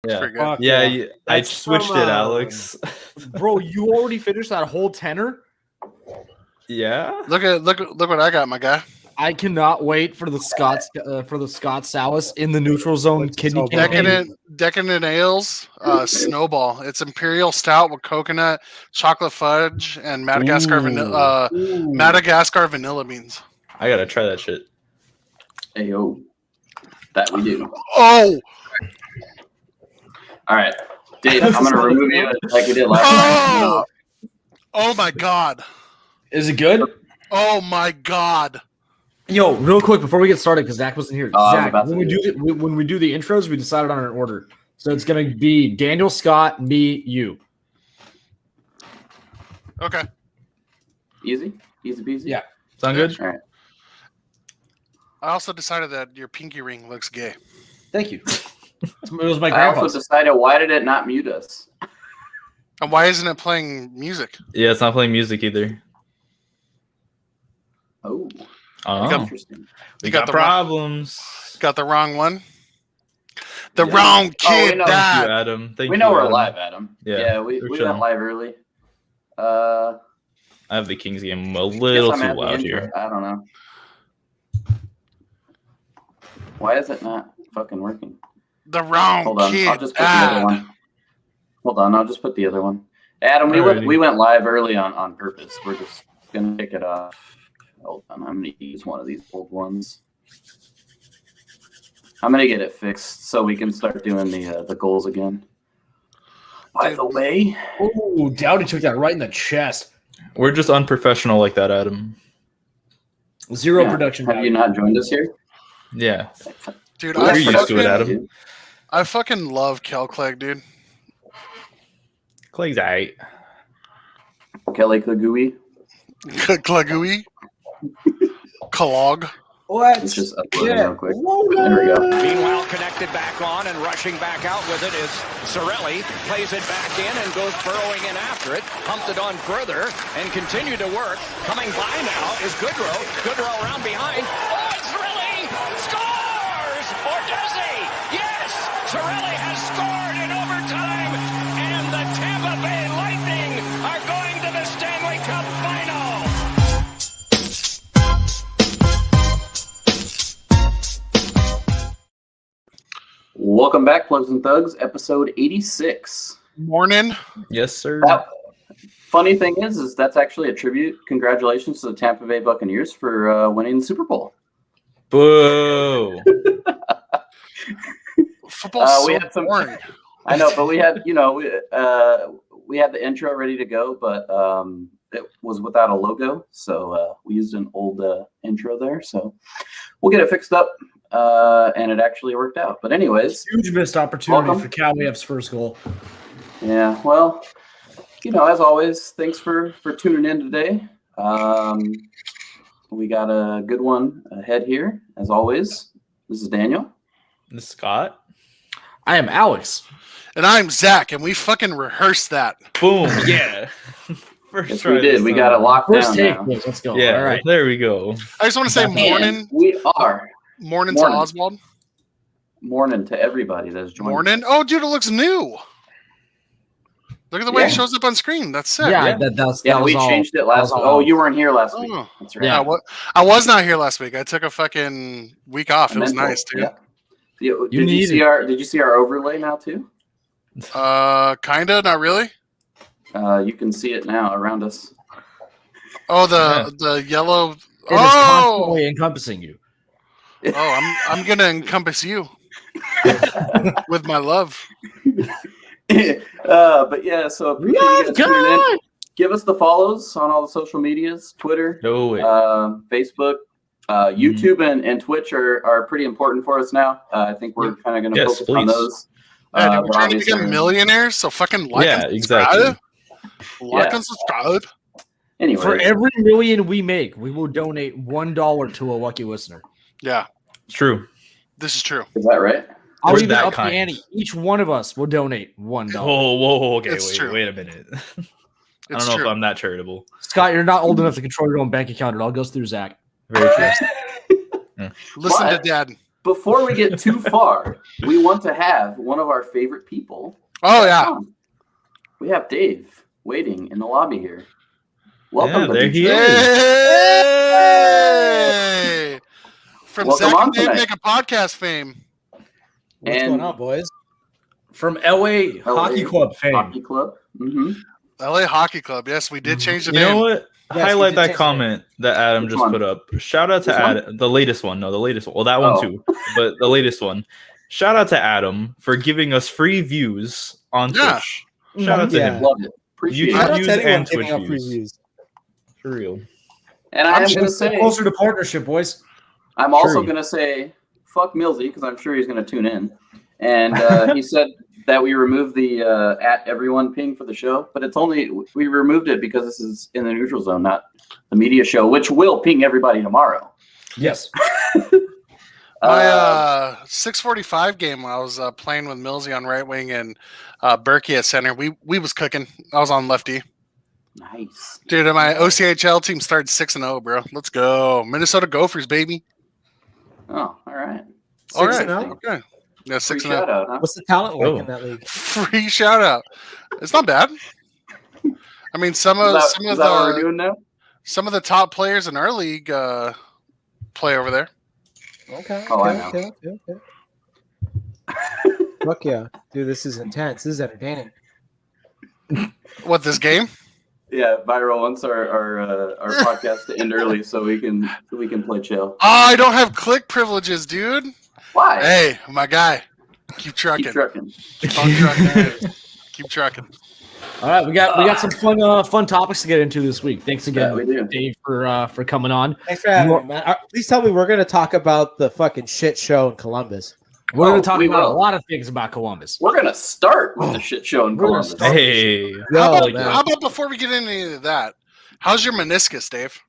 Yeah, pretty good. yeah. I That's switched from, it, Alex. Bro, you already finished that whole tenor? Yeah. Look what I got, my guy. I cannot wait for the Scott Salas in the neutral zone kidney so campaign. Decadent ales, Snowball. It's imperial stout with coconut, chocolate fudge, and Madagascar vanilla beans. I gotta try that shit. Hey yo, that we do. Oh, All right, Dave, I'm gonna remove you like we did last time. Oh my god. Is it good? Oh my god. Yo, real quick before we get started, because Zach wasn't here. Oh, Zach, when we do the intros, we decided on an order. So it's gonna be Daniel, Scott, me, you. Okay. Easy peasy. Yeah. Sound good? All right. I also decided that your pinky ring looks gay. Thank you. It was my I also grandpa's. decided, why did it not mute us? And why isn't it playing music? Yeah, it's not playing music either. Oh, Oh, interesting. we You got got the problems. Got the wrong one. The Yeah. wrong Oh, kid we know. Thank died. you, Adam. Thank We you, know we're Adam. live, Adam. Yeah, we we're went chilling. live early. I have the Kings game a Guess little I'm too at the loud intro. here. I don't know. Why is it not fucking working? The wrong Hold on, kid I'll just put the other died. one. Hold on, I'll just put the other one. Adam, Alrighty. we went live early on purpose. We're just gonna pick it off. Hold on, I'm gonna use one of these old ones. I'm gonna get it fixed so we can start doing the goals again. By the way, Oh, Dowdy took that right in the chest. We're just unprofessional like that, Adam. Zero yeah, production have value. you not joined us here? Yeah. Dude, You're used to it, Adam. I fucking love Kel Clegg, dude. Clay's aight. Kelly Klagui. Clegui. Clog. Let's just upload it real quick. There we go. Meanwhile, connected back on and rushing back out with it is Sorelli. Plays it back in and goes burrowing in after it. Pumped it on further and continued to work. Coming by now is Goodrow. Goodrow around behind. Oh, it's Sorelli! Scores! Or does he? Yes! Sorelli has scored in overtime. And the Tampa Bay Lightning are going to the Stanley Cup Final. Welcome back, Plugs and Thugs, episode 86. Morning. Yes, sir. Funny thing is that's actually a tribute. Congratulations to the Tampa Bay Buccaneers for winning the Super Bowl. Boo. Football's we so had some. boring. I know, but we had we had the intro ready to go, but it was without a logo, so we used an old intro there. So we'll get it fixed up, and it actually worked out. But anyways, Huge missed opportunity welcome. for Cowboys' first goal. Yeah, well, as always, thanks for tuning in today. We got a good one ahead here, as always. This is Daniel. This is Scott. I am Alex. And I'm Zach, and we fucking rehearsed that. Boom. Yeah. First Yes, try we did. this We time. got it locked First down take, now. boys. Let's go. Yeah, All right. there we go. I just want to say And morning. we are Morning to Morning. Oswald. morning to everybody that's joining. Morning. Oh, dude, it looks new. Look at the way it Yeah. shows up on screen. That's sick. Yeah, Yeah. that Yeah, was we all- changed it that last. was all Oh, Alex. you weren't here last week. Oh. That's right. Yeah. I was not here last week. I took a fucking week off. It was Mental. nice, dude. Yeah. Did you need see it. Did you see our overlay now too? Kinda, not really. You can see it now around us. Oh, the yellow. It is Oh, constantly encompassing you. I'm gonna encompass you with my love. But yeah, so appreciate you guys tuning in. Give us the follows on all the social medias: Twitter, No way. Facebook, YouTube, and Twitch are pretty important for us now. I think we're kind of going to Yes, focus on please. those. Yeah, dude, But we're trying to obviously- become millionaires, so fucking like Yeah, and exactly. subscribe. Like Yeah. and subscribe. Anyway, For every million we make, we will donate $1 to a lucky listener. Yeah, It's true. this is true. is that right? I'll We're even that up kind. the ante. Each one of us will donate $1. Whoa, okay, It's true. wait a minute. I It's don't know true. if I'm that charitable. Scott, you're not old enough to control your own bank account. It all goes through Zach. Very true. Listen But- to Dad. before we get too far, we want to have one of our favorite people. Oh, yeah. We have Dave waiting in the lobby here. Welcome. There he is. Hey! From Welcome Zach on and Dave tonight. Make a Podcast fame. What's going on, boys? From LA Hockey Club fame. Hockey Club. Mm-hmm. LA Hockey Club. Yes, we did change the You name. know what? Yes, Highlight we did that change comment that Adam Which just one? put up. Shout out to This one? Adam, the latest one. No, the latest one. Well, that Oh. one too, but the latest one. Shout out to Adam for giving us free views on Yeah. Twitch. Shout out to Yeah. him. Love it. Appreciate YouTube Shout it. out views to anyone and giving Twitch out free views. views. For real. And I am going to Let's get say, closer to partnership, boys. I'm also True. going to say, fuck Millsy, because I'm sure he's going to tune in. And he said that we removed the at everyone ping for the show, but it's only, we removed it because this is in the neutral zone, not the media show, which will ping everybody tomorrow. Yes. My 6:45 game, I was playing with Millsy on right wing and Berkey at center. We was cooking. I was on lefty. Nice. Dude, and my OCHL team started 6-0, bro. Let's go. Minnesota Gophers, baby. Oh, all right. All 6-0? right. Okay. Yeah, Free 6-0. shout out, huh? What's the talent like Oh. in that league? Free shout out. It's not bad. I mean, some of Is that what we're doing now? some of the top players in our league play over there. Okay. Oh, I okay, know. okay. Fuck yeah, dude! This is intense. This is entertaining. What, this game? Yeah, Viral wants our podcast to end early so we can play chill. Oh, I don't have click privileges, dude. Why? Hey, my guy. Keep trucking. Keep trucking. Keep on trucking. Keep trucking. All right, we got some fun topics to get into this week. Thanks again, Yeah, we do. Dave, for coming on. Thanks for having me, man. Please tell me we're going to talk about the fucking shit show in Columbus. We're going Oh, to talk we about a will. lot of things about Columbus. We're gonna start with the shit show in We're gonna Columbus. start- Hey. How Yo, about, man. how about before we get into any of that, how's your meniscus, Dave?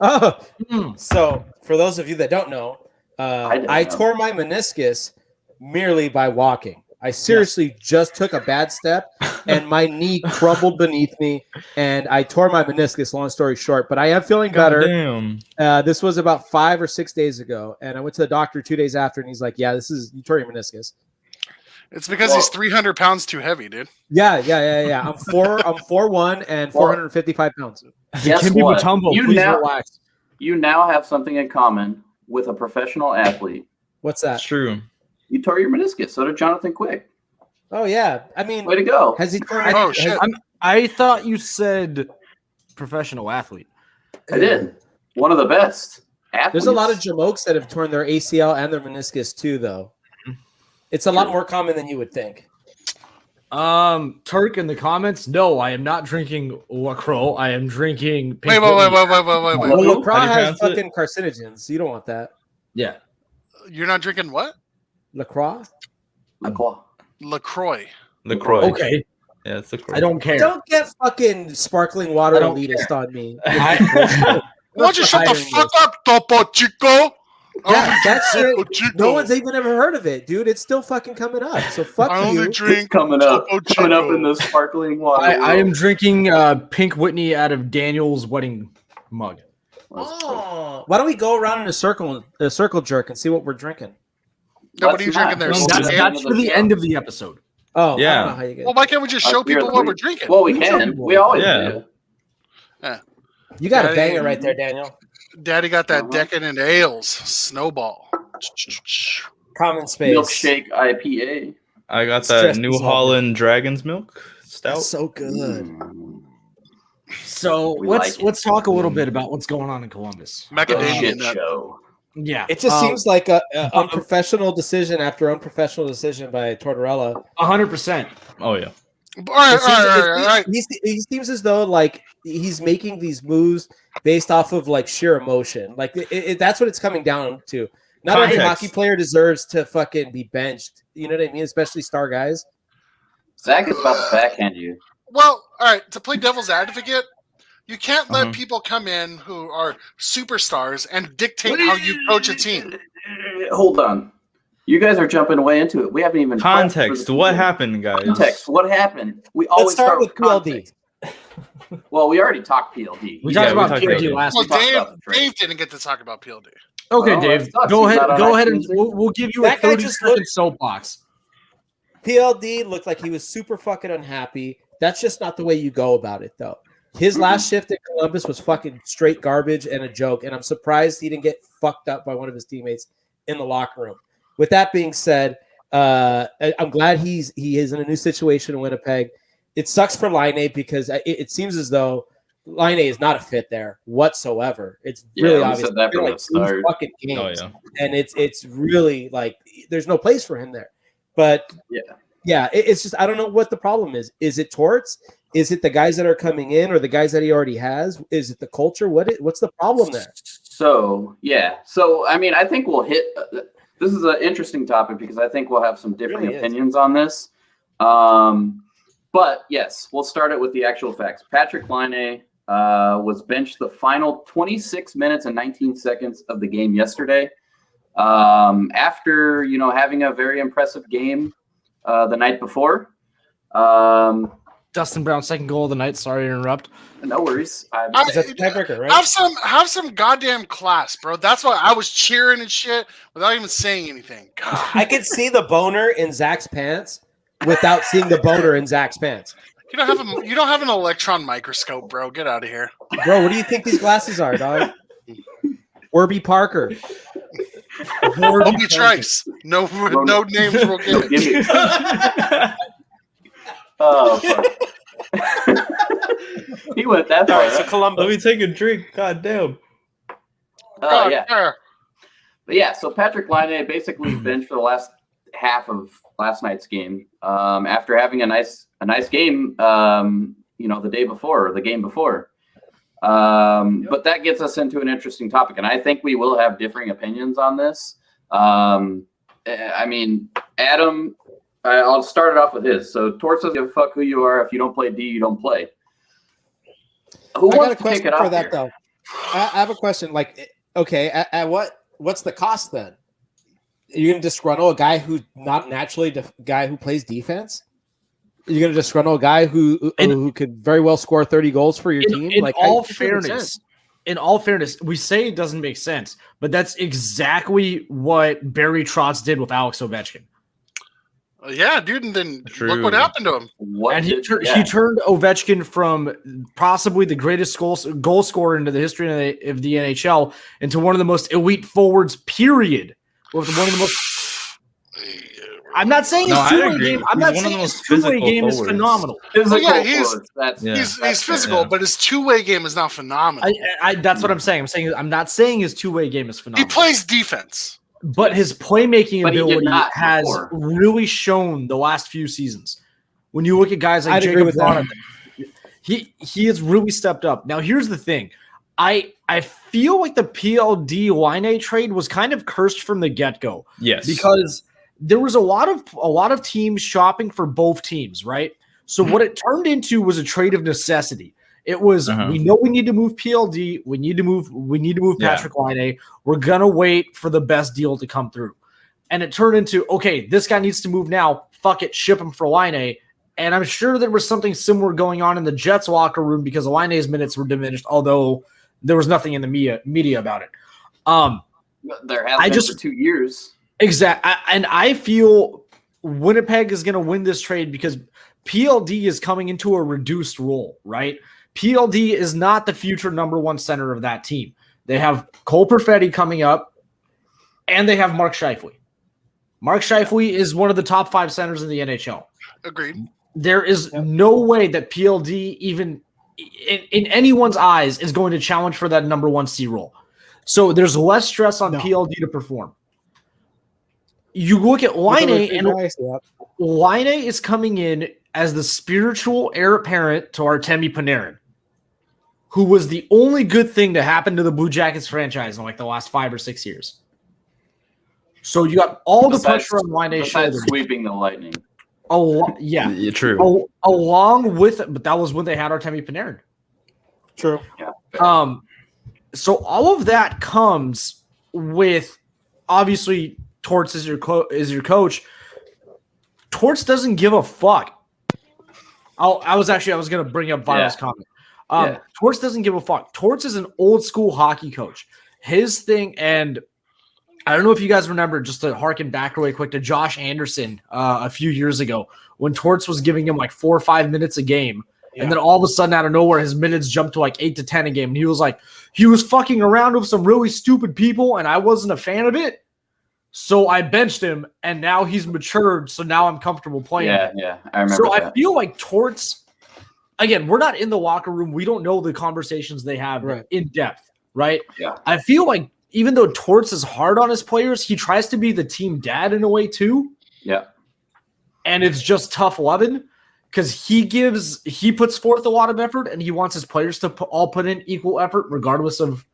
Oh, Mm. so for those of you that don't know, I don't I know. tore my meniscus merely by walking. I seriously just took a bad step and my knee crumbled beneath me and I tore my meniscus, long story short, but I am feeling better. Damn. This was about 5 or 6 days ago and I went to the doctor 2 days after and he's like, yeah, you tore your meniscus. It's because he's 300 pounds too heavy, dude. Yeah. I'm 4'1" and 455 pounds. Guess Kimby what? Mutombo, You please now- relax. You now have something in common with a professional athlete. What's That's that? true. You tore your meniscus. So did Jonathan Quick. Oh yeah. I mean, Way to go. has he torn Oh, shit. I thought you said professional athlete. I did. One of the best athletes. There's a lot of jamokes that have torn their ACL and their meniscus too, though. It's a lot more common than you would think. Turk in the comments. No, I am not drinking LaCroix. I am drinking. Wait. Well, Who? LaCroix How do you has pronounce it? fucking carcinogens. You don't want that. Yeah. You're not drinking what? LaCroix? LaCroix. LaCroix. LaCroix. Okay. Yeah, it's LaCroix. I don't care. Don't get fucking sparkling water I don't elitist on me. I- Why don't you shut the fuck up, Topo Chico? Yeah, that shit. Topo Chico. No one's even ever heard of it, dude. It's still fucking coming up. So fuck I only you. It's drink coming up. Topo Coming up Chico. in the sparkling water. I am drinking Pink Whitney out of Daniel's wedding mug. Oh, why don't we go around in a circle jerk, and see what we're drinking? No, what are you drinking there? Let's That's, do Sam? that's for the end of the episode. Oh, Yeah. I don't know how you get. Well, why can't we just show people what we're drinking? Well, we can. We always Yeah. do. You got a Daddy- banger right there, Daniel. Daddy got that Uh-huh. decadent ales, Snowball. Common space. Milkshake IPA. I got Stress that New is all Holland Dragon's Milk Stout. That's so good. Mm. So We let's like it. let's talk a little bit about what's going on in Columbus. The Macadamia shit nut. show. Yeah, It just seems like a unprofessional decision after unprofessional decision by Tortorella. 100%. Oh yeah. All right, It seems- all right. He seems as though like he's making these moves based off of like sheer emotion. Like that's what it's coming down to. Not every Context. hockey player deserves to fucking be benched. You know what I mean? Especially star guys. Zach is about to backhand you. Well, all right. To play devil's advocate, you can't let Uh-huh. people come in who are superstars and dictate how you coach a team. Hold on. You guys are jumping way into it. We haven't even prepped for Context. the What people. happened, guys? Context. What happened? We Let's always start with PLD. context. Well, we already talked PLD. We Yeah, talked we about talked PLD about last Well, week. talked about the trade. Dave didn't get to talk about PLD. Okay, Well, Dave, that sucks. go He's ahead. not on Go ahead, and accident. we'll give you That a guy 30 just second looked- soapbox. PLD looked like he was super fucking unhappy. That's just not the way you go about it, though. His last shift at Columbus was fucking straight garbage and a joke, and I'm surprised he didn't get fucked up by one of his teammates in the locker room. With that being said, I'm glad he is in a new situation in Winnipeg. It sucks for Laine because it seems as though Laine is not a fit there whatsoever. It's really we obvious. said that They're from like the start. 2 fucking games, Oh, yeah. and it's really like there's no place for him there. But yeah, it's just I don't know what the problem is. Is it Torts? Is it the guys that are coming in, or the guys that he already has? Is it the culture? What's the problem there? So I mean, I think we'll hit. This is an interesting topic because I think we'll have some different Really is. opinions on this. But yes, we'll start it with the actual facts. Patrik Laine was benched the final 26 minutes and 19 seconds of the game yesterday. After having a very impressive game the night before. Dustin Brown's second goal of the night. Sorry to interrupt. No worries. Is that the tiebreaker, right? Have some goddamn class, bro. That's why I was cheering and shit without even saying anything. God. I could see the boner in Zach's pants without seeing the boner in Zach's pants. You don't have an electron microscope, bro. Get out of here. Bro, what do you think these glasses are, dog? Warby Parker. Obi Trice. No names will get Give it. me. Oh, fuck. He went that far. So Columbus. Let me take a drink. God damn. Oh, yeah. But yeah, so Patrik Laine basically benched for the last half of last night's game. After having a nice game, the day before or the game before. But that gets us into an interesting topic, and I think we will have differing opinions on this. I mean, Adam, I'll start it off with his. So Torts doesn't give a fuck who you are. If you don't play D, you don't play. Who I got wants a to question kick it for off that here? though. I have a question. Like, okay, at what's the cost then? Are you going to disgruntle a guy who's not naturally the guy who plays defense? Are you going to disgruntle a guy who could very well score 30 goals for your team? In Like, all it doesn't make sense. fairness, we say it doesn't make sense, but that's exactly what Barry Trotz did with Alex Ovechkin. Yeah, dude, and then True. look what happened to him. And he turned Ovechkin from possibly the greatest goal scorer into the history of the NHL into one of the most elite forwards, period. With one of the most. I'm not saying his No, I two-way agree. game. I'm He's not one of saying the his most two-way physical game is forwards. phenomenal. Physical Yeah, he's- forwards, that's He's physical, yeah. but his two-way game is not phenomenal. That's what I'm saying. I'm not saying his two-way game is He phenomenal. plays defense. But his playmaking But he did ability not has before. really shown the last few seasons. When you look at guys like I'd agree Jacob with that. Donovan, he has really stepped up. Now, here's the thing. I feel like the PLD Laine trade was kind of cursed from the get-go. Yes. Because there was a lot of teams shopping for both teams, right? So what it turned into was a trade of necessity. It was we know we need to move PLD, we need to move Patrik Laine. We're gonna wait for the best deal to come through. And it turned into, okay, this guy needs to move now. Fuck it, ship him for Laine. And I'm sure there was something similar going on in the Jets locker room because Laine's minutes were diminished, although there was nothing in the media about it. There has been for 2 years. Exactly. And I feel Winnipeg is going to win this trade because PLD is coming into a reduced role, right? PLD is not the future number one center of that team. They have Cole Perfetti coming up, and they have Mark Scheifele. Mark Scheifele is one of the top 5 centers in the NHL. Agreed. There is no way that PLD, even in anyone's eyes, is going to challenge for that number 1 C role. So there's less stress on PLD to perform. You look at Laine, and Laine is coming in as the spiritual heir apparent to Artemi Panarin, who was the only good thing to happen to the Blue Jackets franchise in like the last 5 or 6 years. So you got all the pressure on Laine's shoulders. Sweeping the Lightning. Yeah, true. Along with, but that was when they had Artemi Panarin. True. Yeah. So all of that comes with, obviously, Torts is your coach. Torts doesn't give a fuck. I was going to bring up Viral's comment. Torts doesn't give a fuck. Torts is an old school hockey coach. His thing, and I don't know if you guys remember, just to harken back really quick to Josh Anderson a few years ago when Torts was giving him like 4 or 5 minutes a game. Yeah. And then all of a sudden out of nowhere, his minutes jumped to like 8 to 10 a game. And he was like, he was fucking around with some really stupid people and I wasn't a fan of it. So I benched him and now he's matured. So now I'm comfortable playing. Yeah. I remember I feel like Torts, again, we're not in the locker room. We don't know the conversations they have in depth, right? Yeah. I feel like even though Torts is hard on his players, he tries to be the team dad in a way too. Yeah. And it's just tough loving because he puts forth a lot of effort and he wants his players to all put in equal effort regardless of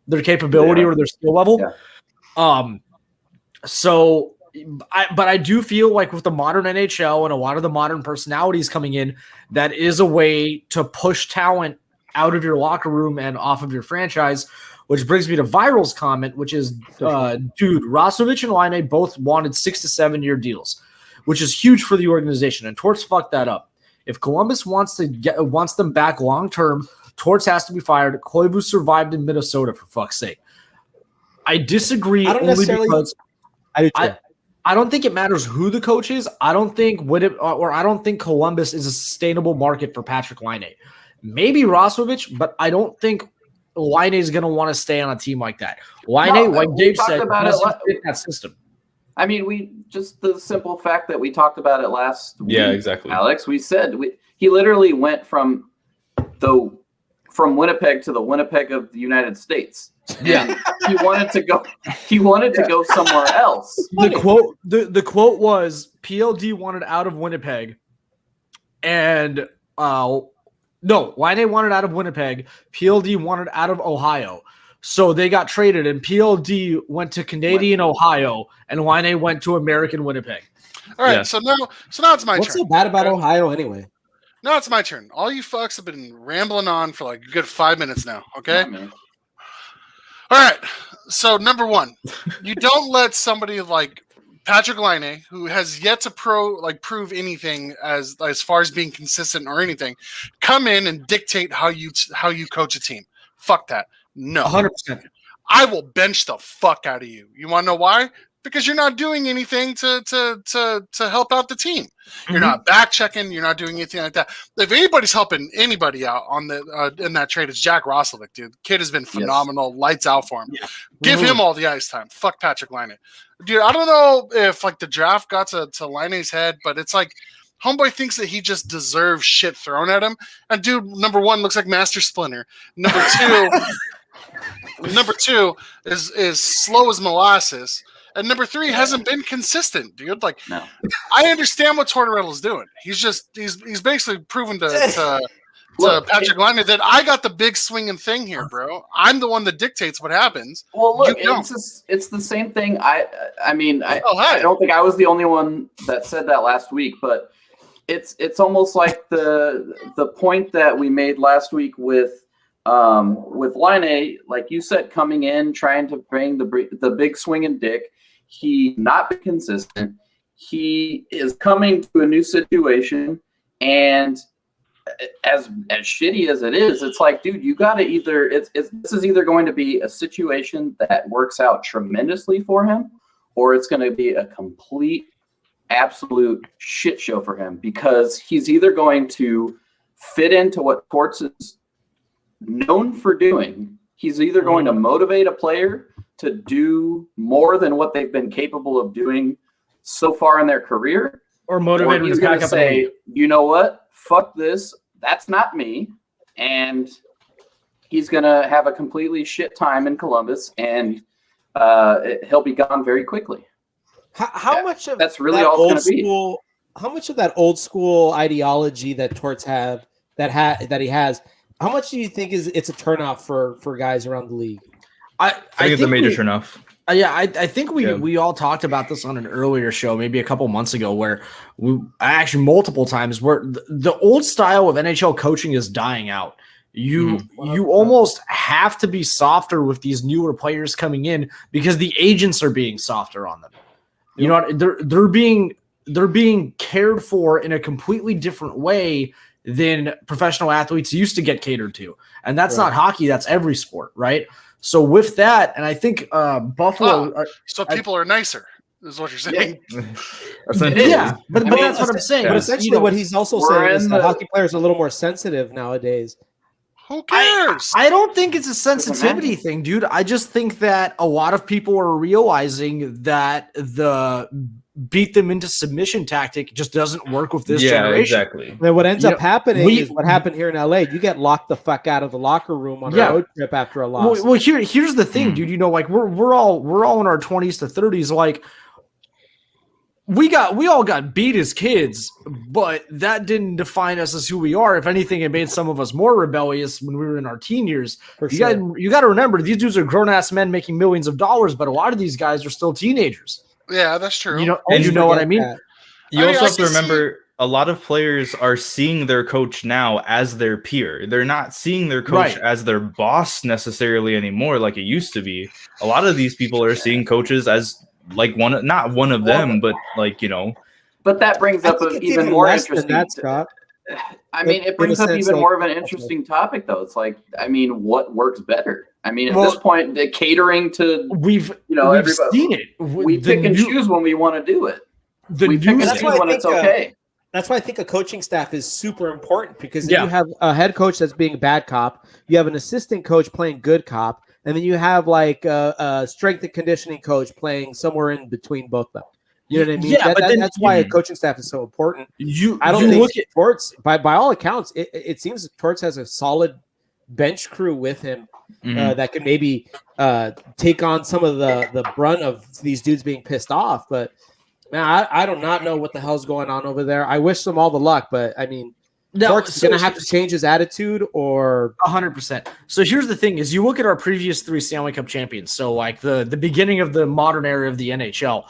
their capability or their skill level. Yeah. But I do feel like with the modern NHL and a lot of the modern personalities coming in, that is a way to push talent out of your locker room and off of your franchise, which brings me to Viral's comment, which is, dude, Roslovic and Laine both wanted 6 to 7 year deals, which is huge for the organization. And Torts fucked that up. If Columbus wants them back long term, Torts has to be fired. Koivu survived in Minnesota, for fuck's sake. I disagree. I don't think it matters who the coach is. I don't think Columbus is a sustainable market for Patrik Laine. Maybe Roslovic, but I don't think Laine is going to want to stay on a team like that. Laine, like Dave said, doesn't fit that system. I mean, just the simple fact that we talked about it last week. Yeah, exactly. Alex, we said he literally went from Winnipeg to the Winnipeg of the United States. Yeah, he wanted to go. He wanted to go somewhere else. The quote was PLD wanted out of Winnipeg, and Laine wanted out of Winnipeg. PLD wanted out of Ohio, so they got traded, and PLD went to Canadian Ohio, and Laine went to American Winnipeg. All right, so now it's my turn. What's so bad about Ohio anyway? Now it's my turn. All you fucks have been rambling on for like a good 5 minutes now. Okay. All right. So number one, you don't let somebody like Patrik Laine, who has yet to prove anything as far as being consistent or anything, come in and dictate how you coach a team. Fuck that. No. 100%. I will bench the fuck out of you. You want to know why? Because you're not doing anything to help out the team. You're not back checking. You're not doing anything like that. If anybody's helping anybody out on the in that trade, it's Jack Roslovic, dude. Kid has been phenomenal. Yes. Lights out for him. Yeah. Give him all the ice time. Fuck Patrik Laine. Dude, I don't know if like the draft got to Laine's head, but it's like homeboy thinks that he just deserves shit thrown at him. And dude, number one, looks like Master Splinter. Number two is slow as molasses. And number three hasn't been consistent, dude. Like, no. I understand what Tortorella's doing. He's basically proven to Patrik Laine that I got the big swinging thing here, bro. I'm the one that dictates what happens. Well, look, it's the same thing. I don't think I was the only one that said that last week, but it's almost like the point that we made last week with Laine, like you said, coming in trying to bring the big swinging dick. He not been consistent. He is coming to a new situation, and as shitty as it is, it's like, dude, you got to either this is either going to be a situation that works out tremendously for him, or it's going to be a complete, absolute shit show for him, because he's either going to fit into what Torts is known for doing. He's either going to motivate a player to do more than what they've been capable of doing so far in their career, or motivate he's going to say, you know what, fuck this, that's not me, and he's going to have a completely shit time in Columbus, and he'll be gone very quickly. How much of that's really all it's going to be? How much of that old school ideology that Torts have that he has? How much do you think it's a turnoff for guys around the league? I think it's a major turnoff. I think we all talked about this on an earlier show, maybe a couple months ago, where actually multiple times, where the old style of NHL coaching is dying out. You almost have to be softer with these newer players coming in because the agents are being softer on them. You know, they're being cared for in a completely different way than professional athletes used to get catered to. And that's not hockey, that's every sport, right? So with that, and I think Buffalo. So people are nicer, is what you're saying. Yeah, but that's what I'm saying. But essentially, what he's also saying is that hockey players are a little more sensitive nowadays. Who cares? I don't think it's a sensitivity thing, dude. I just think that a lot of people are realizing that the beat them into submission tactic just doesn't work with this generation. Exactly. Then what ends up happening is what happened here in LA. You get locked the fuck out of the locker room on a road trip after a loss. Well, here's the thing, dude. You know, like we're all in our 20s to 30s. Like we all got beat as kids, but that didn't define us as who we are. If anything, it made some of us more rebellious when we were in our teen years. You got to remember, these dudes are grown ass men making millions of dollars, but a lot of these guys are still teenagers. Yeah, that's true. You know what I mean? You also have to remember, a lot of players are seeing their coach now as their peer. They're not seeing their coach as their boss necessarily anymore, like it used to be. A lot of these people are seeing coaches as like not one of them, but like, you know. But that brings up an even more interesting. That, Scott. I mean, it brings up even more of an interesting topic, though. It's like, I mean, what works better? I mean, at this point, the catering to we've seen it. We pick and choose when we want to do it. We pick and choose when it's okay. That's why I think a coaching staff is super important, because you have a head coach that's being bad cop, you have an assistant coach playing good cop, and then you have like a strength and conditioning coach playing somewhere in between both of them. You know what I mean? Yeah, that's why a coaching staff is so important. I don't think Torts, by all accounts, it seems that Torts has a solid bench crew with him that can maybe take on some of the brunt of these dudes being pissed off. But man, I do not know what the hell's going on over there. I wish them all the luck, but I mean, Torts is going to have to change his attitude, or 100%. So here's the thing: is you look at our previous 3 Stanley Cup champions, so like the beginning of the modern era of the NHL,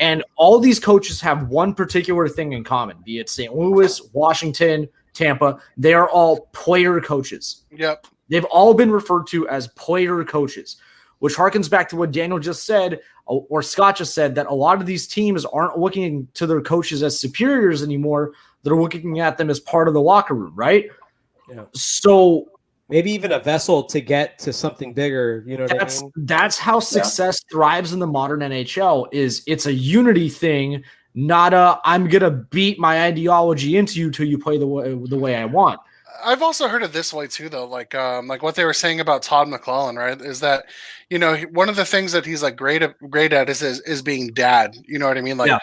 and all these coaches have one particular thing in common: be it St. Louis, Washington, Tampa. They are all player coaches. Yep, they've all been referred to as player coaches, which harkens back to what Daniel just said, or Scott just said, that a lot of these teams aren't looking to their coaches as superiors anymore. They're looking at them as part of the locker room, right? Yeah. So maybe even a vessel to get to something bigger. You know what I mean? That's how success thrives in the modern NHL. It's a unity thing, not a I'm gonna beat my ideology into you till you play the way I want. I've also heard it this way too, though. Like what they were saying about Todd McClellan, right? Is that, you know, one of the things that he's like great at is being dad. You know what I mean? Like,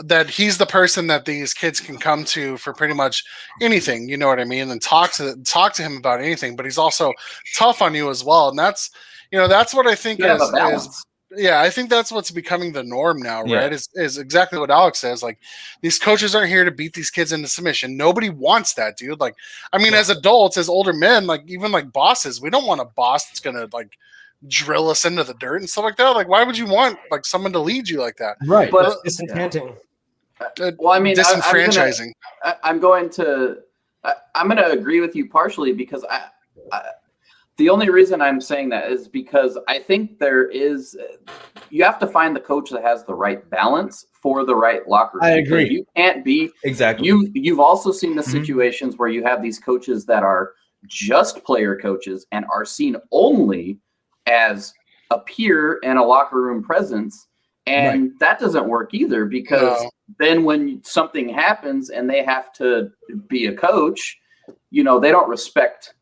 that he's the person that these kids can come to for pretty much anything. You know what I mean? And talk to him about anything. But he's also tough on you as well. And that's, you know, that's what I think is. Yeah, I think that's what's becoming the norm now, right? Is exactly what Alex says. Like, these coaches aren't here to beat these kids into submission. Nobody wants that, dude. Like, I mean, as adults, as older men, like even like bosses, we don't want a boss that's gonna like drill us into the dirt and stuff like that. Like, why would you want like someone to lead you like that? Right. But disenchanting. Well, I mean, disenfranchising. I'm going to agree with you partially, because the only reason I'm saying that is because I think you have to find the coach that has the right balance for the right locker room. I agree. You can't be exactly. You've also seen the situations where you have these coaches that are just player coaches and are seen only as a peer and a locker room presence, and that doesn't work either, because then when something happens and they have to be a coach, you know, they don't respect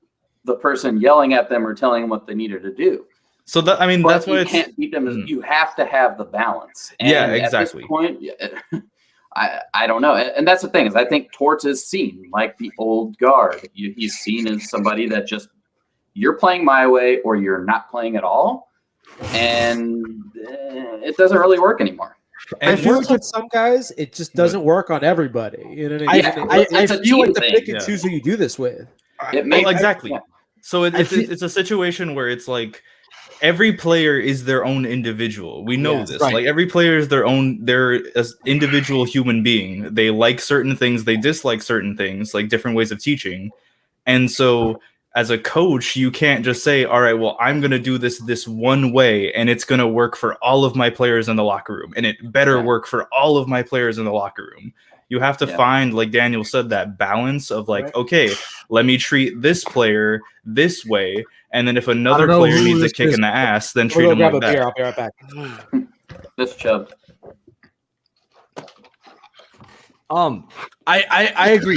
the person yelling at them or telling them what they needed to do. So that, I mean, that's why you can't beat them. You have to have the balance. And exactly. At this point, I don't know. And that's the thing, is I think Torts is seen like the old guard. He's seen as somebody that just, you're playing my way or you're not playing at all. And it doesn't really work anymore. And I feel like with some guys, it just doesn't work on everybody. You know what I mean? It's a feel like team the pick and choose who you do this with. Exactly. Yeah. So it's a situation where it's like every player is their own individual. We know this. Right. Like every player is they're an individual human being. They like certain things, they dislike certain things, like different ways of teaching. And so as a coach, you can't just say, all right, well, I'm going to do this one way and it's going to work for all of my players in the locker room. And it better work for all of my players in the locker room. You have to find, like Daniel said, that balance of like, okay, let me treat this player this way, and then if another player needs a kick in the ass, then treat him like that. Beer. I'll be right back. This Chubb. I agree.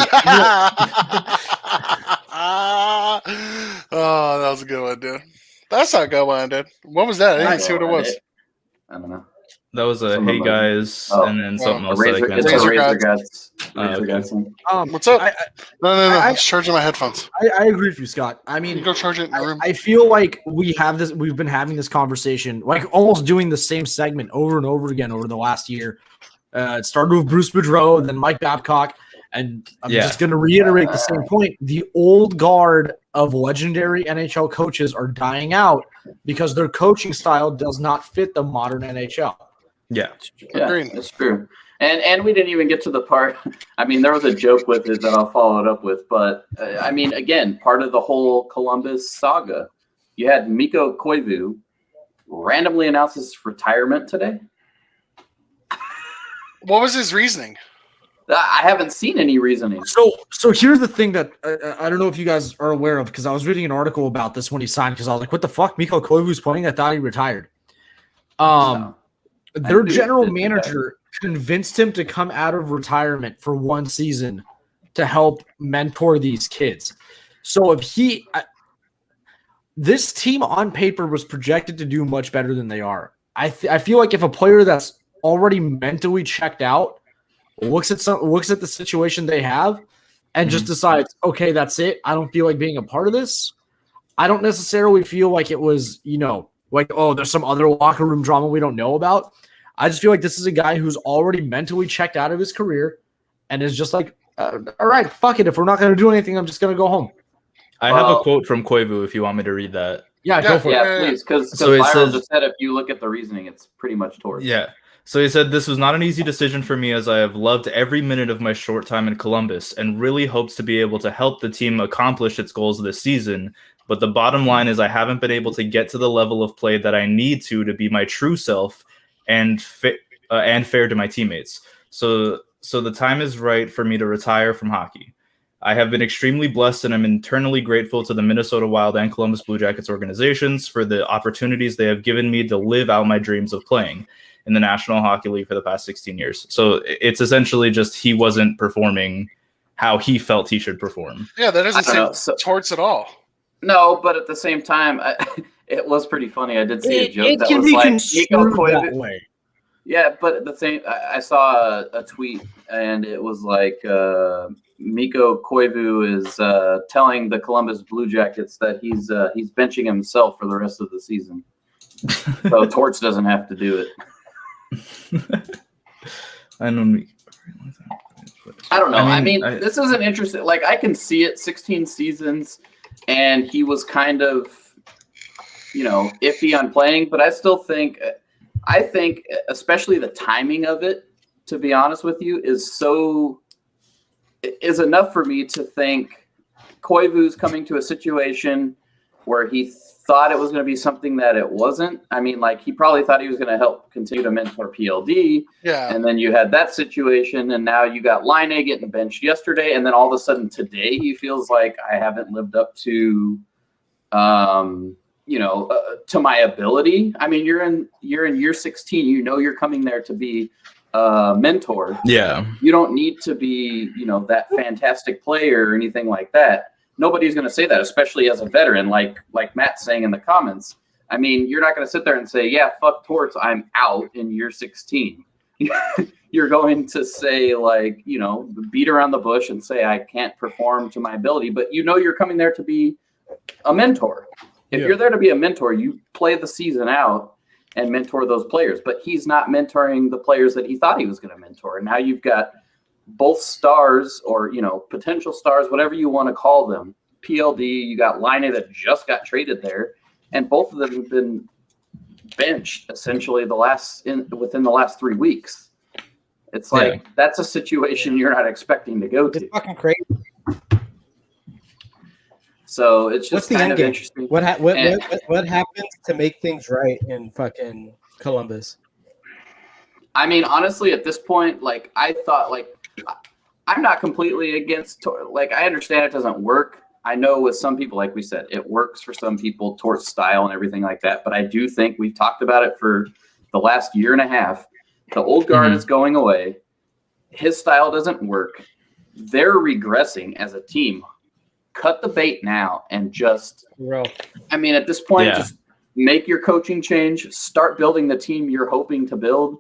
Oh, that was a good one, dude. That's not a good one, dude. What was that? I didn't see what it was. I don't know. That was a hey guys, and then something else. Razor, that it's I a can't Razor Guts. What's up? No. I was charging my headphones. I agree with you, Scott. I mean, You go charge it in your room. I feel like we've been having this conversation, like almost doing the same segment over and over again over the last year. It started with Bruce Boudreau, then Mike Babcock, and I'm just going to reiterate the same point. The old guard of legendary NHL coaches are dying out because their coaching style does not fit the modern NHL. Yeah, that's true. And we didn't even get to the part. I mean, there was a joke with it that I'll follow it up with. But, I mean, again, part of the whole Columbus saga, you had Mikko Koivu randomly announce his retirement today. What was his reasoning? I haven't seen any reasoning. So here's the thing that I don't know if you guys are aware of, because I was reading an article about this when he signed, because I was like, what the fuck? Mikko Koivu's playing? I thought he retired. Their general manager convinced him to come out of retirement for one season to help mentor these kids. So if this team on paper was projected to do much better than they are. I feel like if a player that's already mentally checked out looks at the situation they have and just decides, okay, that's it. I don't feel like being a part of this. I don't necessarily feel like it was, like, oh, there's some other locker room drama we don't know about. I just feel like this is a guy who's already mentally checked out of his career and is just like, all right, fuck it. If we're not going to do anything, I'm just going to go home. I have a quote from Koivu if you want me to read that. Yeah, go for it. Yeah, please. Because Byron just said if you look at the reasoning, it's pretty much Torts. Yeah. So he said, this was not an easy decision for me as I have loved every minute of my short time in Columbus and really hopes to be able to help the team accomplish its goals this season. But the bottom line is I haven't been able to get to the level of play that I need to be my true self and fair to my teammates. So the time is right for me to retire from hockey. I have been extremely blessed and I'm internally grateful to the Minnesota Wild and Columbus Blue Jackets organizations for the opportunities they have given me to live out my dreams of playing in the National Hockey League for the past 16 years. So it's essentially just he wasn't performing how he felt he should perform. Yeah, that doesn't seem Torts at all. No, but at the same time, it was pretty funny. I did see a joke that can was be like Mikko Koivu. Yeah, but at the same, I saw a tweet and it was like Mikko Koivu is telling the Columbus Blue Jackets that he's benching himself for the rest of the season, so Torts doesn't have to do it. I don't know. I mean, this is an interesting. Like, I can see it. 16 seasons, and he was kind of, iffy on playing. But I still think, especially the timing of it, to be honest with you, is enough for me to think Koivu's coming to a situation where he thought it was going to be something that it wasn't. I mean, like, he probably thought he was going to help continue to mentor PLD. Yeah. And then you had that situation, and now you got Laine getting benched yesterday, and then all of a sudden today he feels like I haven't lived up to, to my ability. I mean, you're in year 16. You're coming there to be a mentor. Yeah. You don't need to be, that fantastic player or anything like that. Nobody's going to say that, especially as a veteran, like Matt's saying in the comments. I mean, you're not going to sit there and say, yeah, fuck Torts, I'm out in year 16. You're going to say, like, beat around the bush and say, I can't perform to my ability. But you're coming there to be a mentor. If you're there to be a mentor, you play the season out and mentor those players. But he's not mentoring the players that he thought he was going to mentor. And now you've got both stars or, potential stars, whatever you want to call them. PLD, you got Laine that just got traded there, and both of them have been benched essentially within the last 3 weeks. It's like, that's a situation you're not expecting to go to. It's fucking crazy. So it's just kind of interesting. What happens to make things right in fucking Columbus? I mean, honestly, at this point, like, I thought, like, I'm not completely against. Like, I understand it doesn't work. I know with some people, like we said, it works for some people, Torts style and everything like that. But I do think we've talked about it for the last year and a half. The old guard is going away. His style doesn't work. They're regressing as a team. Cut the bait now and just – I mean, at this point, just make your coaching change. Start building the team you're hoping to build.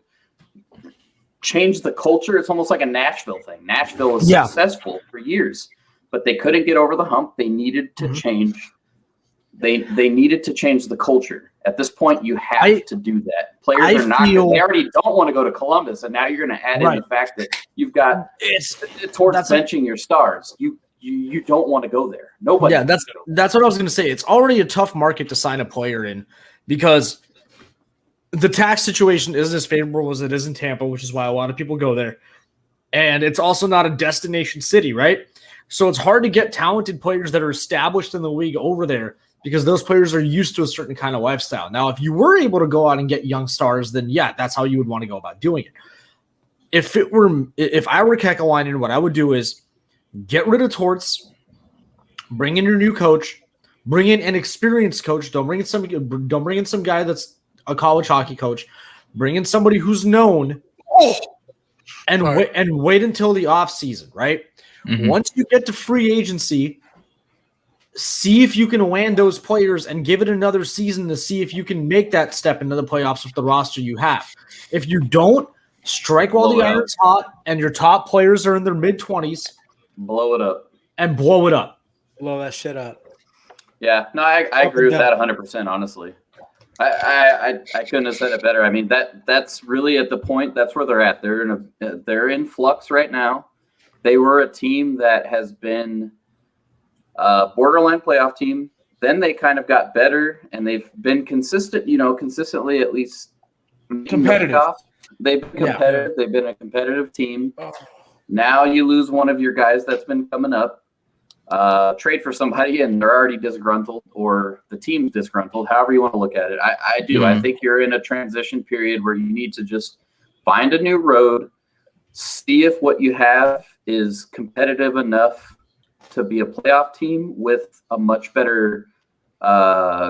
Change the culture. It's almost like a Nashville thing. Nashville was successful for years, but they couldn't get over the hump. They needed to change. They needed to change the culture. At this point, you have to do that. Players are not. They already don't want to go to Columbus, and now you're going to add in the fact that you've got Torts benching your stars. You don't want to go there. Nobody. Yeah, that's what I was going to say. It's already a tough market to sign a player in because the tax situation isn't as favorable as it is in Tampa, which is why a lot of people go there. And it's also not a destination city, right? So it's hard to get talented players that are established in the league over there because those players are used to a certain kind of lifestyle. Now, if you were able to go out and get young stars, then that's how you would want to go about doing it. If I were Kekalainen, what I would do is get rid of Torts, bring in your new coach, bring in an experienced coach. Don't bring in some guy that's a college hockey coach. Bring in somebody who's known, and wait until the off season, right? Mm-hmm. Once you get to free agency, see if you can land those players and give it another season to see if you can make that step into the playoffs with the roster you have. If you don't, strike while the iron's hot and your top players are in their mid-20s. Blow it up. And blow it up. Blow that shit up. Yeah, no, I agree with that 100%, honestly. I couldn't have said it better. I mean, that's really at the point, that's where they're at. They're in flux right now. They were a team that has been a borderline playoff team. Then they kind of got better, and they've been consistently at least competitive. They've been competitive. They've been a competitive team. Now you lose one of your guys that's been coming up. Trade for somebody and they're already disgruntled, or the team's disgruntled, however you want to look at it. I do. I think you're in a transition period where you need to just find a new road, see if what you have is competitive enough to be a playoff team with a much better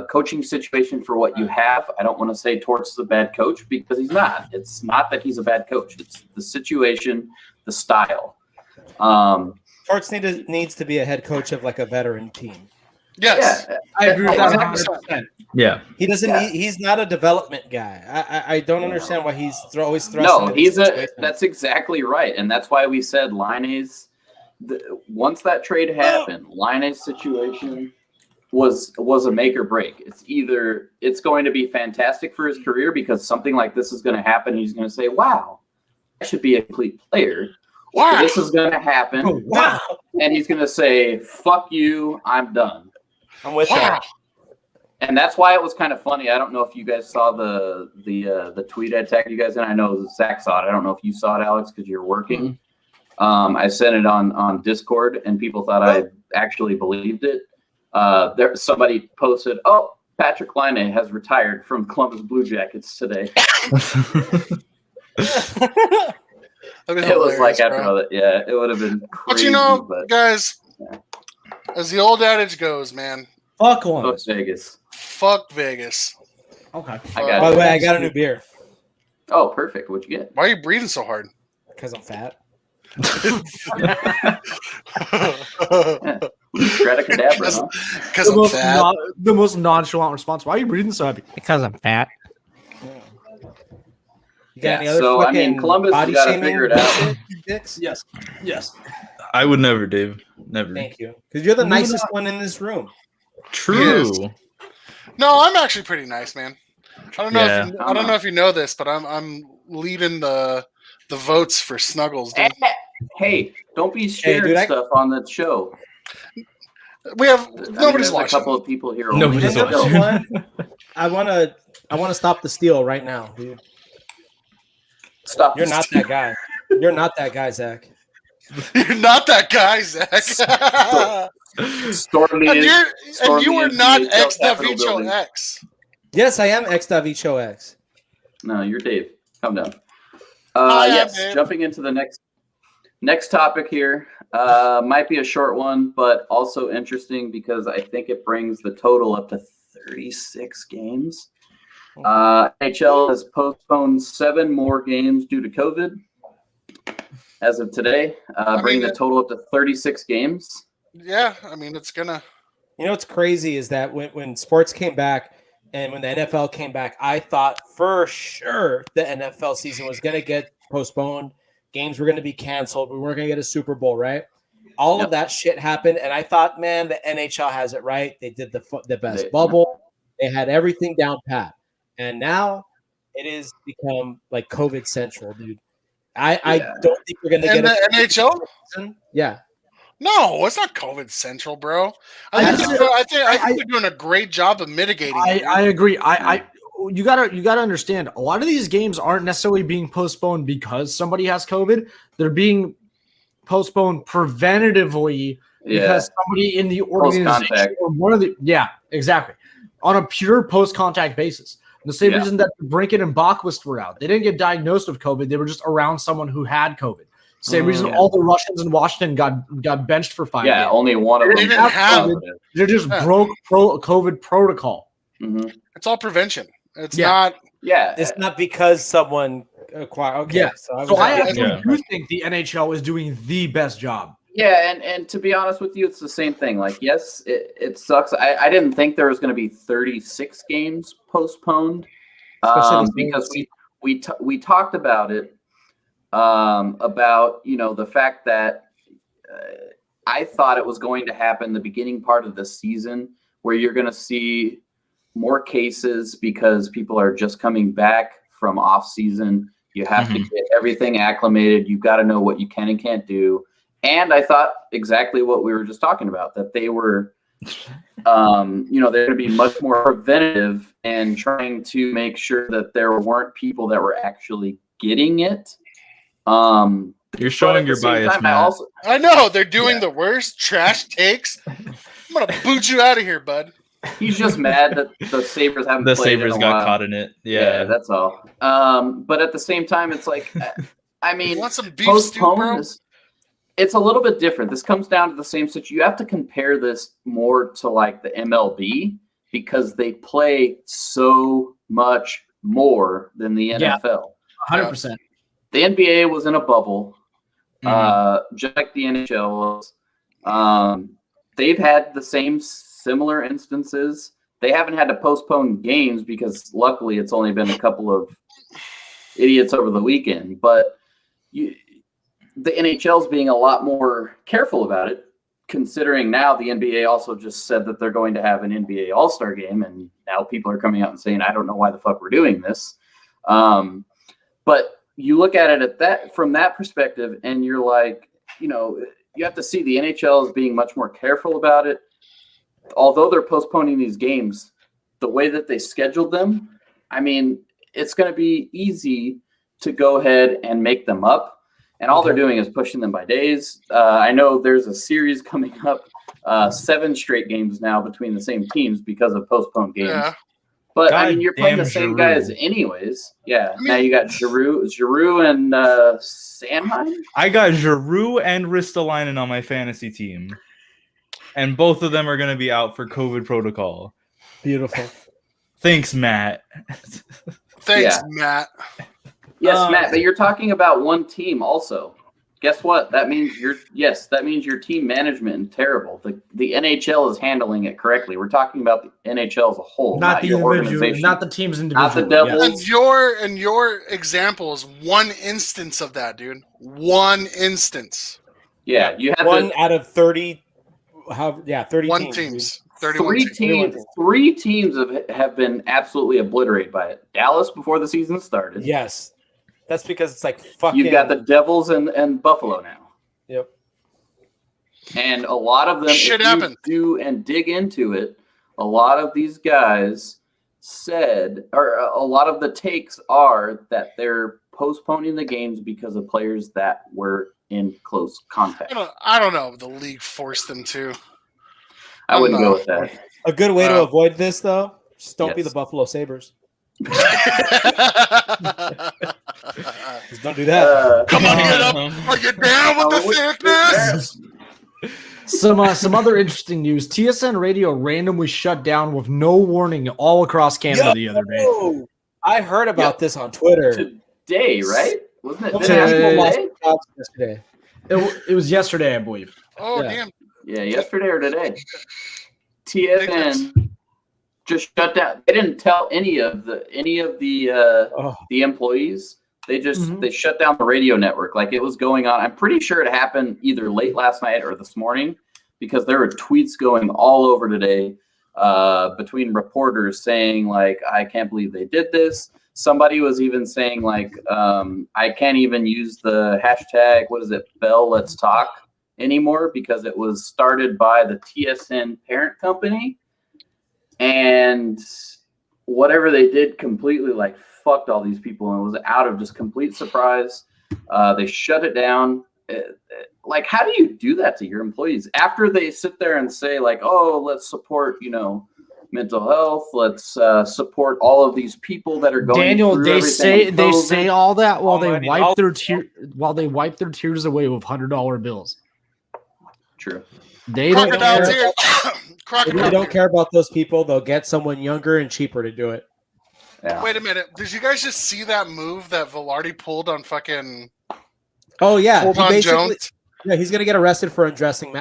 coaching situation for what you have. I don't want to say Torts is a bad coach because he's not. It's not that he's a bad coach. It's the situation, the style. Torts needs to be a head coach of like a veteran team. Yes, I agree with that 100%. Yeah, he doesn't. He's not a development guy. I don't understand why he's always thrusting. No, that's exactly right, and that's why we said Laine's. Once that trade happened, Laine's situation was a make or break. It's going to be fantastic for his career because something like this is going to happen. He's going to say, "Wow, I should be a complete player." Wow. This is going to happen. Oh, wow. And he's going to say, "Fuck you, I'm done." I'm with that. And that's why it was kind of funny. I don't know if you guys saw the tweet I tagged you guys in. I know Zach saw it. I don't know if you saw it, Alex, because you're working. Mm-hmm. I sent it on Discord, and people thought I actually believed it. Somebody posted, "Oh, Patrik Laine has retired from Columbus Blue Jackets today." It was like after all that, it would have been crazy. But guys, as the old adage goes, man, fuck Columbus. Fuck Vegas. Fuck Vegas. Okay. By the way, I got a new beer. Oh, perfect. What'd you get? Why are you breathing so hard? Because I'm fat. Shredacadabra, huh? Because I'm fat. The most nonchalant response. Why are you breathing so heavy? Because I'm fat. So I mean, Columbus has got to figure it out. Yes. I would never, Dave. Never. Thank you. Because you're the nicest one in this room. True. Yes. No, I'm actually pretty nice, man. I don't know if you know this, but I'm leading the votes for Snuggles. Dude. Hey, don't be sharing stuff on the show. We have nobody's watching. A couple of people here. Nobody's watching. I want to stop the steal right now, dude. Stop. You're not that guy. You're not that guy, Zach. You're not that guy, Zach. And you were not X Davicho X. Yes, I am X Davicho X. No, you're Dave. Calm down. Yes, Dave. Jumping into the Next topic here might be a short one, but also interesting because I think it brings the total up to 36 games. NHL has postponed 7 more games due to COVID as of today, bringing the total up to 36 games. Yeah, I mean, it's gonna. You know what's crazy is that when sports came back and when the NFL came back, I thought for sure the NFL season was going to get postponed. Games were going to be canceled. We weren't going to get a Super Bowl, right? All of that shit happened, and I thought, man, the NHL has it right. They did the best bubble. They had everything down pat. And now it has become like COVID central, dude. I don't think we're going to get the NHL. Yeah. No, it's not COVID central, bro. I think they're doing a great job of mitigating it. I agree. You gotta understand. A lot of these games aren't necessarily being postponed because somebody has COVID. They're being postponed preventatively because somebody in the organization or one of the exactly on a pure post-contact basis. The same reason that Brinket and Bachwist were out. They didn't get diagnosed with COVID. They were just around someone who had COVID. Same reason all the Russians in Washington got benched for 5 games. Yeah, only one of them didn't have COVID. They just broke COVID protocol. Mm-hmm. It's all prevention. It's not. Yeah, it's not because someone acquired. Okay, yeah. So I actually do think the NHL is doing the best job. Yeah, and to be honest with you, it's the same thing. Like, yes, it sucks. I didn't think there was going to be 36 games postponed because we talked about it. About the fact that I thought it was going to happen the beginning part of the season where you're going to see more cases because people are just coming back from off season. You have to get everything acclimated. You've got to know what you can and can't do. And I thought exactly what we were just talking about, that they were, they're going to be much more preventative and trying to make sure that there weren't people that were actually getting it. You're showing your bias, man. I know they're doing the worst trash takes. I'm gonna boot you out of here, bud. He's just mad that the Sabres haven't. The played Sabres in a got while. caught in it. Yeah, that's all. But at the same time, it's like, I mean, You want some beef stew, bro? It's a little bit different. This comes down to the same situation. You have to compare this more to like the MLB because they play so much more than the NFL. 100%. The NBA was in a bubble, just like the NHL was. They've had the same similar instances. They haven't had to postpone games because luckily it's only been a couple of idiots over the weekend. But the NHL's being a lot more careful about it, considering now the NBA also just said that they're going to have an NBA All-Star game, and now people are coming out and saying, I don't know why the fuck we're doing this. But you look at it from that perspective, and you're like, you have to see the NHL as being much more careful about it. Although they're postponing these games, the way that they scheduled them, I mean, it's going to be easy to go ahead and make them up. And all they're doing is pushing them by days. I know there's a series coming up, 7 straight games now between the same teams because of postponed games. Yeah. But, I mean, you're playing the same guys anyways. Yeah. Now you got Giroux and Sanheim. I got Giroux and Ristolainen on my fantasy team. And both of them are going to be out for COVID protocol. Beautiful. Thanks, Matt. Thanks, Matt. Yes, Matt, but you're talking about one team also. Guess what? That means your team management is terrible. The NHL is handling it correctly. We're talking about the NHL as a whole, not the your organization, not the teams individually. Not the Devils. And your example is one instance of that, dude. One instance. Yeah, you have one out of 30. 30 teams. 3 teams have been absolutely obliterated by it. Dallas before the season started. Yes. That's because it's like fucking. You've got the Devils and Buffalo now. Yep. And a lot of them, shit happened. Do and dig into it, a lot of these guys said, or a lot of the takes are that they're postponing the games because of players that were in close contact. I don't know. The league forced them to. I wouldn't go with that. A good way to avoid this, though, just don't be the Buffalo Sabres. Just don't do that. Come on, get up. Are you down with the sickness? Some other interesting news. TSN Radio randomly shut down with no warning all across Canada the other day. I heard about this on Twitter. Today, right? Wasn't it yesterday? It was yesterday, I believe. Oh, damn. Yeah, yesterday or today. TSN just shut down. They didn't tell any of the employees. They just they shut down the radio network like it was going on. I'm pretty sure it happened either late last night or this morning because there were tweets going all over today between reporters saying like, I can't believe they did this. Somebody was even saying like, I can't even use the hashtag, what is it, Bell Let's Talk anymore because it was started by the TSN parent company. And whatever they did completely like fucked all these people and it was out of just complete surprise. They shut it down. Like, how do you do that to your employees after they sit there and say like, oh, let's support, mental health. Let's support all of these people that are going Daniel, through they everything. say all that while they wipe their tears away with $100 bills. True. They don't care. They don't care about those people. They'll get someone younger and cheaper to do it. Yeah. Wait a minute. Did you guys just see that move that Velarde pulled on fucking? Oh yeah, Hold Jones. Yeah, he's gonna get arrested for undressing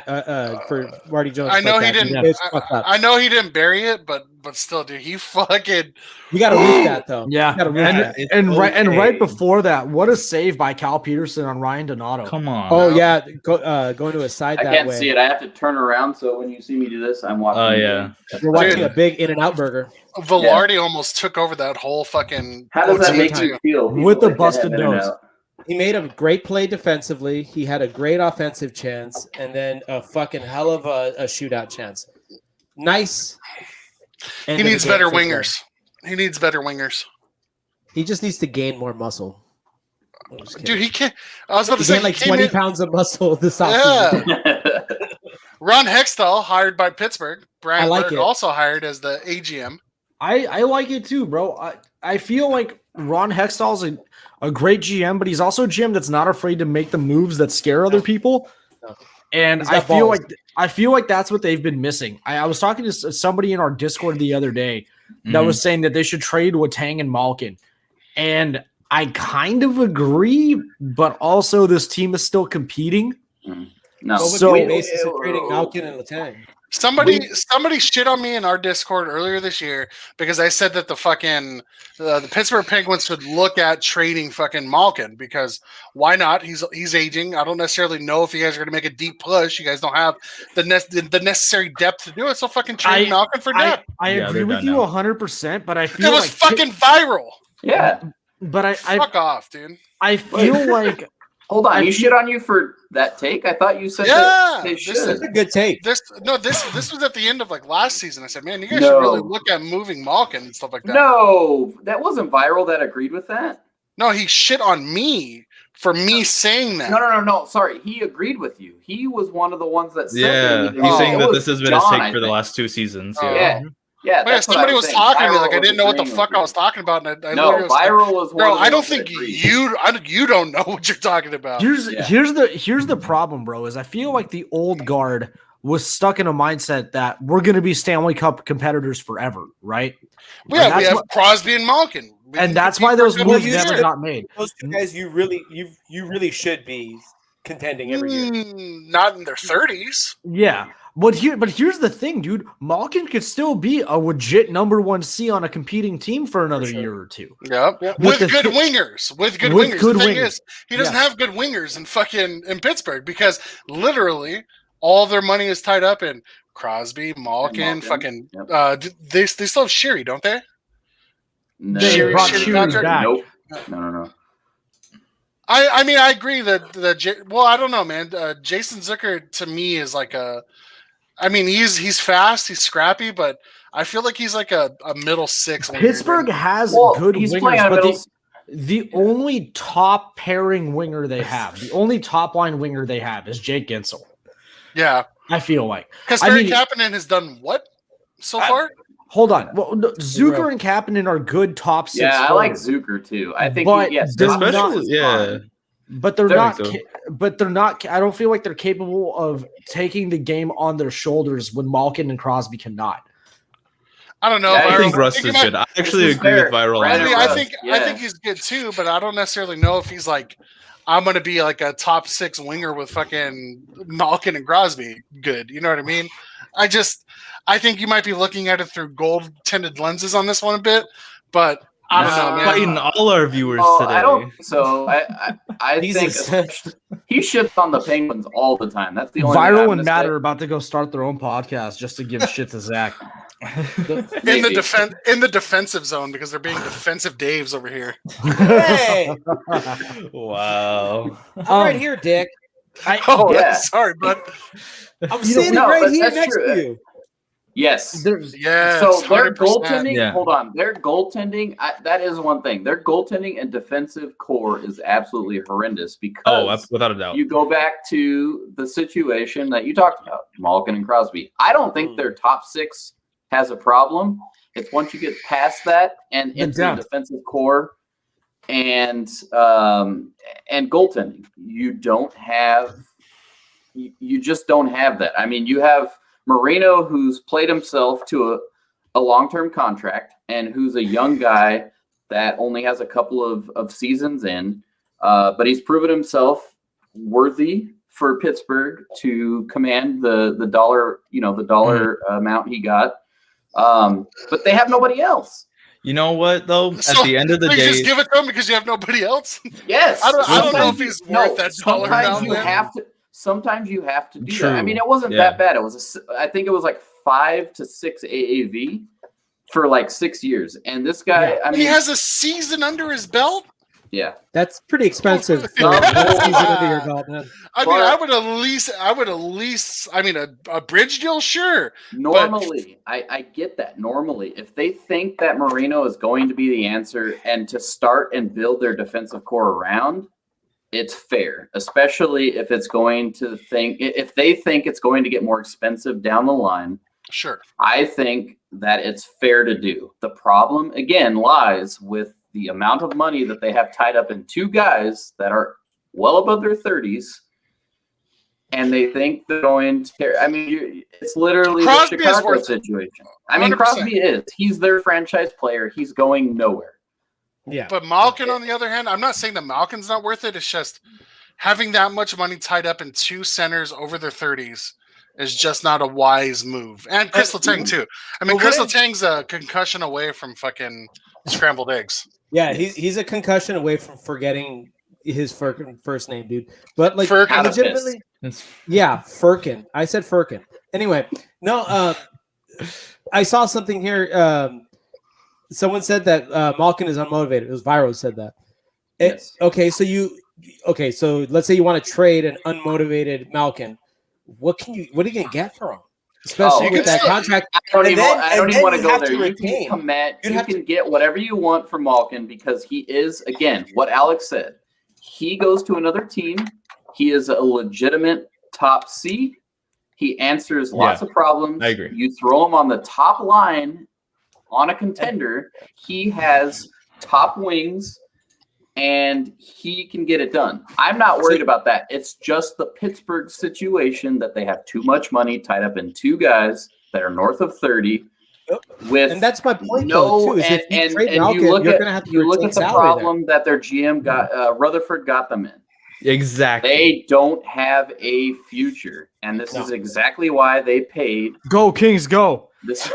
for Marty Jones. I know he didn't. I know he didn't bury it, but still, dude, he fucking. You got to read that though. Yeah, right before that, what a save by Cal Peterson on Ryan Donato. Come on. Oh yeah, going to his side. I can't see it. I have to turn around, so when you see me do this, I'm watching. Oh yeah, you're watching a big In-N-Out burger. Velarde almost took over that whole fucking. How does that make you feel? With the busted nose. He made a great play defensively. He had a great offensive chance, and then a fucking hell of a shootout chance. Nice. He needs better wingers. He needs better wingers. He just needs to gain more muscle. Dude, he can't. I was about to say like 20 pounds of muscle this offseason. Yeah. Ron Hextall hired by Pittsburgh. Brian like Burke it. also hired as the AGM. I like it too, bro. I feel like Ron Hextall's a great GM, but he's also a GM that's not afraid to make the moves that scare other people. And I feel like that's what they've been missing. I was talking to somebody in our Discord the other day that was saying that they should trade Watang and Malkin. And I kind of agree, but also this team is still competing. No, so basis of trading Malkin and Letang. Somebody shit on me in our Discord earlier this year because I said that the Pittsburgh Penguins should look at trading fucking Malkin because why not? He's aging. I don't necessarily know if you guys are going to make a deep push. You guys don't have the necessary depth to do it. So fucking trade Malkin for depth. I agree with you 100%, but I feel it was fucking viral. Yeah, but fuck off, dude. I feel like. Hold on, you shit on you for that take? I thought you said that they should. This is a good take. This was at the end of like last season. I said, man, you guys should really look at moving Malkin and stuff like that. No, that wasn't viral that agreed with that. No, he shit on me for me saying that. No. Sorry, he agreed with you. He was one of the ones that said that. He's saying that this has been his take for the last 2 seasons. Yeah, somebody was talking to me like I didn't know what the fuck I was talking about. And viral was one. Bro, I don't think you don't know what you're talking about. Here's the problem, bro. Is I feel like the old guard was stuck in a mindset that we're going to be Stanley Cup competitors forever, right? Yeah, we have Crosby and Malkin, and that's why those moves never got made. Those two guys, you really should be contending every year. Not in their 30s. Yeah. But here's the thing, dude. Malkin could still be a legit number 1 C on a competing team for another year or two. Yep. With good wingers. The thing is, he doesn't have good wingers in Pittsburgh because literally all of their money is tied up in Crosby, Malkin, fucking. Yep. They still have Sheary, don't they? No. They brought Sheary back. Nope. No. I mean, I agree that well, I don't know, man. Jason Zucker to me is like he's fast, he's scrappy, but I feel like he's like a middle 6. Pittsburgh has good wingers, but the only top pairing winger they have, the only top line winger they have is Jake Gensel. Yeah. I feel like. Because Barry Kapanen has done what so far? Hold on. Well, Zucker and Kapanen are good top 6. Yeah, I like Zucker too. I think but they're not. I don't feel like they're capable of taking the game on their shoulders when Malkin and Crosby cannot. I don't know. I think Rust is good. I actually agree with Viral. I think he's good too, but I don't necessarily know if he's like, I'm going to be like a top 6 winger with fucking Malkin and Crosby good. You know what I mean? I think you might be looking at it through gold-tinted lenses on this one a bit, but I don't know, man. Fighting all our viewers today. I don't think so. I think he shits on the Penguins all the time. That's the only Viral and Matt are about to go start their own podcast just to give shit to Zach. in the defensive zone because they're being defensive Daves over here. Hey, wow! I'm right here, Dick. Sorry, bud. I'm sitting right here next to you. Yes. So their 100%. goaltending. Hold on, their goaltending. That is one thing. Their goaltending and defensive core is absolutely horrendous because without a doubt, you go back to the situation that you talked about, Malkin and Crosby. I don't think their top 6 has a problem. It's once you get past that and into the defensive core and goaltending, you just don't have that. I mean, you have Marino, who's played himself to a long-term contract and who's a young guy that only has a couple of seasons in, but he's proven himself worthy for Pittsburgh to command the dollar, amount he got. But they have nobody else. You know what, though? At the end of the day, just give it to him because you have nobody else. Yes, I don't know if he's worth that dollar amount. Sometimes you have to do that. I mean, it wasn't that bad. It was I think it was like 5 to 6 AAV for like 6 years. And this guy, I mean, he has a season under his belt. Yeah, that's pretty expensive. I would at least. I mean, a bridge deal, sure. Normally, I get that. Normally, if they think that Marino is going to be the answer and to start and build their defensive core around, it's fair, especially if it's going to if they think it's going to get more expensive down the line. Sure. I think that it's fair to do. The problem, again, lies with the amount of money that they have tied up in 2 guys that are well above their 30s, and they think they're going to. I mean, it's literally Crosby the Chicago situation. I mean, 100%. Crosby is. He's their franchise player. He's going nowhere. Yeah. But Malkin, on the other hand, I'm not saying that Malkin's not worth it. It's just having that much money tied up in 2 centers over their 30s is just not a wise move. And Chris Letang, too. I mean, Chris Letang's a concussion away from fucking scrambled eggs. Yeah, he's a concussion away from forgetting his first name, dude. But like, Firkin. Legitimately, yeah, Firkin. I said Firkin. Anyway, no, I saw something here. Someone said that Malkin is unmotivated. It was Viral who said that. Yes. So let's say you want to trade an unmotivated Malkin. What are you gonna get for him? Especially with that contract. I don't even want to go there. You can get whatever you want from Malkin because he is, again, what Alex said. He goes to another team. He is a legitimate top C. He answers lots of problems. I agree. You throw him on the top line on a contender. He has top wings, and he can get it done. I'm not worried about that. It's just the Pittsburgh situation that they have too much money tied up in 2 guys that are north of 30. And that's my point, though, too. You look at the problem that their GM got, Rutherford got them in. Exactly. They don't have a future, and this is exactly why they paid. Go Kings, go! This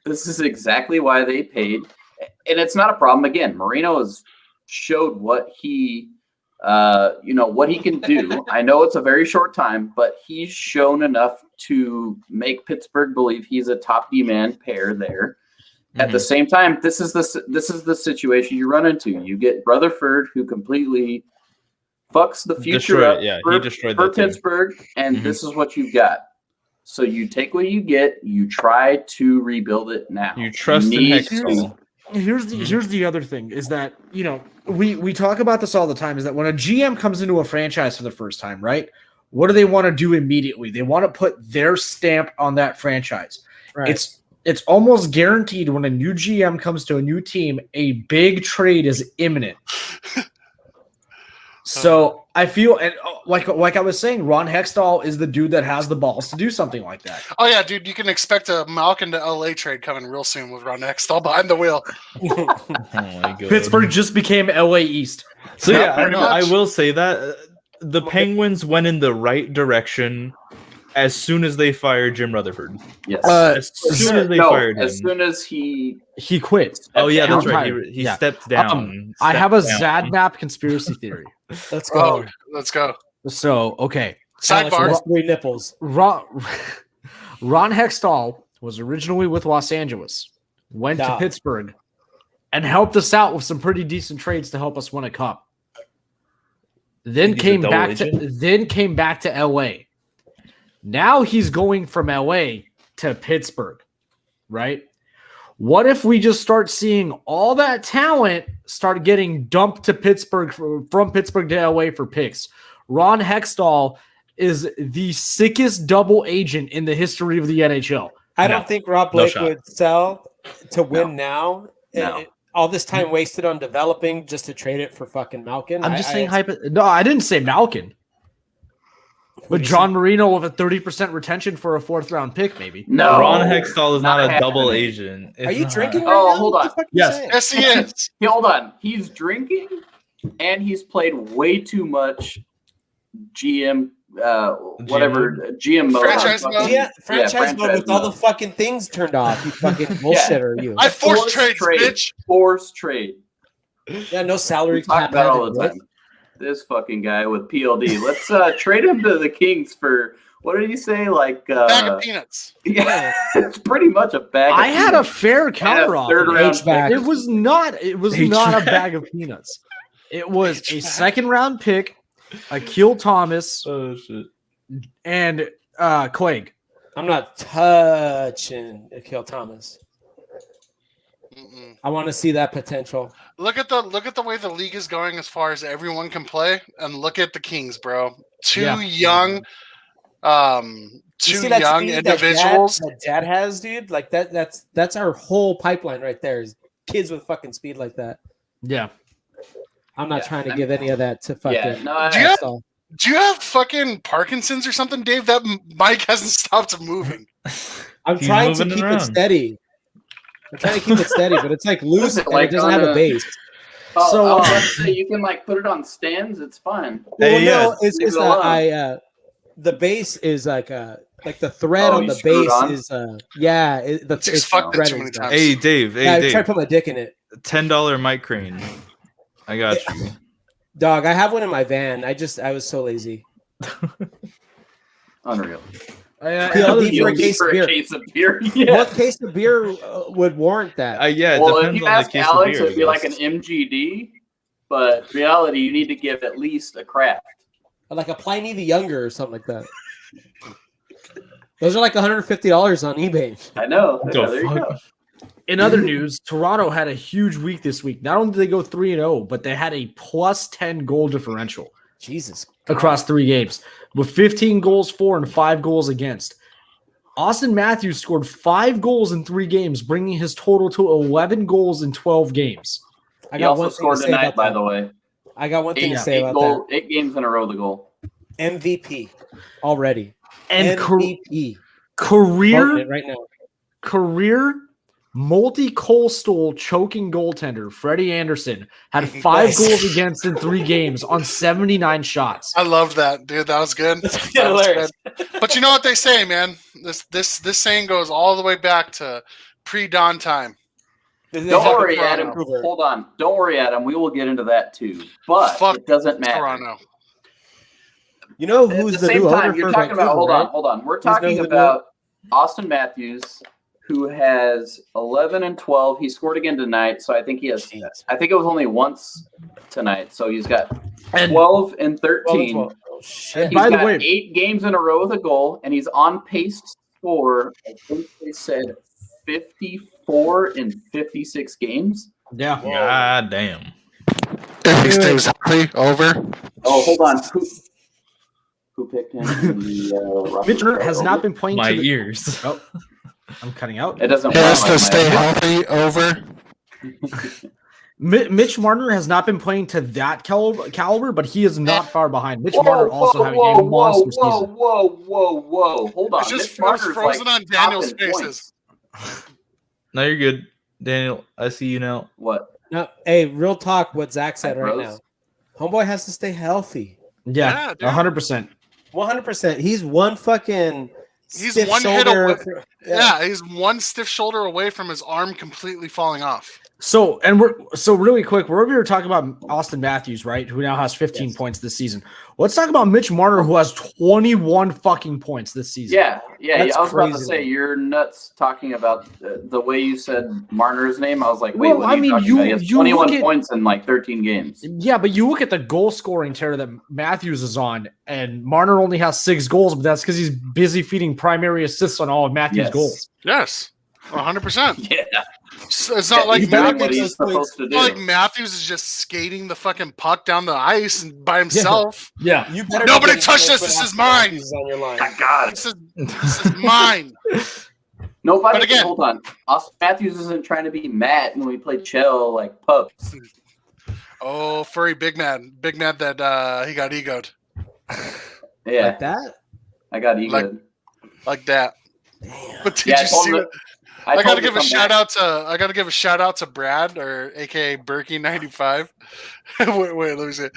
is exactly why they paid, and it's not a problem. Again, Marino has showed what he can do. I know it's a very short time, but he's shown enough to make Pittsburgh believe he's a top D-man pair there. Mm-hmm. At the same time, this is the situation you run into. You get Rutherford, who completely fucks the future for Pittsburgh, and this is what you've got. So you take what you get, you try to rebuild it now. You trust in Hextall. Here's the other thing is that, we talk about this all the time, is that when a GM comes into a franchise for the first time, right? What do they want to do immediately? They want to put their stamp on that franchise. Right. it's almost guaranteed when a new GM comes to a new team, a big trade is imminent. So I feel, and like I was saying, Ron Hextall is the dude that has the balls to do something like that. Oh yeah, dude, you can expect a Malkin to LA trade coming real soon with Ron Hextall behind the wheel. Oh my God. Pittsburgh just became LA East. So yeah, pretty much. I will say that the Penguins went in the right direction as soon as they fired Jim Rutherford. Yes. As soon as they fired him. As soon as he quit. Oh yeah, that's down. right. He stepped down. I have a Stepped down. Zadmap conspiracy theory. Let's go. Oh, let's go. So, okay. Sidebar. Alex, 3 nipples. Ron Hextall was originally with Los Angeles, went to Pittsburgh, and helped us out with some pretty decent trades to help us win a cup. Then came back to LA. Now he's going from LA to Pittsburgh, right? What if we just start seeing all that talent start getting dumped to Pittsburgh from Pittsburgh to LA for picks? Ron Hextall is the sickest double agent in the history of the NHL. I don't think Rob Blake would sell to win now. No. All this time wasted on developing just to trade it for fucking Malkin. I'm just saying No, I didn't say Malkin. With John Marino with a 30% retention for a 4th-round pick, maybe. No. Ron Hextall is not a double happening. agent. Are you drinking right Oh, now? hold What on. the fuck Yes. you saying? Yes, he is. Hey, hold on. He's drinking, and he's played way too much GM, GM mode. Franchise mode? Yeah, franchise mode with all the fucking things turned off. You fucking bullshitter, you. I forced trades, bitch. Forced trade. Yeah, no salary We talk cap. about all the time. This fucking guy with PLD. Let's trade him to the Kings for, what did he say? Like Bag of peanuts. Yeah, it's pretty much a bag. I had a fair counter offer. HVAC. It was not a bag of peanuts. It was a 2nd-round pick, Akil Thomas, and Quaig. I'm not touching Akil Thomas. I want to see that potential. Look at the way the league is going as far as everyone can play, and look at the Kings, bro. Two young individuals that Jad has, dude. Like that's our whole pipeline right there. Is kids with fucking speed like that. Yeah. I'm not trying to give any of that to fucking. Do you have fucking Parkinson's or something, Dave? That mic hasn't stopped moving. I'm trying to keep it steady. I'm trying to keep it steady, but it's like loose and it doesn't have a base. So you can like put it on stands. It's fine. Well, no, it's that the base is like the thread on the base is it's fucked it too many times. Hey Dave, I tried to put my dick in it. $10 mic crane. I got you. Dog, I have one in my van. I was so lazy. Unreal. PLD for a case of beer. Yeah. What case of beer would warrant that? Yeah. Well, if you ask Alex, it would be like an MGD, but reality, you need to give at least a craft. Like a Pliny the Younger or something like that. Those are like $150 on eBay. I know. There you go. In other news, Toronto had a huge week this week. Not only did they go 3-0, but they had a +10 goal differential. Jesus. Across 3 games with 15 goals for and 5 goals against. Austin Matthews scored 5 goals in 3 games, bringing his total to 11 goals in 12 games. He also scored tonight, by the way. I got one thing to say about that. 8 games in a row, the goal. MVP already. And MVP. Career right now. Career multi-coastal choking goaltender Freddie Anderson had 5 goals against in 3 games on 79 shots. I loved that, dude. That was good. That was good. But you know what they say, man? This saying goes all the way back to pre-dawn time. Don't worry, Adam. Hold on. Don't worry, Adam. We will get into that too. But it doesn't matter. Toronto. You know who's the new owner you're for talking Vancouver, about? Hold on. We're talking about Austin Matthews, who has 11 and 12. He scored again tonight, so I think he has. I think it was only once tonight, so he's got 12 and 13. 12. Oh, shit. He's got 8 games in a row with a goal, and he's on pace to score. I think they said 54 in 56 games. Yeah. God damn. If he stays healthy, over. Oh, hold on. Who picked him? Mitchell has not been playing. My ears. I'm cutting out. It doesn't Has work to stay healthy over. Mitch Marner has not been playing to that caliber, but he is not far behind. Mitch Marner also having a monster season. Whoa. Hold on. It's just Mitch Marner's frozen like on Daniel's top in faces. points. No, you're good, Daniel. I see you now. What? No, hey, real talk. What Zach said right Rose? now. Homeboy has to stay healthy. Yeah, dude. 100%. 100%. He's one fucking. He's stiff one hit shoulder away. for- Yeah, he's one stiff shoulder away from his arm completely falling off. So really quick, we're over here talking about Austin Matthews, right? Who now has 15 points this season. Let's talk about Mitch Marner, who has 21 fucking points this season. Yeah. That's I was about to crazy. say you're nuts talking about the way you said Marner's name. I was like, wait, Well, what are you talking about? He has you 21 look at- points in like 13 games. Yeah, but you look at the goal scoring tear that Matthews is on, and Marner only has 6 goals, but that's because he's busy feeding primary assists on all of Matthews' Yes. goals. Yes, 100%. Yeah. It's not like He's doing what Matthews. he's supposed to do. Like Matthews is just skating the fucking puck down the ice and by himself. Yeah. You better Nobody be touch this. when This is Austin mine. Matthews is on your line. My God. This is mine. Nobody. But again- Hold on. Austin Matthews isn't trying to be Matt when we play chill like pups. Oh, furry big man that he got egoed Yeah, Like that? I got egoed. like that. But did Yeah, I you told see? him- I told gotta him give to a come shout back. out to Brad, or AKA Berkey95. wait, let me see.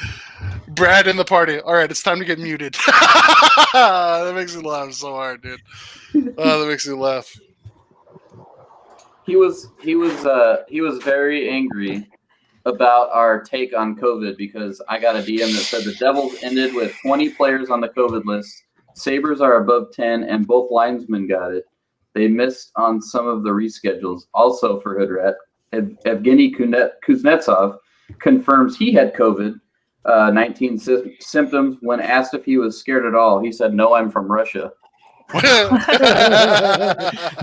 Brad in the party. All right, it's time to get muted. That makes me laugh so hard, dude. Oh, that makes me laugh. He was very angry about our take on COVID because I got a DM that said the Devils ended with 20 players on the COVID list. Sabres are above 10, and both linesmen got it. They missed on some of the reschedules. Also for Hoodrat, Evgeny Kuznetsov confirms he had COVID-19 symptoms. When asked if he was scared at all, he said, "No, I'm from Russia." But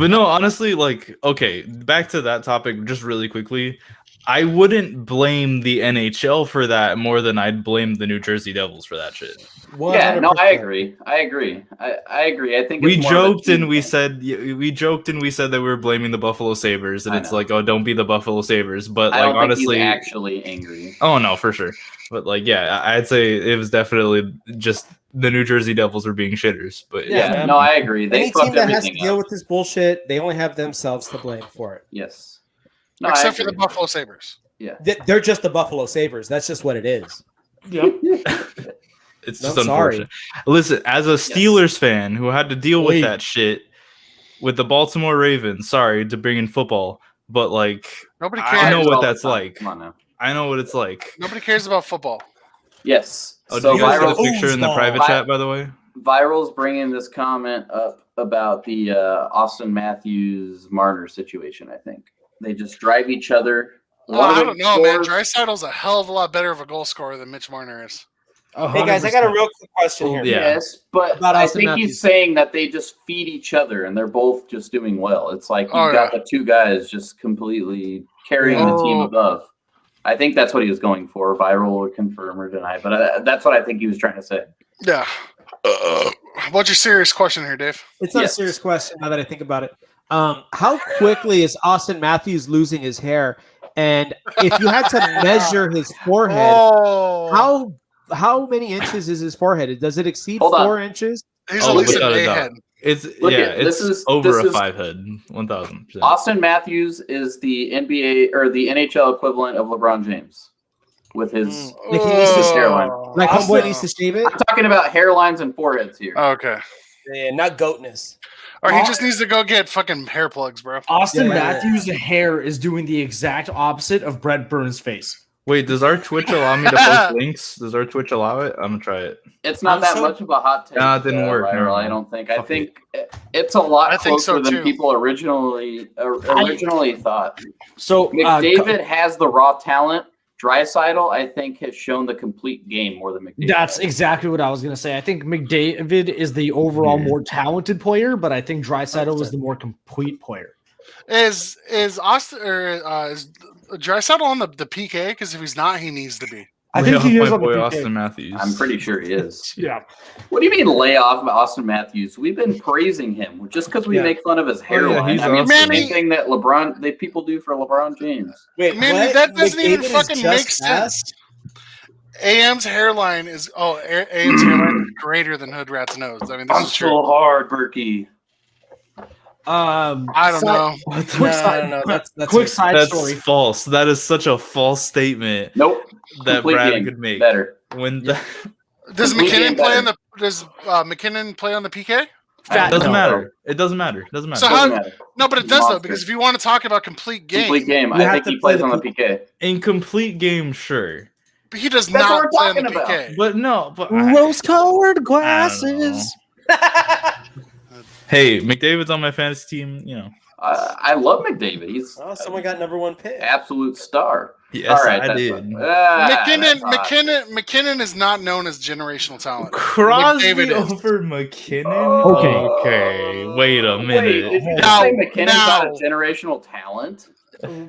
no, honestly, like, okay, back to that topic just really quickly. I wouldn't blame the NHL for that more than I'd blame the New Jersey Devils for that shit. 100%. Yeah, no, I agree. I agree. I think We it's more of a joked and team we thing. said that we were blaming the Buffalo Sabres, and I it's know. like, oh, don't be the Buffalo Sabres. But I like, don't think honestly, he's actually angry. oh no, for sure. But like, yeah, I'd say it was definitely just the New Jersey Devils were being shitters. But Yeah, man. no, I agree. They Any team fucked that has to everything deal up. with this bullshit, they only have themselves to blame for it. Yes. No, I Except for the agree. Buffalo Sabres. Yeah. They're just the Buffalo Sabres. That's just what it is. it's I'm just sorry. unfortunate. Listen, as a Steelers fan who had to deal with that shit with the Baltimore Ravens, sorry to bring in football, but like, Nobody I cares. know what All the that's time. like. Come on now. I know what it's like. Nobody cares about football. Yes. Oh, So did you guys get a viral, picture in the Foosball. private chat, by the way? Viral's bringing this comment up about the Austin Matthews Marner situation. I think they just drive each other. Oh, One of I them don't know, man. scores- Dreisaitl's a hell of a lot better of a goal scorer than Mitch Marner is. Hey guys, I got a real quick question here. Yeah. Yes, but About I Austin think Matthews. he's saying that they just feed each other and they're both just doing well. It's like you've Oh, got yeah. the two guys just completely carrying the team Oh. above. I think that's what he was going for. Viral or confirm or deny, but that's what I think he was trying to say. Yeah. What's your serious question here, Dave? It's not Yes. a serious question now that I think about it. How quickly is Austin Matthews losing his hair? And if you had to measure his forehead, Oh, how many inches is his forehead? Does it exceed Hold on. 4 inches? he's Oh, at least an without a A doubt. head. It's Look yeah, at- it's this is- over this a is- 5 head, 1,000%. Austin Matthews is the NBA or the NHL equivalent of LeBron James with his. Like he needs to hairline. Like Austin- homeboy needs to shave it? I'm talking about hairlines and foreheads here. Okay. Yeah, not goatness. Or he just needs to go get fucking hair plugs, bro. Austin Yeah, yeah, Matthews' hair is doing the exact opposite of Brett Burns' face. Wait, does our Twitch allow me to post links? Does our Twitch allow it? I'm gonna try it. It's not I'm that so- much of a hot take. Nah, it didn't work. Viral, Never I mind. don't think. I Fuck think it's a lot I think closer so, than too. people originally thought. So McDavid has the raw talent. Draisaitl, I think, has shown the complete game more than McDavid. that's exactly what I was going to say. I think McDavid is the overall more talented player, but I think Draisaitl is the more complete player. Is Austin or is Draisaitl on the PK? Because if he's not, he needs to be. I think he is my on the boy PK. Austin Matthews. I'm pretty sure he is. Yeah. What do you mean lay off Austin Matthews? We've been praising him just because we make fun of his hairline. he's I mean, awesome. the same thing that people do for LeBron James. Wait, Man, what? that doesn't even McDavid is fucking make just sense. AM's hairline is AM's hairline is greater than Hood Rat's nose. I mean, this I'm is true. so hard, Berkey. I don't know. No, that's quick side That's story. false. That is such a false statement Nope. that Complete Brad game. could make. Better. When Does Complete game McKinnon play better. on the? Does McKinnon play on the PK? it doesn't matter. It doesn't matter. It doesn't matter. So Doesn't how? matter. No, but it does though, Monster. because if you want to talk about complete game, Complete game. You I have think to he play plays the on the PK. In complete game, sure. but he does That's what not we're play on the talking about. PK. But no, but Rose-colored glasses. Hey, McDavid's on my fantasy team, you know. I love McDavid. He's Oh, someone got number 1 pick. absolute star. Yes, All right, I that's did. McKinnon is not known as generational talent. Crosby McDavid is. over McKinnon? Oh. Okay, wait a Wait, minute. did you Now- say McKinnon's not a now- generational talent?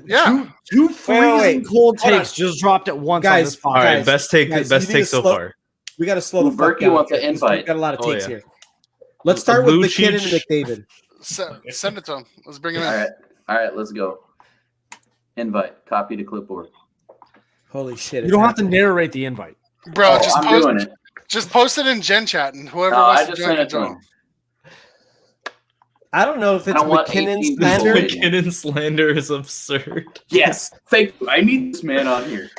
Yeah, Two freezing wait. cold Hold on. takes just dropped at once on Guys, this pod. All right, Guys, best take guys, best you need take to so slow- far. We got to slow the Ooh, fuck Berkey down. wants an because invite. We've got a lot of Oh, takes yeah. here. Let's start with Lucic. McKinnon and McDavid. send it to him. Let's bring him in. All right, let's go. Invite, copy to clipboard. Holy shit. You don't have to narrate the invite. Bro, Oh, I'm doing it. just post it in Gen Chat, and whoever No, I wants to just join sent can it to join. him. I don't know if I it's don't want McKinnon's 18 slander. people. McKinnon slander is absurd. Yes, thank you. I need this man on here.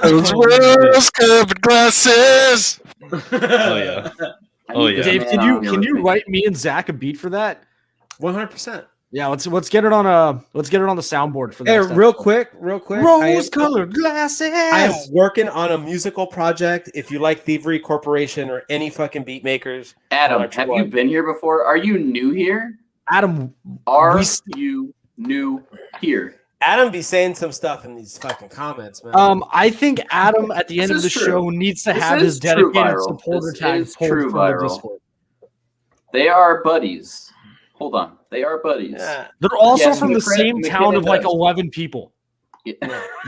Those rose-colored glasses. Oh yeah. I Oh, need yeah. this Dave, man can on you here can with you me. write me and Zach a beat for that? 100%. Yeah, let's get it on the soundboard for that. Hey, real quick. Rose-colored glasses. I am working on a musical project. If you like Thievery Corporation or any fucking beat makers, Adam, Electric have you One. been here before? Are you new here? Adam. Are We- you new here? Adam be saying some stuff in these fucking comments, man. I think Adam at the end This of the is true. show needs to This have is his true dedicated viral. supporter This tag is pulled true from viral. the Discord. They are buddies. Hold on. They are buddies. Yeah. They're also Yes, from the McKinnon- same town of like does. 11 people.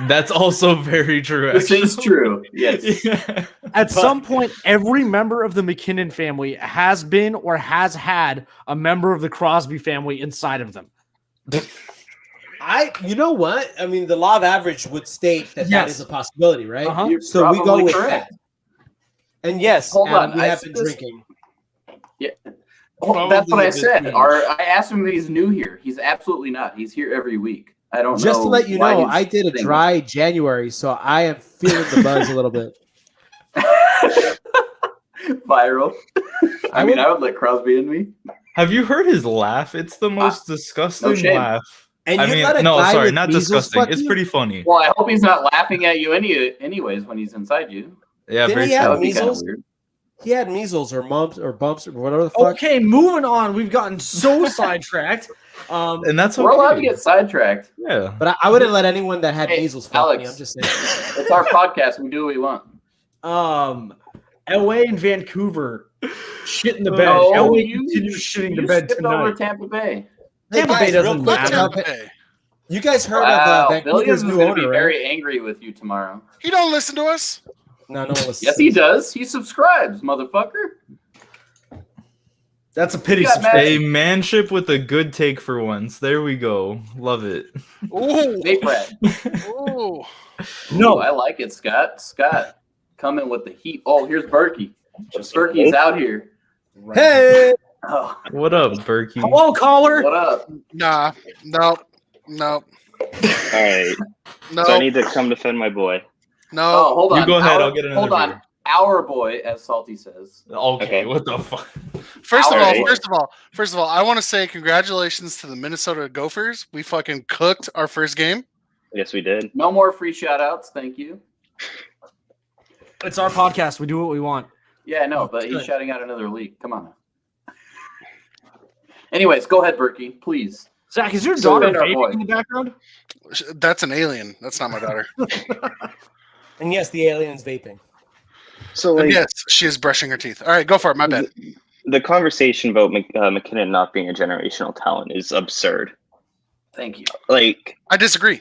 That's also very true. This is actually. true. Yes. Yeah. At some point, every member of the McKinnon family has been or has had a member of the Crosby family inside of them. You know what? I mean, the law of average would state that Yes. is a possibility, right? Uh-huh. You're So we go probably with correct. that. And yes, Hold Adam, on, we I have see been this- drinking. Well, that's what I Probably said. this I asked him if he's new here. He's absolutely not. He's here every week. I don't know. Just to let you why know, he's I did a saying dry January, so I am feeling the buzz a little bit. that. Viral. I mean, would- I would let Crosby in me. Have you heard his laugh? It's the most disgusting shame. laugh. And I you mean, let a no, guy sorry, with not measles disgusting. fuck It's you? pretty funny. Well, I hope he's not laughing at you anyways when he's inside you. Yeah, Didn't very he true. That have would be kind of measles? weird. He had measles or mumps or bumps or whatever the fuck. Okay, moving on. We've gotten so sidetracked. And that's We're allowed to okay. get sidetracked. Yeah. But I wouldn't let anyone that had Hey, measles fuck me. Alex. I'm just saying. It's our podcast. We do what we want. LA and Vancouver shit in the bed. No, LA you continues shitting the you bed skipped over tonight. Tampa Bay. Hey, Tampa guys, Bay doesn't real quick, matter. Tampa- Hey, you guys heard Wow, of Billions Vancouver's is new going to be owner, right? very angry with you tomorrow. he don't listen to us. No, no one listens. Yes, he does. He subscribes, motherfucker. That's a pity. You got mad. A manship with a good take for once. There we go. Love it. Ooh, Vape rat. ooh. No. Ooh, I like it, Scott. Scott coming with the heat. Oh, here's Berkey. Berkey's out here. Hey, Oh, What up, Berkey? Hello, caller. what up? Nah, nope. All right. No, So I need to come defend my boy. no. Oh, hold on. You go ahead, I'll get another Hold on. beer. Our boy, as Salty says. Okay, Okay. what the fuck? First of all, Alright. first of all, I want to say congratulations to the Minnesota Gophers. We fucking cooked our first game. Yes, we did. No more free shout outs. Thank you. It's our podcast. We do what we want. Yeah, I know, but he's shouting out another league. Come on now. Anyways, go ahead, Berkey, please. Zach, is your So daughter then our boy. vaping in the background? That's an alien. That's not my daughter. and yes, the alien's vaping. So And like yes, she is brushing her teeth. All right, go for it. My bad. the conversation about McKinnon not being a generational talent is absurd. Thank you. Like, I disagree.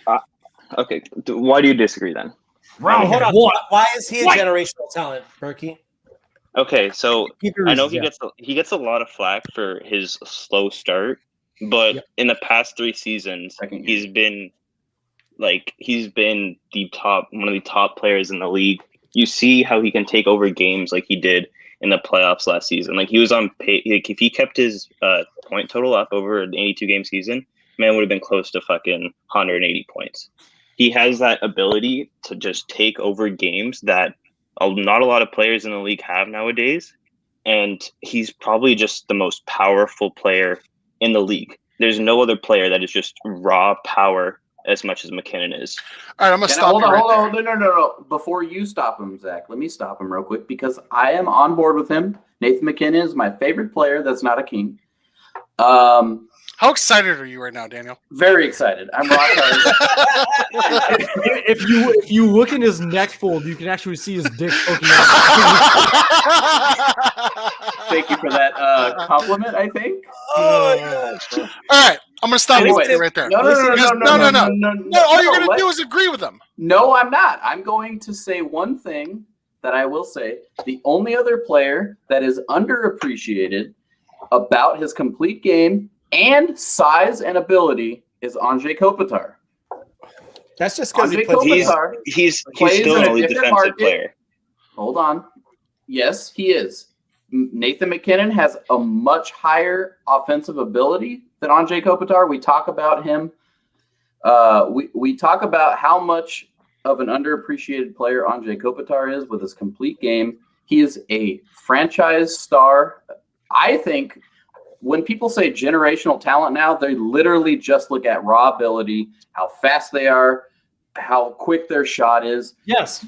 okay, why do you disagree then? Hold on. Why is he a generational talent, Berkey? Okay, so I know he gets a lot of flack for his slow start, but in the past 3 seasons, he's been one of the top players in the league. You see how he can take over games like he did in the playoffs last season. Like, he was on pace. Like, if he kept his point total up over an 82 game season, man would have been close to fucking 180 points. He has that ability to just take over games that not a lot of players in the league have nowadays, and he's probably just the most powerful player in the league. There's no other player that is just raw power as much as McKinnon is. All right, I'm gonna stop. Hold on. No. Before you stop him, Zach, let me stop him real quick because I am on board with him. Nathan McKinnon is my favorite player that's not a king. How excited are you right now, Daniel? Very excited. I'm rock hard. if you look in his neck fold, you can actually see his dick poking out. Thank you for that compliment, I think. Oh, yeah. All right, I'm going to stop you right there. No. All you're going to do is agree with him. No, I'm not. I'm going to say one thing that I will say. The only other player that is underappreciated about his complete game and size and ability is Anze Kopitar. That's just because he's still an elite defensive player. Hold on. Yes, he is. Nathan McKinnon has a much higher offensive ability than Anze Kopitar. We talk about him. We talk about how much of an underappreciated player Anze Kopitar is with his complete game. He is a franchise star. I think when people say generational talent now, they literally just look at raw ability, how fast they are, how quick their shot is. Yes.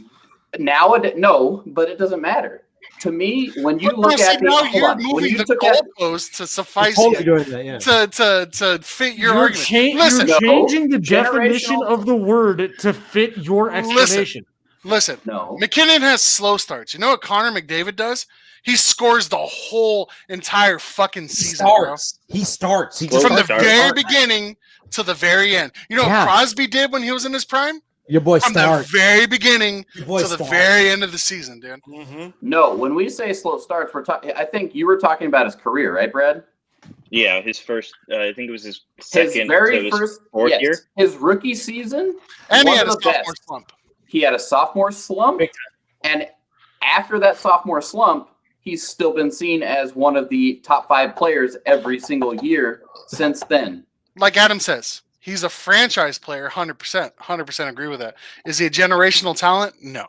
No, but it doesn't matter. To me, when you look at you're moving the goalpost to suffice to fit your argument. You're changing the definition of the word to fit your explanation. Listen. No. McKinnon has slow starts. You know what Connor McDavid does? He scores the whole entire fucking season. He starts. He just from the very beginning to the very end. You know what Crosby did when he was in his prime? Your boy from the very beginning to the very end of the season, dude. Mm-hmm. No, when we say slow starts, we're talking. I think you were talking about his career, right, Brad? Yeah, his first. I think it was his second. His very first, fourth year. His rookie season, and he had a sophomore slump. He had a sophomore slump, and after that sophomore slump, he's still been seen as one of the top 5 players every single year since then. Like Adam says, he's a franchise player, 100%. 100% agree with that. Is he a generational talent? No.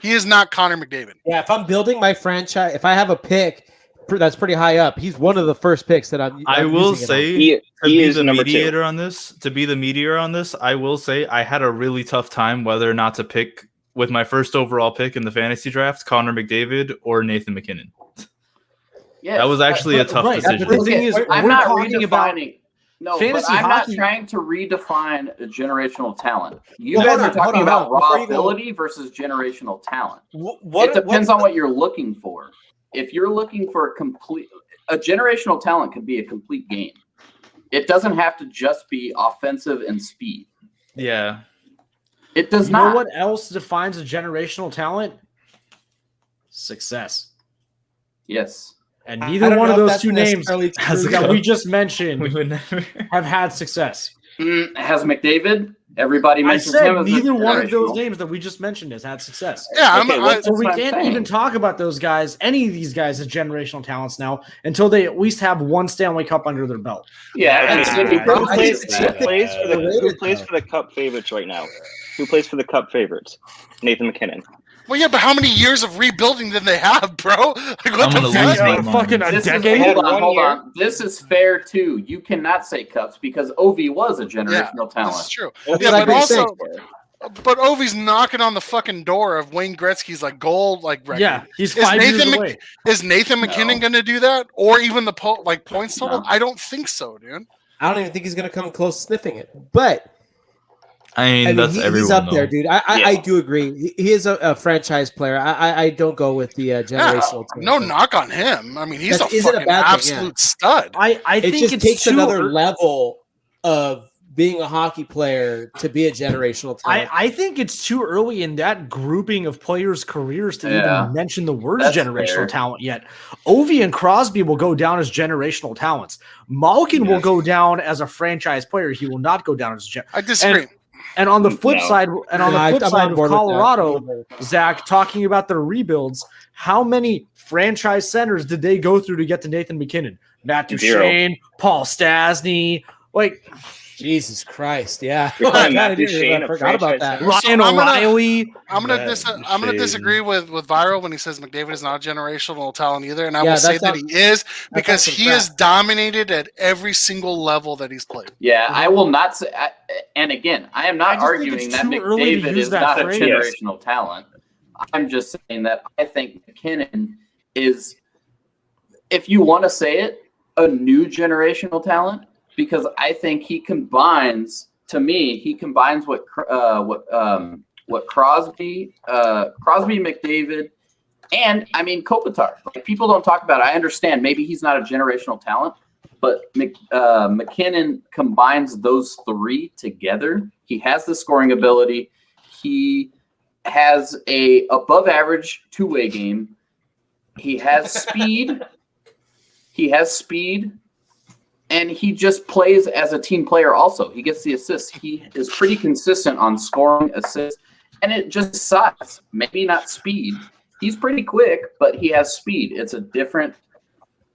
He is not Connor McDavid. Yeah, if I'm building my franchise, if I have a pick that's pretty high up, he's one of the first picks that I will say to be the mediator on this. To be the mediator on this, I will say I had a really tough time whether or not to pick with my first overall pick in the fantasy draft, Connor McDavid or Nathan McKinnon. Yeah, that was actually a tough decision. The thing is, I'm not redefining. No, but I'm not trying to redefine a generational talent. You guys are talking about raw ability versus generational talent. It depends on what you're looking for. If you're looking for a generational talent could be a complete game. It doesn't have to just be offensive and speed. Yeah. It does not. You know what else defines a generational talent? Success. Yes. And neither one of those two names that we just mentioned have had success. Has McDavid? Everybody mentions him as neither one of those names that we just mentioned has had success. Yeah, so we can't even talk about those guys, any of these guys, as generational talents now until they at least have one Stanley Cup under their belt. Yeah, who plays for the Cup favorites right now? Who plays for the Cup favorites? Nathan McKinnon. Well, yeah, but how many years of rebuilding did they have, bro? Like, what the fuck? Fucking a decade? Hold on. This is fair, too. You cannot say Cups because Ovi was a generational talent. That's true. Yeah, but Ovi's knocking on the fucking door of Wayne Gretzky's gold record. Yeah, he's 5 years away. Is Nathan McKinnon going to do that, or even the points total? No. I don't think so, dude. I don't even think he's going to come close sniffing it. But I mean that's everyone. He's up there, dude. I do agree. He is a franchise player. I don't go with the generational. No knock on him. I mean, he's a fucking absolute stud. I think it just takes another level of being a hockey player to be a generational talent. I think it's too early in that grouping of players' careers to even mention the words generational talent yet. Ovi and Crosby will go down as generational talents. Malkin will go down as a franchise player. He will not go down as I disagree. And on the flip side, of Colorado, Zach, talking about their rebuilds, how many franchise centers did they go through to get to Nathan McKinnon? Matt Duchene, Paul Stastny, like Jesus Christ, yeah. Matt Duchene, I forgot about that. Ryan O'Reilly. I'm gonna disagree with Viral when he says McDavid is not a generational talent either, and I will say that he is because he has dominated at every single level that he's played. Yeah, I will not say. And again, I am not arguing that McDavid is not a generational talent. I'm just saying that I think McKinnon is, if you want to say it, a new generational talent. Because I think he combines what Crosby, McDavid, and I mean Kopitar. Like, people don't talk about it. I understand maybe he's not a generational talent, but McKinnon combines those three together. He has the scoring ability. He has a above average two-way game. He has speed. And he just plays as a team player also. He gets the assists. He is pretty consistent on scoring, assists, and it just size. Maybe not speed. He's pretty quick, but he has speed. It's a different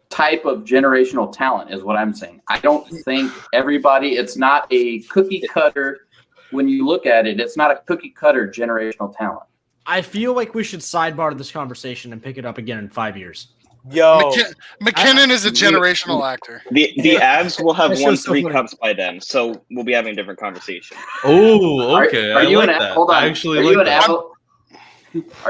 type of generational talent is what I'm saying. I don't think it's not a cookie cutter. When you look at it, it's not a cookie cutter generational talent. I feel like we should sidebar this conversation and pick it up again in 5 years. Yo, McKinnon is a generational actor. The Avs will have won 3 cups by then, so we'll be having a different conversation. Oh, okay. Are you hold on.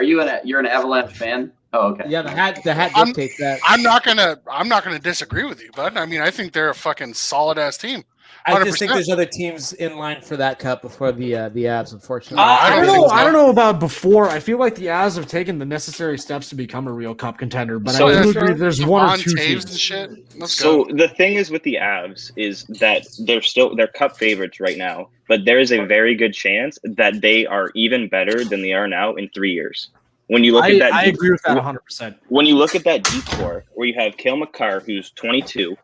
You're an Avalanche fan? Oh, okay. Yeah, the hat dictates that. I'm not gonna disagree with you, bud. I mean, I think they're a fucking solid ass team. 100%. I just think there's other teams in line for that cup before the Avs, unfortunately. I don't know about before. I feel like the Avs have taken the necessary steps to become a real cup contender, but I do agree there's one or two teams. And shit. So the thing is with the Avs is that they're cup favorites right now, but there is a very good chance that they are even better than they are now in 3 years. When you look at that, I agree with that 100%. When you look at that deep core, where you have Cale Makar, who's 22.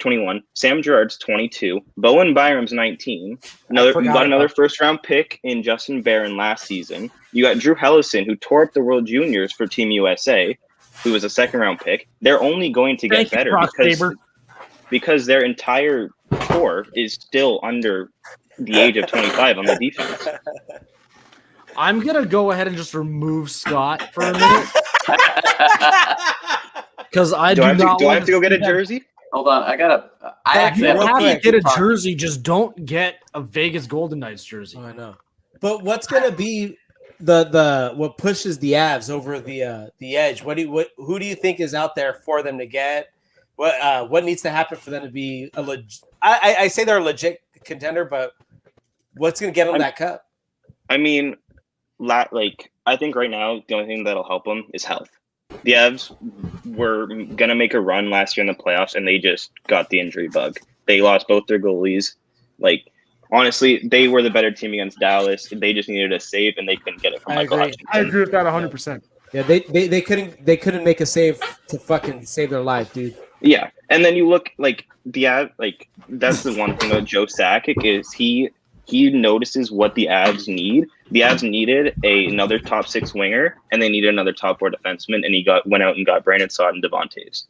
21. Sam Girard's 22. Bowen Byram's 19. You got another first-round pick in Justin Barron last season. You got Drew Hellison, who tore up the World Juniors for Team USA, who was a second-round pick. They're only going to get better because their entire core is still under the age of 25 on the defense. I'm going to go ahead and just remove Scott for a minute. Because I do I have to go get a jersey? Hold on, I actually have to get a jersey. Just don't get a Vegas Golden Knights jersey. Oh, I know. But what's gonna be the what pushes the Avs over the edge? Who do you think is out there for them to get? What needs to happen for them to be a legit? I say they're a legit contender, but what's gonna get them that cup? I mean, I think right now the only thing that'll help them is health. The Avs were going to make a run last year in the playoffs, and they just got the injury bug. They lost both their goalies. Honestly, they were the better team against Dallas. They just needed a save, and they couldn't get it from Michael Hutchinson. I agree with that 100%. Yeah, they couldn't make a save to fucking save their life, dude. Yeah, and then you look that's the one thing about Joe Sakic is he notices what the Avs need. The Avs needed another top 6 winger, and they needed another top 4 defenseman, and he went out and got Brandon Saad and Devon Toews.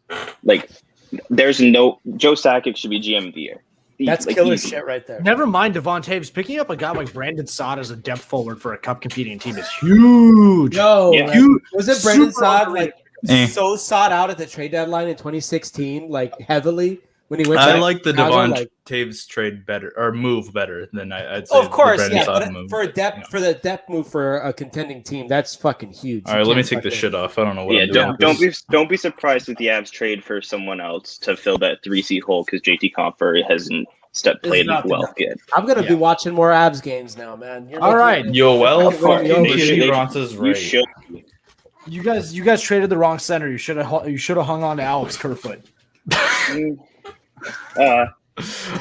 Joe Sakic should be GM of the year. That's killer shit right there. Never mind Devon Toews. Picking up a guy like Brandon Saad as a depth forward for a cup competing team is huge. No, huge. Wasn't Brandon Saad so sought out at the trade deadline in 2016, heavily? When he went I like the Devon Toews trade better or move better than I'd say. Of course, the but move. For the depth move for a contending team, that's fucking huge. All right, let me take this shit off. I don't know what. Yeah, don't be surprised if the Avs trade for someone else to fill that 3-seat hole because JT Compher hasn't played well yet. I'm gonna be watching more Avs games now, man. All right, you should. You guys traded the wrong center. You should have hung on to Alex Kerfoot.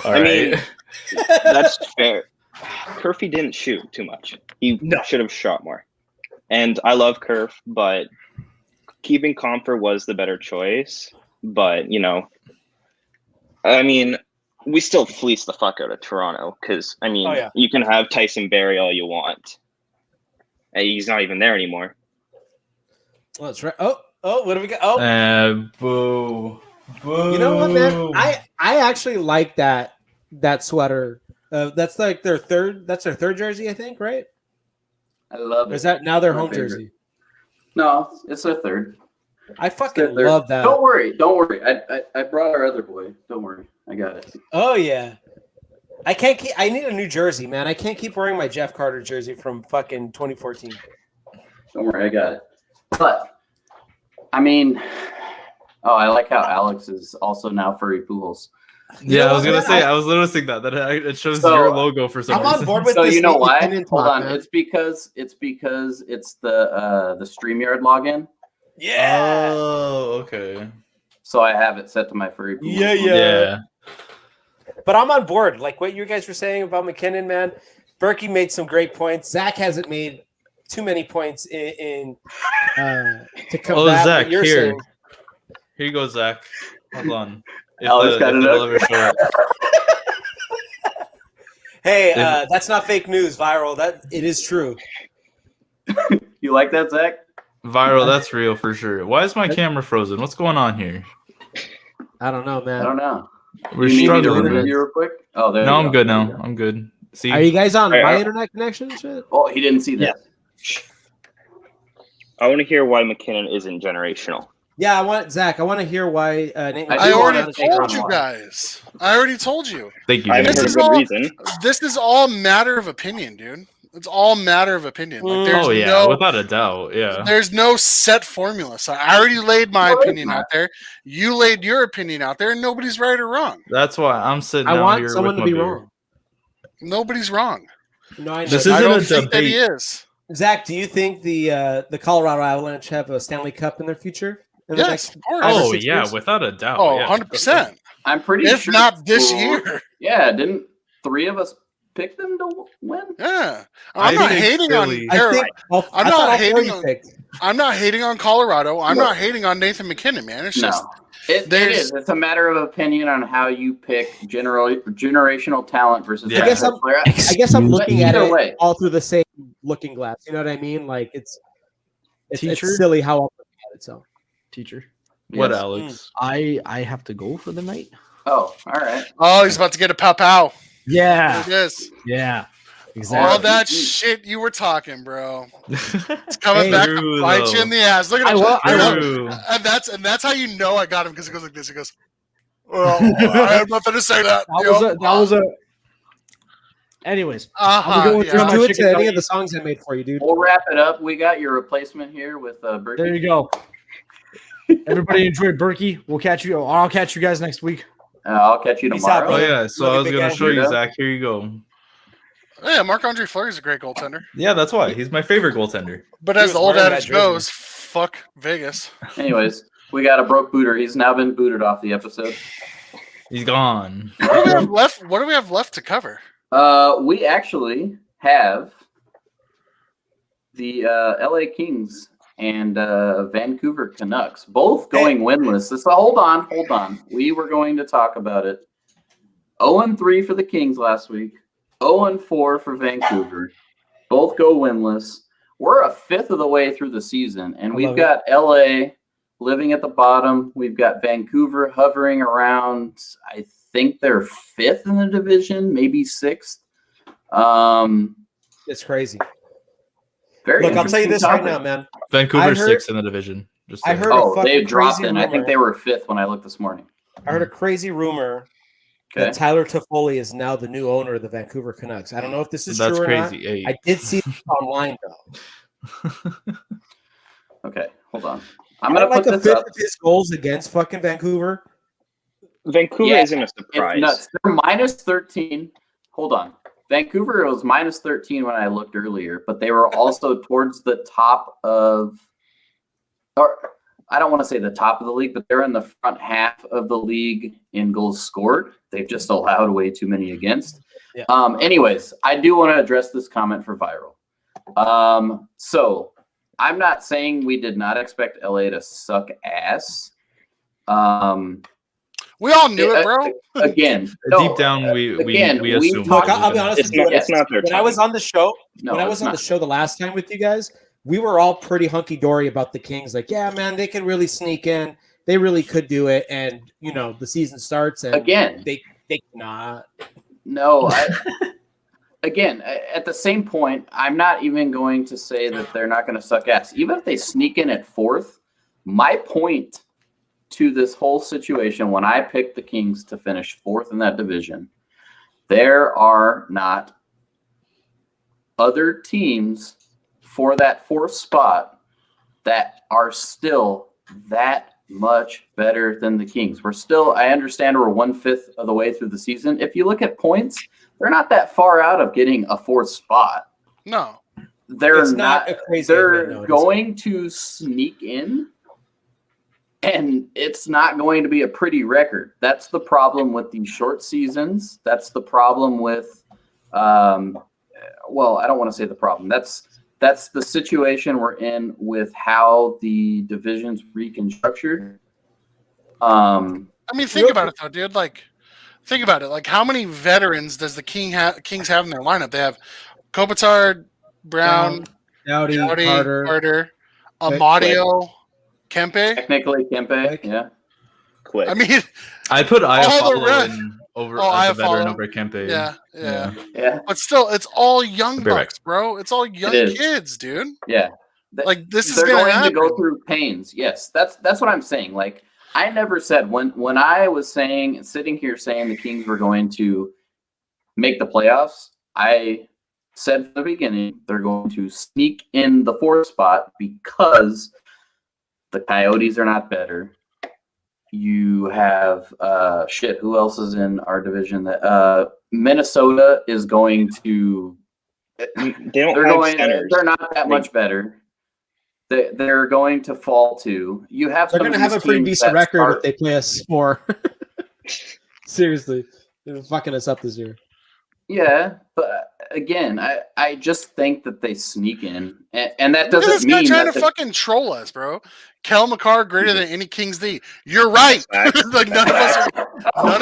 I mean, that's fair. Curfy didn't shoot too much. He should have shot more. And I love Curf, but keeping Comfer was the better choice. But, you know, I mean, we still fleeced the fuck out of Toronto because, I mean, you can have Tyson Barrie all you want. And he's not even there anymore. Well, that's right. Oh, what do we got? Oh, boo. Boo. You know what, man? I actually like that sweater. That's like their third. That's their third jersey, I think, right? I love it. Or is that now their My home favorite. jersey? No, it's their third. I fucking love that. Don't worry. I brought our other boy. Don't worry. I got it. Oh yeah. I need a new jersey, man. I can't keep wearing my Jeff Carter jersey from fucking 2014. Don't worry, I got it. But I mean, I like how Alex is also now Furry Pools. Yeah, I was gonna say. I was literally saying that it shows your logo for some reason. I'm on board with so this. You know why? Hold on. Man. It's because it's the StreamYard login. Yeah. Oh, okay. So I have it set to my Furry Pools. Yeah. But I'm on board. Like what you guys were saying about McKinnon, man. Berkey made some great points. Zach hasn't made too many points in to combat Zach, what you're here. saying. Here you go, Zach. Hold on. Alex got it. Hey, that's not fake news, viral. That it is true. You like that, Zach? Viral, that's real for sure. Why is my camera frozen? What's going on here? I don't know, man. I don't know. We're you need me to struggling. remove you real quick? Oh, there. No, you I'm go. good now. I'm good. See, Are you guys on Hey, my internet connection? Shit? Oh, he didn't see that. I want to hear why McKinnon isn't generational. Yeah, I want to hear why. I already told you guys. I already told you. Thank you. I haven't heard a good reason. This is all matter of opinion, dude. It's all matter of opinion. Like, there's without a doubt. Yeah. There's no set formula. So I already laid my opinion out there. You laid your opinion out there, and nobody's right or wrong. That's why I'm sitting. I down want here someone with to be my beer. wrong. Nobody's wrong. No, I know. This I isn't don't a think that he debate. is. Zach, do you think the Colorado Avalanche have a Stanley Cup in their future? In the Yes, next of course. 5 or Oh 6 yeah, years? without a doubt. Oh, yeah. 100%. I'm pretty If sure. not this year. Yeah, didn't 3 of us pick them to win? Yeah. I I'm not think hating on Philly- I think I'm I not thought all hating 4 on- picked. I'm not hating on Colorado. I'm not hating on Nathan McKinnon, man. It's just No. It is. It's a matter of opinion on how you pick generational talent versus. Yeah. I guess I'm Excuse looking at Either it way. all through the same looking glass. You know what I mean? Like it's Teacher? silly how I'm looking at it. So Teacher, What, Yes. Alex? I have to go for the night. Oh, all right. Oh, he's about to get a pow. Yeah, There it is. yeah, All exactly. that shit you were talking, bro. It's coming Hey, back true, to bite though. you in the ass. Look at him. I love- True. And that's how you know I got him, because he goes like this. He goes, "Well, I have nothing to say to that." That was a. Anyways, Uh-huh, I'm going yeah. through just my do it chicken to any nugget. of the songs I made for you, dude. We'll wrap it up. We got your replacement here with Berkey. There you go. Everybody enjoy Berkey. We'll catch you. I'll catch you guys next week. I'll catch you Peace out, tomorrow. Oh brother. yeah. So Look I at was big gonna guy. show you, Here. Zach. Here you go. Yeah, Marc-Andre Fleury is a great goaltender. Yeah, that's why he's my favorite goaltender. But He as was the old wearing that adage jersey. goes, fuck Vegas. Anyways, we got a broke booter. He's now been booted off the episode. He's gone. What do we have left? What do we have left to cover? We actually have the LA Kings and Vancouver Canucks both going winless. Hold on. We were going to talk about it. 0-3 for the Kings last week. 0-4 for Vancouver. Both go winless. We're a fifth of the way through the season, and we've got LA living at the bottom. We've got Vancouver hovering around, I think they're fifth in the division, maybe sixth. It's crazy. Very Look, I'll tell you interesting this right topic. now, man. Vancouver's I heard- sixth in the division. Just I saying. heard- Oh, fucking they dropped crazy in. I think rumor. they were fifth when I looked this morning. I heard a crazy rumor Okay. that Tyler Toffoli is now the new owner of the Vancouver Canucks. I don't know if this is That's true or crazy. not. Hey. I did see this online though. Okay, hold on. I'm He gonna had put a this fifth up. of his goals against fucking Vancouver. Vancouver Yeah, isn't a It's surprise. nuts. They're minus 13. Hold on. Vancouver was minus 13 when I looked earlier, but they were also towards the top of, or I don't want to say the top of the league, but they're in the front half of the league in goals scored. They've just allowed way too many against. Yeah. Anyways, I do want to address this comment for viral. So I'm not saying we did not expect LA to suck ass. We all knew it, bro. Again, deep down, we assume. Look, I'll be honest with you. It's not their When time. I was on the show, No, when I was on the show the last time with you guys, we were all pretty hunky dory about the Kings. Like, yeah, man, they could really sneak in. They really could do it. And the season starts, and again, they not. No, again, at the same point, I'm not even going to say that they're not going to suck ass. Even if they sneak in at 4th, my point to this whole situation, when I picked the Kings to finish 4th in that division, there are not other teams for that 4th spot that are still that much better than the Kings. I understand we're 1/5 of the way through the season. If you look at points, they're not that far out of getting a 4th spot. No. They're not a crazy they're win, no, going to sneak in, and it's not going to be a pretty record. That's the problem with these short seasons. That's the problem with well, I don't want to say the problem. That's the situation we're in with how the division's reconstructed. I mean, think about it though, dude. Like, think about it. Like, how many veterans does the Kings have in their lineup? They have Kopitar, Brown, Doughty, Carter, Amadio, Kempe. Technically, Kempe, yeah. Quick. I mean, I put all the Iafallo rest- in over Oh, as a veteran Iafallo. over Kempe. Yeah. But still, it's all young Be right bucks, bro. It's all young is. kids, dude. Yeah. Like, this is They're gonna going happen. to go through pains. Yes, that's what I'm saying. Like, I never said when I was sitting here saying the Kings were going to make the playoffs, I said from the beginning they're going to sneak in the 4th spot because the Coyotes are not better. You have who else is in our division? That Minnesota is going to. They're not that much better. They're going to fall too. You have. They're going to have a pretty decent record if they play us more. Seriously, they're fucking us up this year. Yeah, but again, I just think that they sneak in, and that Look at doesn't this guy mean trying that to fucking troll us, bro. Kel McCarr greater than any Kings D. You're right. Like, none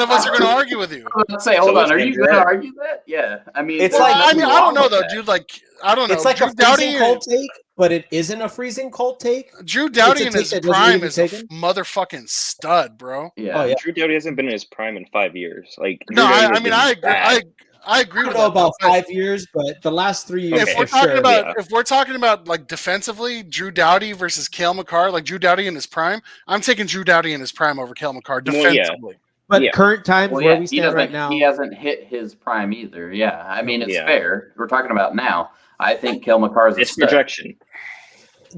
of us are going to argue with you. Let's say, hold on, are you going to argue that? Yeah, I mean, It's there's like- nothing I don't wrong know with though, that. dude. Like, I don't know. It's like Drew a freezing Doughty, cold take, but it isn't a freezing cold take. Drew Doughty It's a in take his that doesn't prime need to is be a taken. motherfucking stud, bro. Yeah. Oh, yeah. Drew Doughty hasn't been in his prime in 5 years. Like, No, Drew Doughty I has mean, been I agree. bad. I agree I with don't know that. about but 5 years, but the last 3 years if for we're talking sure. about yeah. if we're talking about like defensively, Drew Doughty versus Cale McCarr, like Drew Doughty in his prime, I'm taking Drew Doughty in his prime over Cale McCarr Well, yeah. defensively. But Yeah. current times Well, where yeah, we stand right now, he hasn't hit his prime either. Yeah, I mean, it's Yeah. fair. We're talking about now. I think Kel McCarr's a It's stud. projection.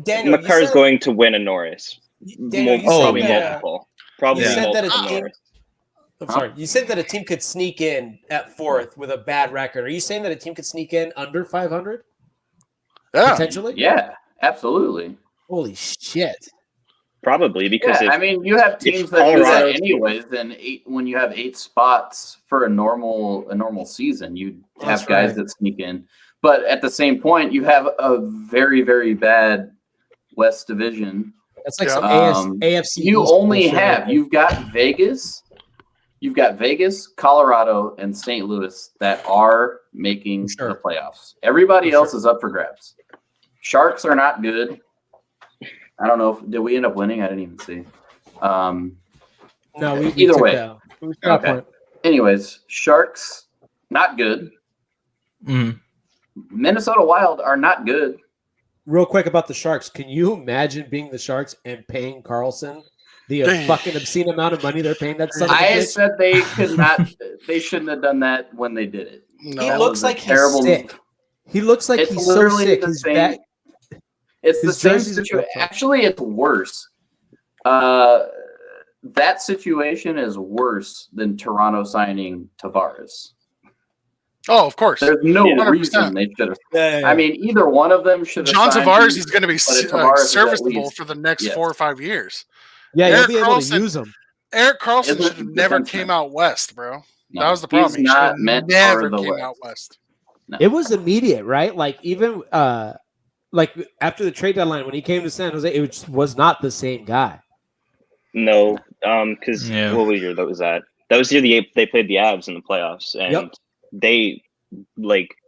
Daniel, you McCarr's said- going to win a Norris. Daniel, you Probably said that, multiple. Probably You said that multiple a team- Norris. I'm sorry. You said that a team could sneak in at 4th with a bad record. Are you saying that a team could sneak in under 500 Yeah. potentially? Yeah, absolutely. Holy shit! Probably because Yeah, I mean, you have teams that do that anyways. Then when you have 8 spots for a normal season, you have That's guys right. that sneak in. But at the same point, you have a very, very bad West Division. That's like Yeah. some AFC. You East only bullshit have right there. you've got Vegas, Colorado, and St. Louis that are making Sure. the playoffs. Everybody For else sure. is up for grabs. Sharks are not good. I don't know did we end up winning? I didn't even see. No, we Either took way. that. We got a Okay. point. Anyways, Sharks not good. Mhm. Minnesota Wild are not good. Real quick about the Sharks. Can you imagine being the Sharks and paying Carlson the fucking obscene amount of money they're paying that son of a I bitch? said they could not. They shouldn't have done that when they did it. No. He That looks was a like he's terrible sick. move. He looks like It's he's so literally sick. the He's same- back. It's the His same jerseys are situation. tough. Actually, it's worse. That situation is worse than Toronto signing Tavares. Oh, of course. There's no 100%. reason they should have. I mean, either one of them should have. John signed Tavares him, is going to be but Tavares is at serviceable least- for the next 4 or 5 years. Yeah, Eric you'll be able Carlson- to use him. Eric Carlson Isn't should have never defenseman. came out west, bro. No, That was the problem. he's He not should meant never for the came West. out west. No. It was immediate, right? Like even like after the trade deadline when he came to San Jose, it was not the same guy. No, because what year that was that? That was the year they played the Avs in the playoffs, and they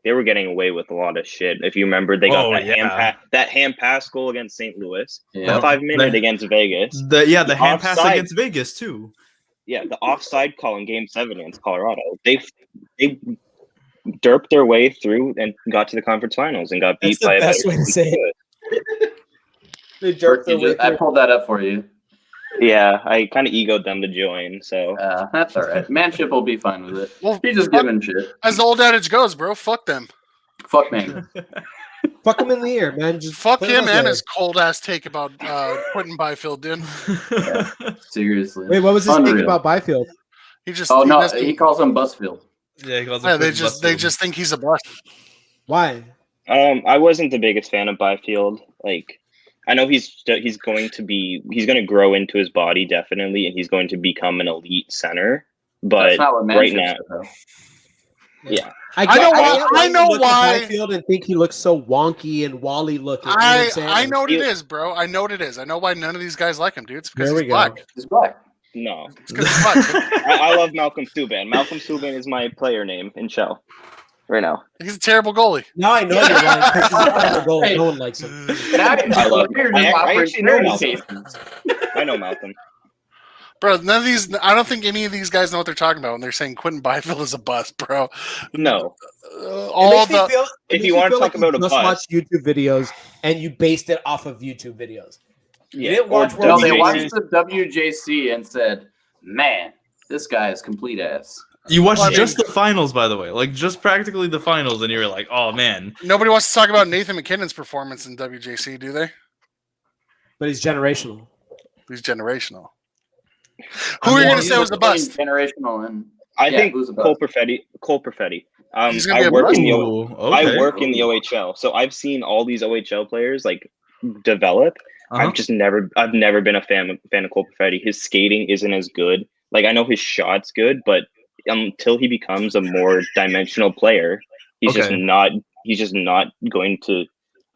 were getting away with a lot of shit. If you remember, they got that hand pass goal against St. Louis, the 5-minute against Vegas. The hand pass against Vegas too. Yeah, the offside call in Game 7 against Colorado. They derped their way through and got to the conference finals and got beat by. That's the best way to say it. They derped their way. I pulled that up for you. Yeah, I kind of egoed them to join, so that's all right. Manship will be fine with it. Well, he's just giving shit. As the old adage goes, bro, fuck them. Fuck man. Fuck him in the ear, man. Just fuck him and his cold ass take about Quentin Byfield, dude. Yeah, seriously. Wait, what was his take about Byfield? He just he calls him Busfield. Yeah, he calls him they just think he's a bust. Why? I wasn't the biggest fan of Byfield. Like, I know he's going to grow into his body definitely, and he's going to become an elite center. But that's not what right now, yeah. I know why. Byfield and think he looks so wonky and Wally looking. I know what it is, bro. I know what it is. I know why none of these guys like him, dude. It's because he's black. He's black. No, it's because he's black. I love Malcolm Subban. Malcolm Subban is my player name in Shell right now. He's a terrible goalie. Now I know you're right. He's a terrible goalie. No one likes him. I actually know Malcolm. I know Malcolm. Bro, none of these. I don't think any of these guys know what they're talking about when they're saying Quentin Byfield is a bust, bro. No. If you want to talk about a bust, watch YouTube videos and you based it off of YouTube videos. Yeah. They watched the WJC and said, "Man, this guy is complete ass." You watched just the finals, by the way, like just practically the finals, and you were like, "Oh man." Nobody wants to talk about Nathan McKinnon's performance in WJC, do they? But he's generational. He's generational. Who are you going to say was the bust? Generational, and I think Cole Perfetti. He's gonna be I a work bust? in the OHL, so I've seen all these OHL players like develop. I've never been a fan of Cole Perfetti. His skating isn't as good. Like, I know his shot's good, but until he becomes a more dimensional player, he's just not going to.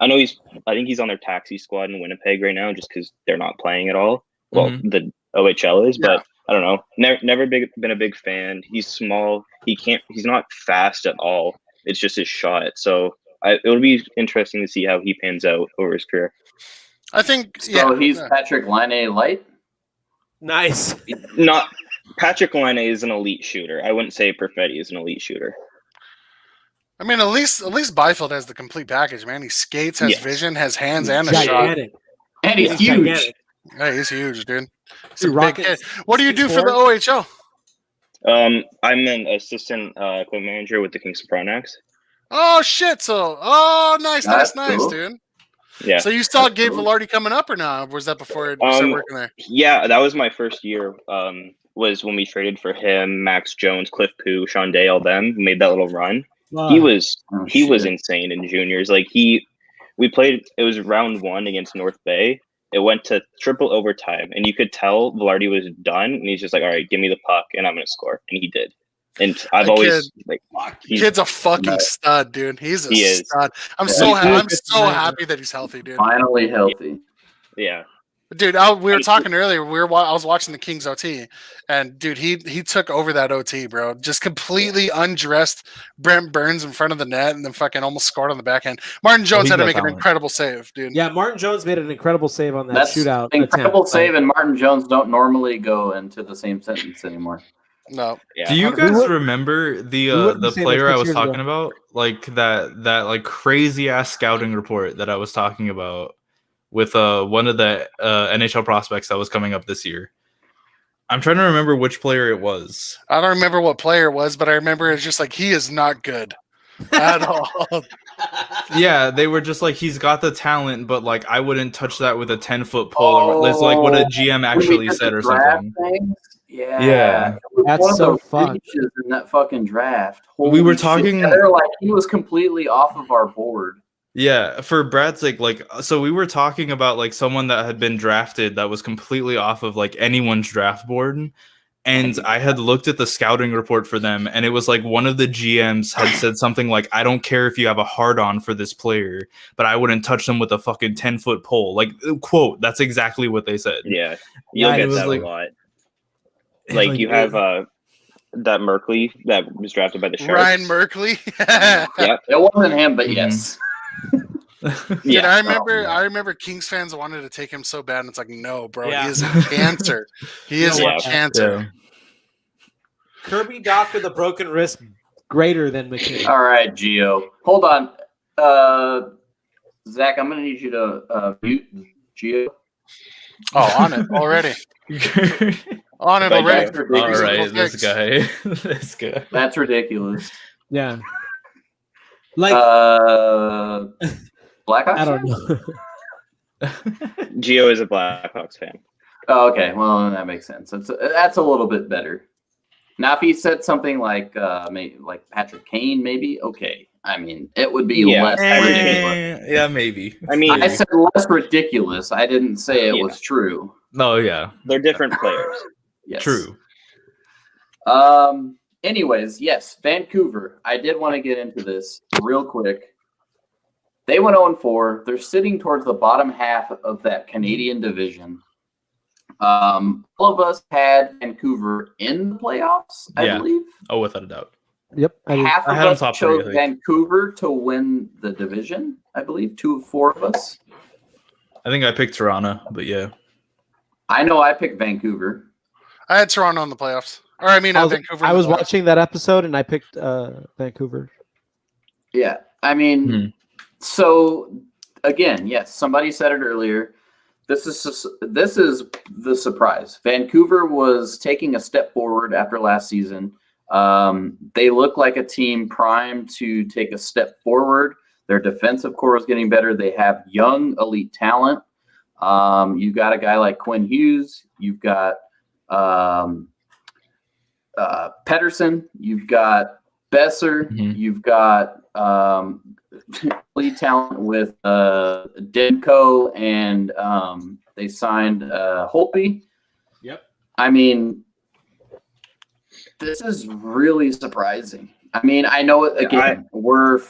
I think he's on their taxi squad in Winnipeg right now, just because they're not playing at all. Well, the OHL is, but I don't know. Never been a big fan. He's small. He's not fast at all. It's just his shot. So it'll be interesting to see how he pans out over his career. I think he's Patrik Laine light. Nice. Not Patrik Laine is an elite shooter. I wouldn't say Perfetti is an elite shooter. I mean, at least Byfield has the complete package, man. He skates, has vision, has hands, and a shot. And he's huge. Yeah, he's huge, dude. He's a big kid. What do you do for the OHL? I'm an assistant equipment manager with the Kings of Frontenac. Oh shit! Nice, cool. dude. Yeah. So you saw Gabe Velarde coming up or not? Or was that before you started working there? Yeah, that was my first year. Was when we traded for him, Max Jones, Cliff Poo, Sean Day, all them made that little run. Wow. He was insane in juniors. Like we played. It was round 1 against North Bay. It went to triple overtime, and you could tell Velarde was done, and he's just like, "All right, give me the puck, and I'm gonna score," and he did. And I've always kid's a fucking stud, dude. He's a stud. I'm so happy that he's healthy, dude. Finally healthy. Yeah. Dude, we were talking earlier. I was watching the Kings OT, and dude, he took over that OT, bro. Just completely undressed Brent Burns in front of the net, and then fucking almost scored on the backhand. Martin Jones had to make an incredible save, dude. Yeah, Martin Jones made an incredible save on that shootout. Incredible save, and Martin Jones don't normally go into the same sentence anymore. No. Yeah. Do you guys remember the player I was talking about, like that like crazy ass scouting report that I was talking about? With one of the NHL prospects that was coming up this year. I'm trying to remember which player it was. I don't remember what player it was, but I remember it's just like, he is not good at all. Yeah, they were just like, he's got the talent, but like I wouldn't touch that with a 10-foot pole. That's like what a GM actually said or something. Yeah. That's so fucked. In that fucking draft. We were talking. They're like, he was completely off of our board. Yeah, for Brad's sake, like, so we were talking about like someone that had been drafted that was completely off of like anyone's draft board. And I had looked at the scouting report for them, and it was like one of the GMs had said something like, I don't care if you have a hard-on for this player, but I wouldn't touch them with a fucking 10-foot pole. Like, quote, that's exactly what they said. Yeah, you'll get that like, a lot. Like you have that Merkley that was drafted by the Sharks. Ryan Merkley? Yep. It wasn't him, but yes. Yeah, I remember Kings fans wanted to take him so bad, and it's like, no, bro, he is a cancer. He is a cancer. Yeah. Kirby Doc with a broken wrist, greater than McKinney. All right, Gio. Hold on. Zach, I'm going to need you to mute Gio. Oh, on it already. On it already. All right, this guy. This guy. That's ridiculous. Yeah. Like, Blackhawks? I don't know. Gio is a Blackhawks fan. Oh, okay. Well, that makes sense. That's a little bit better. Now, if he said something like maybe like Patrick Kane, maybe okay. I mean, it would be less ridiculous. Yeah, maybe. I mean, I said less ridiculous. I didn't say it was true. No, yeah, they're different players. Yes. True. Anyways, yes, Vancouver. I did want to get into this real quick. They went 0-4. They're sitting towards the bottom half of that Canadian division. All of us had Vancouver in the playoffs, I believe. Oh, without a doubt. Yep. Half of us chose Vancouver to win the division, I believe. 2 of 4 of us. I think I picked Toronto, but yeah. I know I picked Vancouver. I had Toronto in the playoffs. Or I mean, Vancouver. I was watching that episode, and I picked Vancouver. Yeah. I mean, so, again, yes, somebody said it earlier. This is the surprise. Vancouver was taking a step forward after last season. They look like a team primed to take a step forward. Their defensive core is getting better. They have young, elite talent. You got a guy like Quinn Hughes. You've got Pedersen. You've got Besser. You've got elite talent with Demko, and they signed Holtby. Yep. I mean, this is really surprising. I mean, I know again we're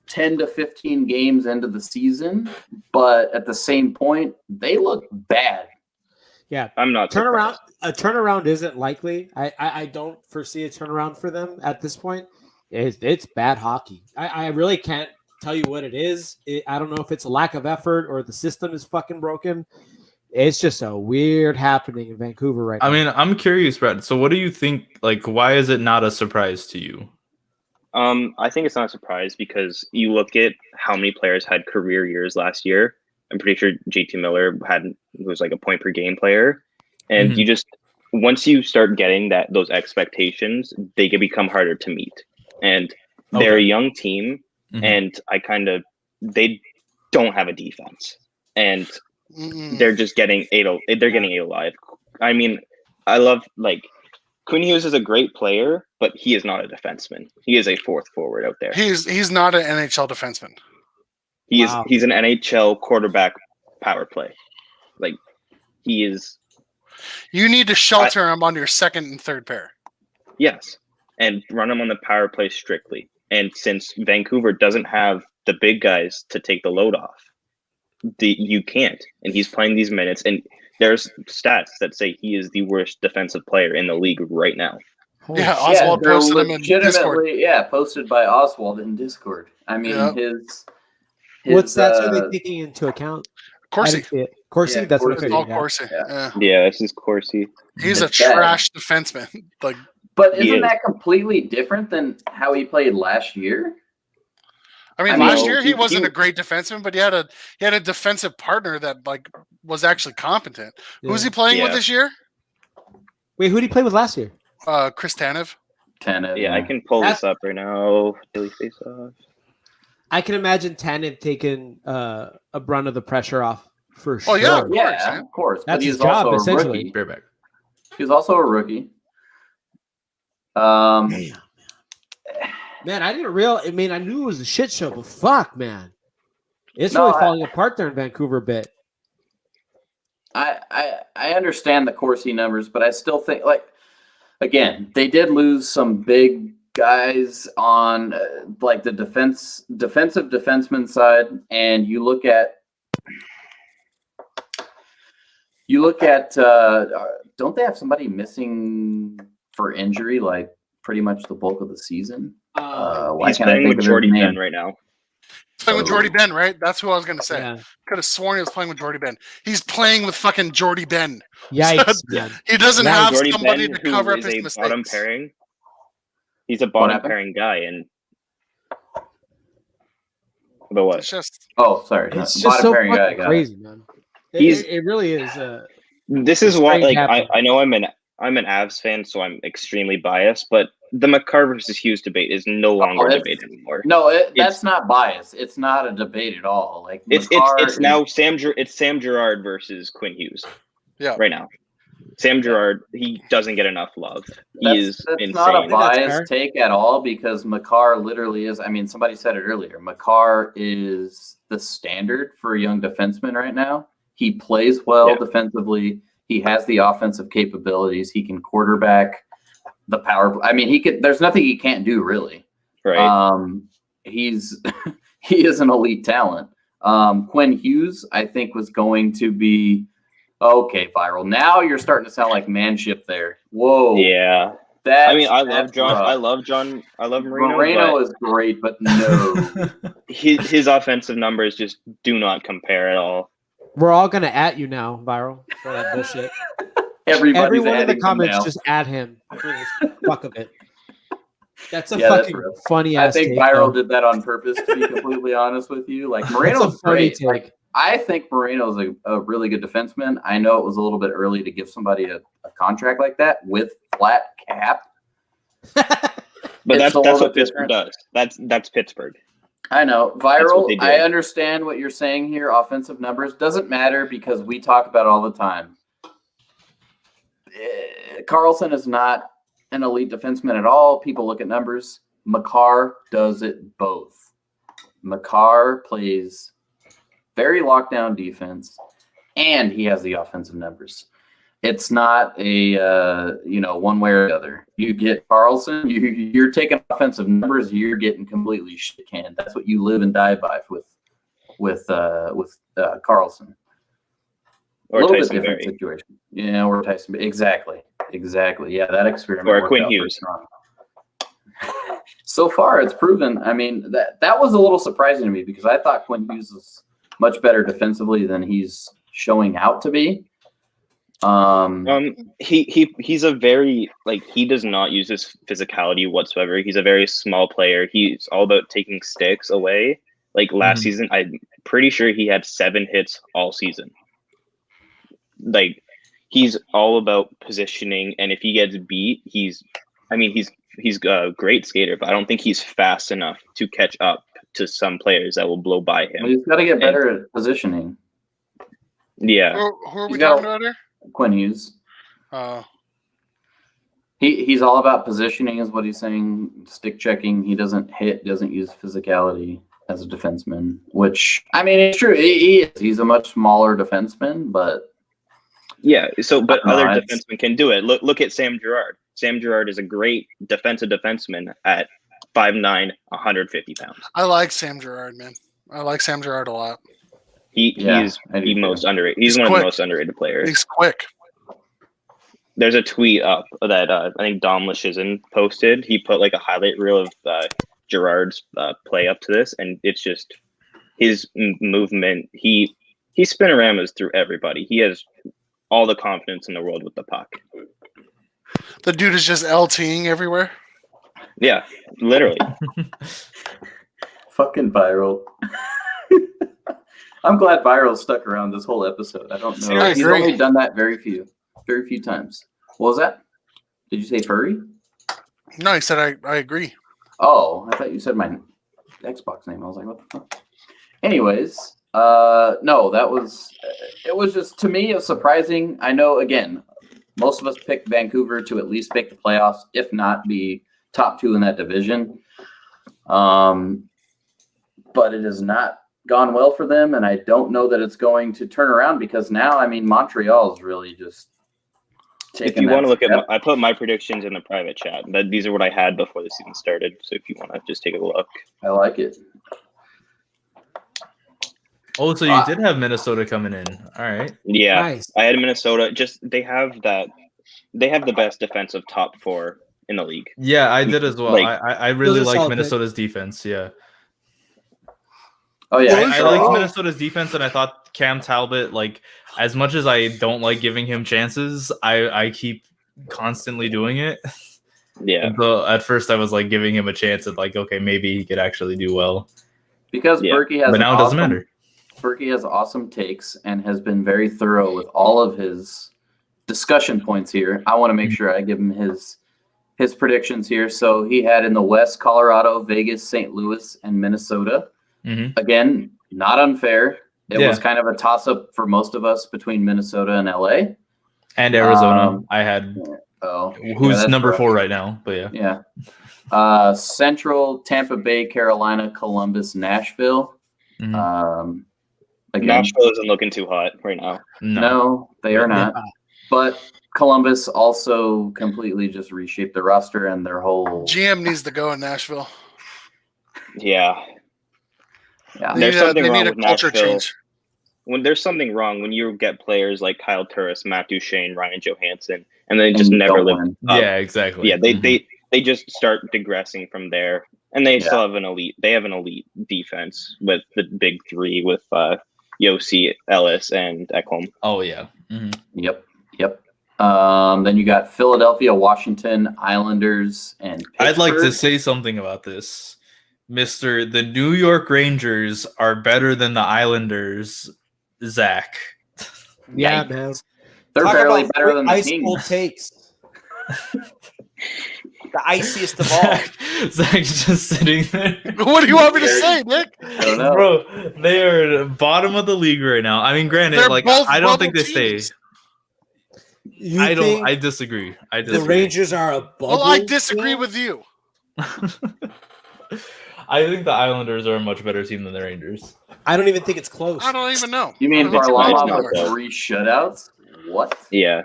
10 to 15 games into the season, but at the same point, they look bad. Yeah, I'm not turnaround. A turnaround isn't likely. I don't foresee a turnaround for them at this point. It's bad hockey. I really can't tell you what it is. I don't know if it's a lack of effort or the system is fucking broken. It's just a weird happening in Vancouver right now. I mean, I'm curious, Brad. So what do you think, like, why is it not a surprise to you? I think it's not a surprise because you look at how many players had career years last year. I'm pretty sure JT Miller was like a point per game player. And you just, once you start getting those expectations, they can become harder to meet. And they're a young team, and they don't have a defense. And they're just getting they're getting alive. I mean, I love, like, Quinn Hughes is a great player, but he is not a defenseman. He is a fourth forward out there. He's not an NHL defenseman. He's an NHL quarterback power play. Like, he is. You need to shelter him on your second and third pair. Yes, and run him on the power play strictly. And since Vancouver doesn't have the big guys to take the load off, you can't. And he's playing these minutes, and there's stats that say he is the worst defensive player in the league right now. Yeah, Oswald posted him in Discord. Yeah, posted by Oswald in Discord. I mean, his what stats are they taking into account? Corsi. Corsi, yeah, that's Corsi. what Corsi. Yeah, this is Corsi. He's a trash defenseman. Like, but isn't that completely different than how he played last year? I mean, last year he wasn't a great defenseman, but he had a defensive partner that, like, was actually competent. Yeah. Who's he playing with this year? Wait, who did he play with last year? Chris Tanev. Yeah, I can pull this up right now. Daily face-off. I can imagine Tanev taking a brunt of the pressure off for sure. Oh yeah, of course. That's his job, essentially. He's also a rookie. Man, I didn't realize. I mean, I knew it was a shit show, but fuck, man, it's really falling apart there in Vancouver a bit. I understand the Corsi numbers, but I still think, like, again, they did lose some big guys on like the defensive defenseman side, and you look at don't they have somebody missing for injury like pretty much the bulk of the season? He's playing with Jordy Ben right now. Playing with Jordy Ben, right? That's who I was going to say. Yeah. Could have sworn he was playing with Jordy Ben. He's playing with fucking Jordy Ben. Yikes, man. He doesn't have Jordy somebody Ben, to cover up his mistakes. Bottom pairing. He's a bottom pairing guy, and but what? It's just sorry, it's just so fucking crazy, man. It really is. This is why, like, I know I'm an Avs fan, so I'm extremely biased, but the Makar versus Hughes debate is no longer a debate anymore. No, that's not bias. It's not a debate at all. Like it's now Sam Girard versus Quinn Hughes. Yeah, right now. Sam Girard, he doesn't get enough love. That's insane. Not a biased take at all, because Makar literally is. I mean, somebody said it earlier. Makar is the standard for a young defenseman right now. He plays well defensively. He has the offensive capabilities. He can quarterback the power play. I mean, he could. There's nothing he can't do, really. Right. He is an elite talent. Quinn Hughes, I think, was going to be okay. Viral. Now you're starting to sound like manship there. Whoa. Yeah. I love John. Rough. I love John. I love Marino. Marino is great, but no. his offensive numbers just do not compare at all. We're all gonna at you now, Viral, for that bullshit. Everyone in the comments just add him for this fuck of it. That's a fucking funny ass. I think Viral did that on purpose, to be completely honest with you. Like, Marino's great. Like, I think Marino's a really good defenseman. I know it was a little bit early to give somebody a contract like that with flat cap. But that's what Pittsburgh does. That's Pittsburgh. I know. Viral, I understand what you're saying here. Offensive numbers doesn't matter, because we talk about it all the time. Carlson is not an elite defenseman at all. People look at numbers. Makar does it both. Makar plays very lockdown defense, and he has the offensive numbers. It's not a one way or the other. You get Carlson, you're taking offensive numbers, you're getting completely shit canned. That's what you live and die by with Carlson. Or a little Tyson bit different Berry. situation. Yeah, or Tyson. Exactly. Yeah, that experiment. Or Quinn Hughes. So far, it's proven. I mean, that was a little surprising to me, because I thought Quinn Hughes was much better defensively than he's showing out to be. He's a very, like, he does not use his physicality whatsoever. He's a very small player. He's all about taking sticks away. Like last season, I'm pretty sure he had 7 hits all season. Like, he's all about positioning, and if he gets beat, he's a great skater, but I don't think he's fast enough to catch up to some players that will blow by him. Well, he's got to get better at positioning. Yeah. Who are we talking about here? Quinn Hughes. He's all about positioning, is what he's saying. Stick checking. He doesn't use physicality as a defenseman, which, I mean, it's true. He's a much smaller defenseman, but yeah. So, but other defensemen can do it. Look at Sam Girard. Sam Girard is a great defensive defenseman at 5'9", 150 pounds. I like Sam Girard, man. I like Sam Girard a lot. He's the most underrated. He's one of the most underrated players. He's quick. There's a tweet up that I think Dom Lishizin posted. He put like a highlight reel of Girard's play up to this, and it's just his movement. He spinoramas through everybody. He has all the confidence in the world with the puck. The dude is just LTing everywhere. Yeah, literally. Fucking Viral. I'm glad Viral stuck around this whole episode. I don't know. He's only done that very few times. What was that? Did you say furry? No, he said I agree. Oh, I thought you said my Xbox name. I was like, what the fuck? Anyways, no, it was just, to me, it was surprising. I know, again, most of us picked Vancouver to at least make the playoffs, if not be top 2 in that division. But it has not gone well for them, and I don't know that it's going to turn around because now, I mean, Montreal is really just taking. If you want to look at, I put my predictions in the private chat. These are what I had before the season started. So if you want to just take a look, I like it. Oh, so you did have Minnesota coming in. All right. Yeah, Nice. I had Minnesota. They have the best defensive top 4 in the league. Yeah, I did as well. Like, I really those are like solid Minnesota's defense. Yeah. Oh yeah, I like Minnesota's defense, and I thought Cam Talbot, like, as much as I don't like giving him chances, I keep constantly doing it. Yeah. And so at first I was like giving him a chance at like, okay, maybe he could actually do well. because Berkey has. But now it doesn't matter. Berkey has awesome takes and has been very thorough with all of his discussion points here. I want to make sure I give him his predictions here. So he had in the West, Colorado, Vegas, St. Louis, and Minnesota. Mm-hmm. Again, not unfair. It was kind of a toss-up for most of us between Minnesota and LA. And Arizona. I had who's number rough. 4 right now, but Yeah. Central, Tampa Bay, Carolina, Columbus, Nashville. Mhm. Again, Nashville isn't looking too hot right now. no, they are not. But Columbus also completely just reshaped the roster and their whole. GM needs to go in Nashville. Yeah. Yeah. There's something they wrong need a with culture Nashville. change. When there's something wrong when you get players like Kyle Turris, Matt Duchene, Ryan Johansson, and they just never live up. Yeah, exactly. Yeah, they just start digressing from there, and they still have an elite. They have an elite defense with the big 3 with Yossi, Ellis, and Ekholm. Oh yeah. Mm-hmm. Yep. Then you got Philadelphia, Washington, Islanders, and Pittsburgh. I'd like to say something about this. The New York Rangers are better than the Islanders, Zach. Yeah, man. They're Talk barely about better than the ice Kings. cold takes. The iciest of all. Zach's just sitting there. What do you want me to say, Nick? I don't know. Bro, they are the bottom of the league right now. I mean, granted, They're like both I don't think bubble they teams. stay. I think I disagree. the Rangers are a bubble. Well, I disagree with you. I think the Islanders are a much better team than the Rangers. I don't even think it's close. I don't even know. You mean I don't think Varlamov it's with 3 shutouts? What? Yeah.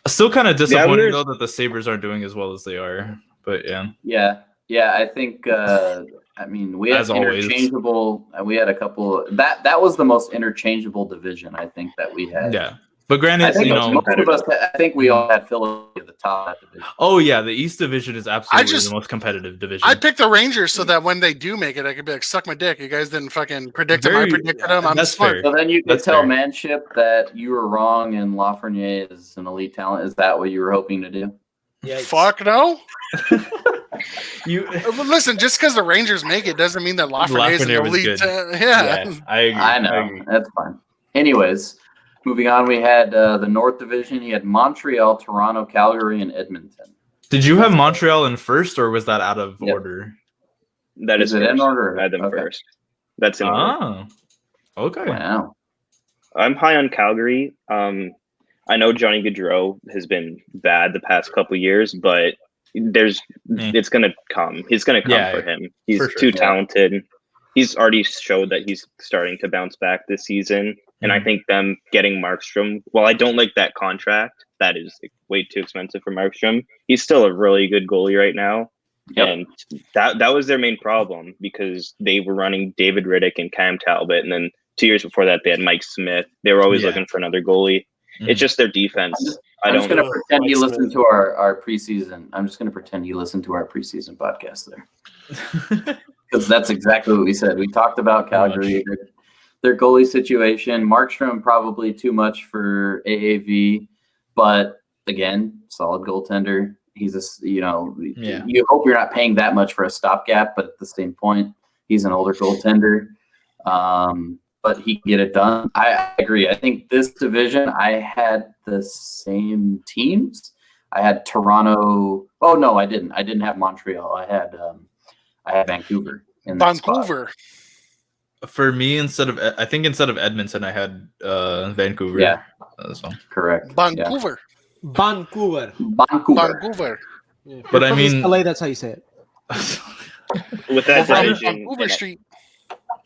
Still kind of disappointing Islanders- though that the Sabres aren't doing as well as they are. But yeah. Yeah. I think. I mean, we had As always. interchangeable. We had a couple. That was the most interchangeable division I think that we had. Yeah. But granted, I think you know, most of us. I think we all had Philadelphia at the top of that division. oh yeah, the East Division is absolutely just- the most competitive division. I picked the Rangers so that when they do make it, I could be like, suck my dick. You guys didn't fucking predict them. I Very- predicted them. I'm that's smart. fair. So then you could That's tell fair. Manship that you were wrong and Lafreniere is an elite talent. Is that what you were hoping to do? Yikes. Fuck no. You But listen, just because the Rangers make it doesn't mean that Lafreniere is an Lafreniere was elite. good. Yeah. I agree. I know. agree. That's fine. Anyways, moving on, we had the North Division. You had Montreal, Toronto, Calgary, and Edmonton. Did you have Montreal in first, or was that out of Yep. order? That Is is it in first. order? I had them Okay. first. That's in order. Oh, okay. Wow. I'm high on Calgary. I know Johnny Gaudreau has been bad the past couple years, but it's gonna come. He's gonna come Yeah, for him. He's for sure. too talented. He's already showed that he's starting to bounce back this season. And I think them getting Markstrom, while I don't like that contract, that is way too expensive for Markstrom. He's still a really good goalie right now. Yep. And that was their main problem because they were running David Riddick and Cam Talbot. And then 2 years before that, they had Mike Smith. They were always looking for another goalie. Mhm. It's just their defense. I'm just going to pretend Mike you Smith. listened to our preseason. I'm just going to pretend you listened to our preseason podcast there. Because that's exactly what we said. We talked about Calgary, their goalie situation. Markstrom probably too much for AAV, but again, solid goaltender. He's you hope you're not paying that much for a stopgap, but at the same point, he's an older goaltender. But he can get it done. I agree. I think this division, I had the same teams. I had Toronto. Oh no, I didn't. I didn't have Montreal. I had Vancouver. In that spot. Vancouver. For me, instead of Edmonton, I had Vancouver. Yeah. As well. Correct. Vancouver. Vancouver. Yeah, But I mean, LA, that's how you say it. With that division, Vancouver Street.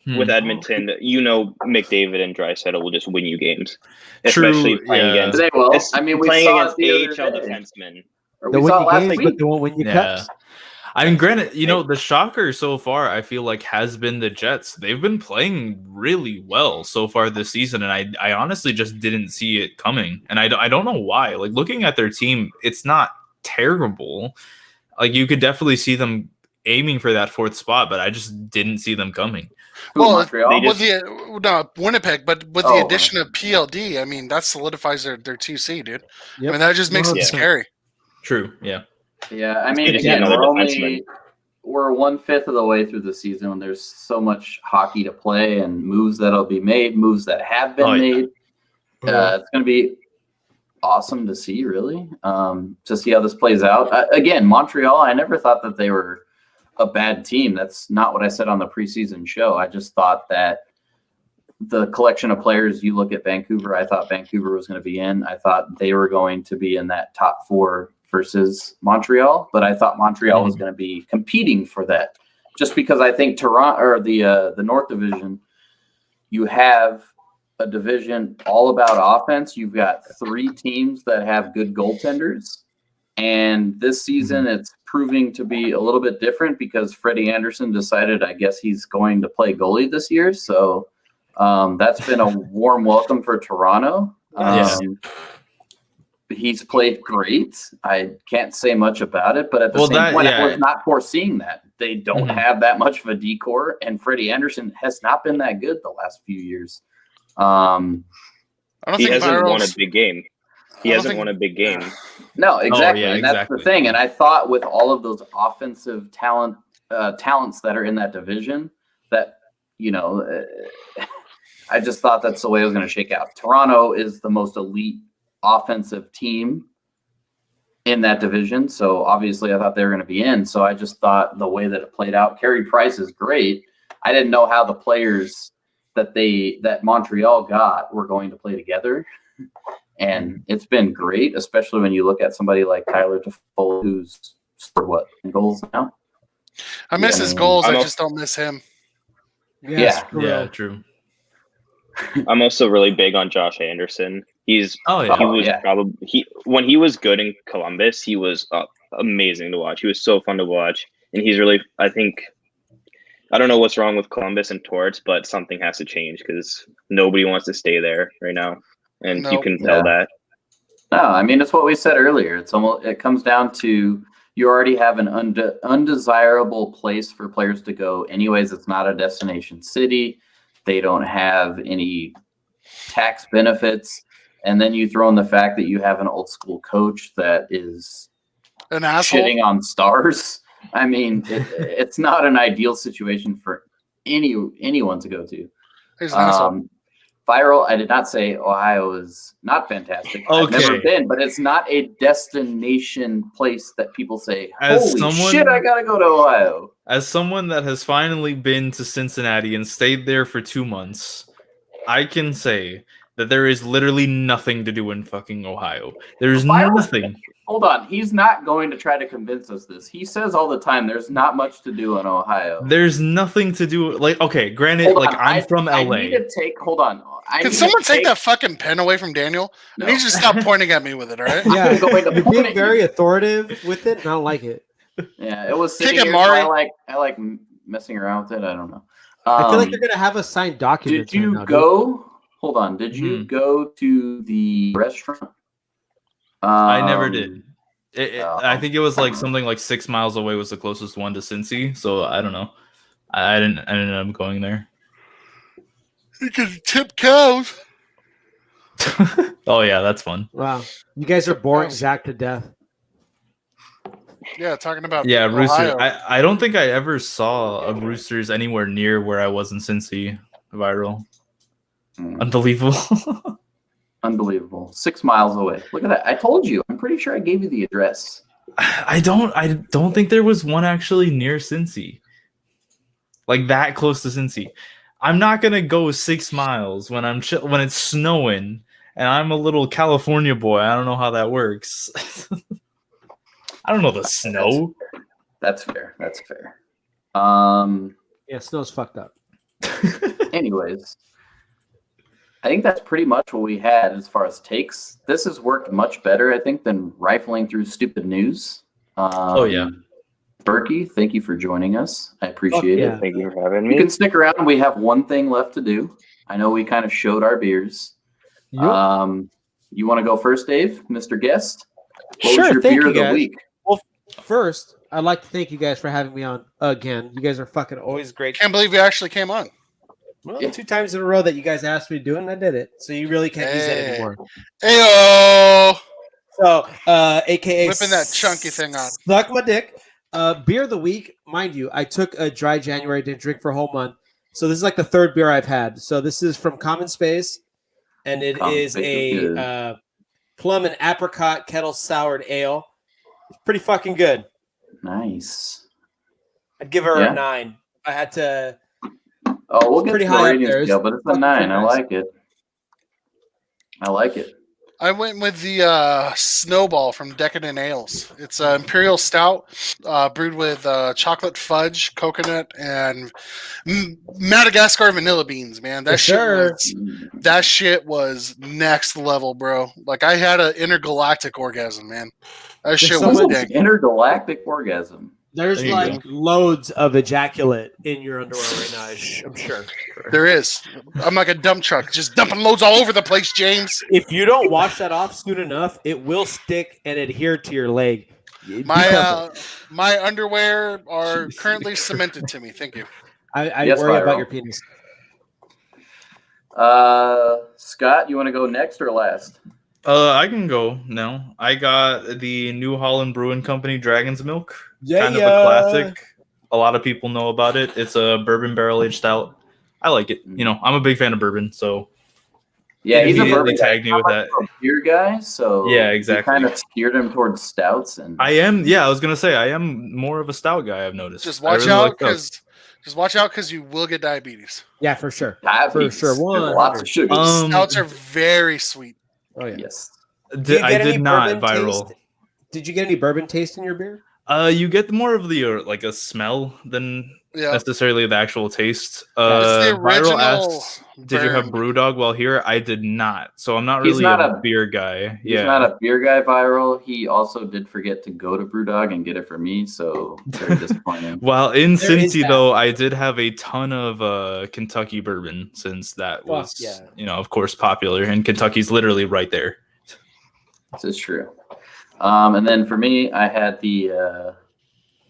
with Edmonton, McDavid and Draisaitl will just win you games, True, especially playing against. They will. I mean, we playing saw against it the AHL other day. defensemen. They'll win you games, week. but they won't win you cups. I mean, granted, the shocker so far, I feel like, has been the Jets. They've been playing really well so far this season, and I honestly just didn't see it coming. And I don't know why. Like, looking at their team, it's not terrible. Like, you could definitely see them aiming for that 4th spot, but I just didn't see them coming. Well, Winnipeg, but with the addition of PLD, I mean, that solidifies their 2C, dude. Yep. I mean, that just makes it scary. True, yeah. Yeah, I mean, again, we're 1/5 of the way through the season when there's so much hockey to play and moves that'll be made, moves that have been made. It's going to be awesome to see, really, to see how this plays out. Again, Montreal, I never thought that they were a bad team. That's not what I said on the preseason show. I just thought that the collection of players, you look at Vancouver, I thought Vancouver was going to be in. I thought they were going to be in that top 4 versus Montreal, but I thought Montreal was going to be competing for that, just because I think Toronto, or the North Division, you have a division all about offense. You've got 3 teams that have good goaltenders, and this season it's proving to be a little bit different because Freddie Anderson decided, I guess, he's going to play goalie this year. So that's been a warm welcome for Toronto. He's played great. I can't say much about it, but at the same point, I was not foreseeing that. They don't have that much of a decor, and Freddie Anderson has not been that good the last few years. I don't think he hasn't won a big game. He hasn't won a big game. No, exactly. And that's the thing. And I thought with all of those offensive talents that are in that division, that, I just thought that's the way it was going to shake out. Toronto is the most elite offensive team in that division. So obviously I thought they were going to be in. So I just thought the way that it played out, Carey Price is great. I didn't know how the players that Montreal got were going to play together. And it's been great, especially when you look at somebody like Tyler Toffoli, who's scored in goals now. I miss his goals. I just don't miss him. Yeah, true. I'm also really big on Josh Anderson. When he was good in Columbus, he was amazing to watch. He was so fun to watch, and he's really, I don't know what's wrong with Columbus and Torts, but something has to change because nobody wants to stay there right now. And you can tell that. No, I mean, it's what we said earlier. It comes down to you already have an undesirable place for players to go. Anyways, it's not a destination city. They don't have any tax benefits. And then you throw in the fact that you have an old school coach that is an asshole shitting on stars. I mean, it's not an ideal situation for anyone to go to. He's an asshole. Viral, I did not say Ohio is not fantastic. I've never been, but it's not a destination place that people say, holy shit, I gotta go to Ohio. As someone that has finally been to Cincinnati and stayed there for 2 months, I can say that there is literally nothing to do in fucking Ohio. There's nothing. Hold on. He's not going to try to convince us this. He says all the time there's not much to do in Ohio. There's nothing to do. Like, okay, granted, I'm from LA. I need to take, hold on. Can someone take that fucking pen away from Daniel? No. I need you to stop pointing at me with it, all right? Yeah, you're being very authoritative with it, and I don't like it. Yeah, it was sitting here, so I like messing around with it. I don't know. I feel like you're going to have a signed document. Did you go? Hold on. Did you go to the restaurant? I never did. I think it was like something like 6 miles away was the closest one to Cincy. So I don't know. I didn't end up going there. You can tip cows. Oh yeah, that's fun. Wow, you guys are boring Zach to death. Yeah, talking about Roosters. I don't think I ever saw a Roosters anywhere near where I was in Cincy. Viral. Unbelievable. Unbelievable. 6 miles away. Look at that. I told you. I'm pretty sure I gave you the address. I don't think there was one actually near Cincy. Like that close to Cincy. I'm not gonna go 6 miles when when it's snowing and I'm a little California boy. I don't know how that works. I don't know the snow. That's fair. That's fair. Yeah, snow's fucked up. Anyways, I think that's pretty much what we had as far as takes. This has worked much better, I think, than rifling through stupid news. Oh yeah. Berkey, thank you for joining us. I appreciate it. Thank you for having me. You can stick around. We have one thing left to do. I know we kind of showed our beers. Yep. You want to go first, Dave, Mr. Guest? What Sure, was your thank beer you, of the guys. week? Well, first, I'd like to thank you guys for having me on again. You guys are fucking always great. Can't believe you actually came on. Well, 2 times in a row that you guys asked me to do it, and I did it. So you really can't use that anymore. Heyo! So, AKA Whipping that chunky thing on. Suck my dick. Beer of the week, mind you, I took a dry January, didn't drink for a whole month. So this is like the 3rd beer I've had. So this is from Common Space, and it is a plum and apricot kettle soured ale. It's pretty fucking good. Nice. I'd give her a 9. I had to. Oh, we'll get pretty to high the up there. rating scale, but it's a 9. I like it. I like it. I went with the Snowball from Decadent Ales. It's an imperial stout brewed with chocolate fudge, coconut, and Madagascar vanilla beans. Man, that shit was next level, bro. Like I had an intergalactic orgasm, man. That shit was dang. Intergalactic orgasm. There's like loads of ejaculate in your underwear right now. I'm sure. There is. I'm like a dump truck, just dumping loads all over the place, James. If you don't wash that off soon enough, it will stick and adhere to your leg. My underwear are currently cemented to me. Thank you. I worry about your penis. Scott, you want to go next or last? I can go now. I got the New Holland Brewing Company Dragon's Milk. Kind of a classic. A lot of people know about it. It's a bourbon barrel aged stout. I like it. You know, I'm a big fan of bourbon, so yeah, he's a bourbon tagged me with that. Beer guy, so yeah, exactly. Kind of steered him towards stouts, and I am. Yeah, I was gonna say I am more of a stout guy. I've noticed. Just watch out because you will get diabetes. Yeah, for sure. Diabetes. For sure. Lots of sugar. Stouts are very sweet. Oh yeah. Yes. I did not viral. Did you get any bourbon taste in your beer? You get more of the like a smell than necessarily the actual taste. It's the original. Viral asks, did you have Brewdog while here? I did not, so I'm not really a beer guy. He's not a beer guy. Viral. He also did forget to go to Brewdog and get it for me, so very disappointing. While in Cincy, though, I did have a ton of Kentucky bourbon since that was, of course, popular, and Kentucky's literally right there. This is true. And then for me, I had the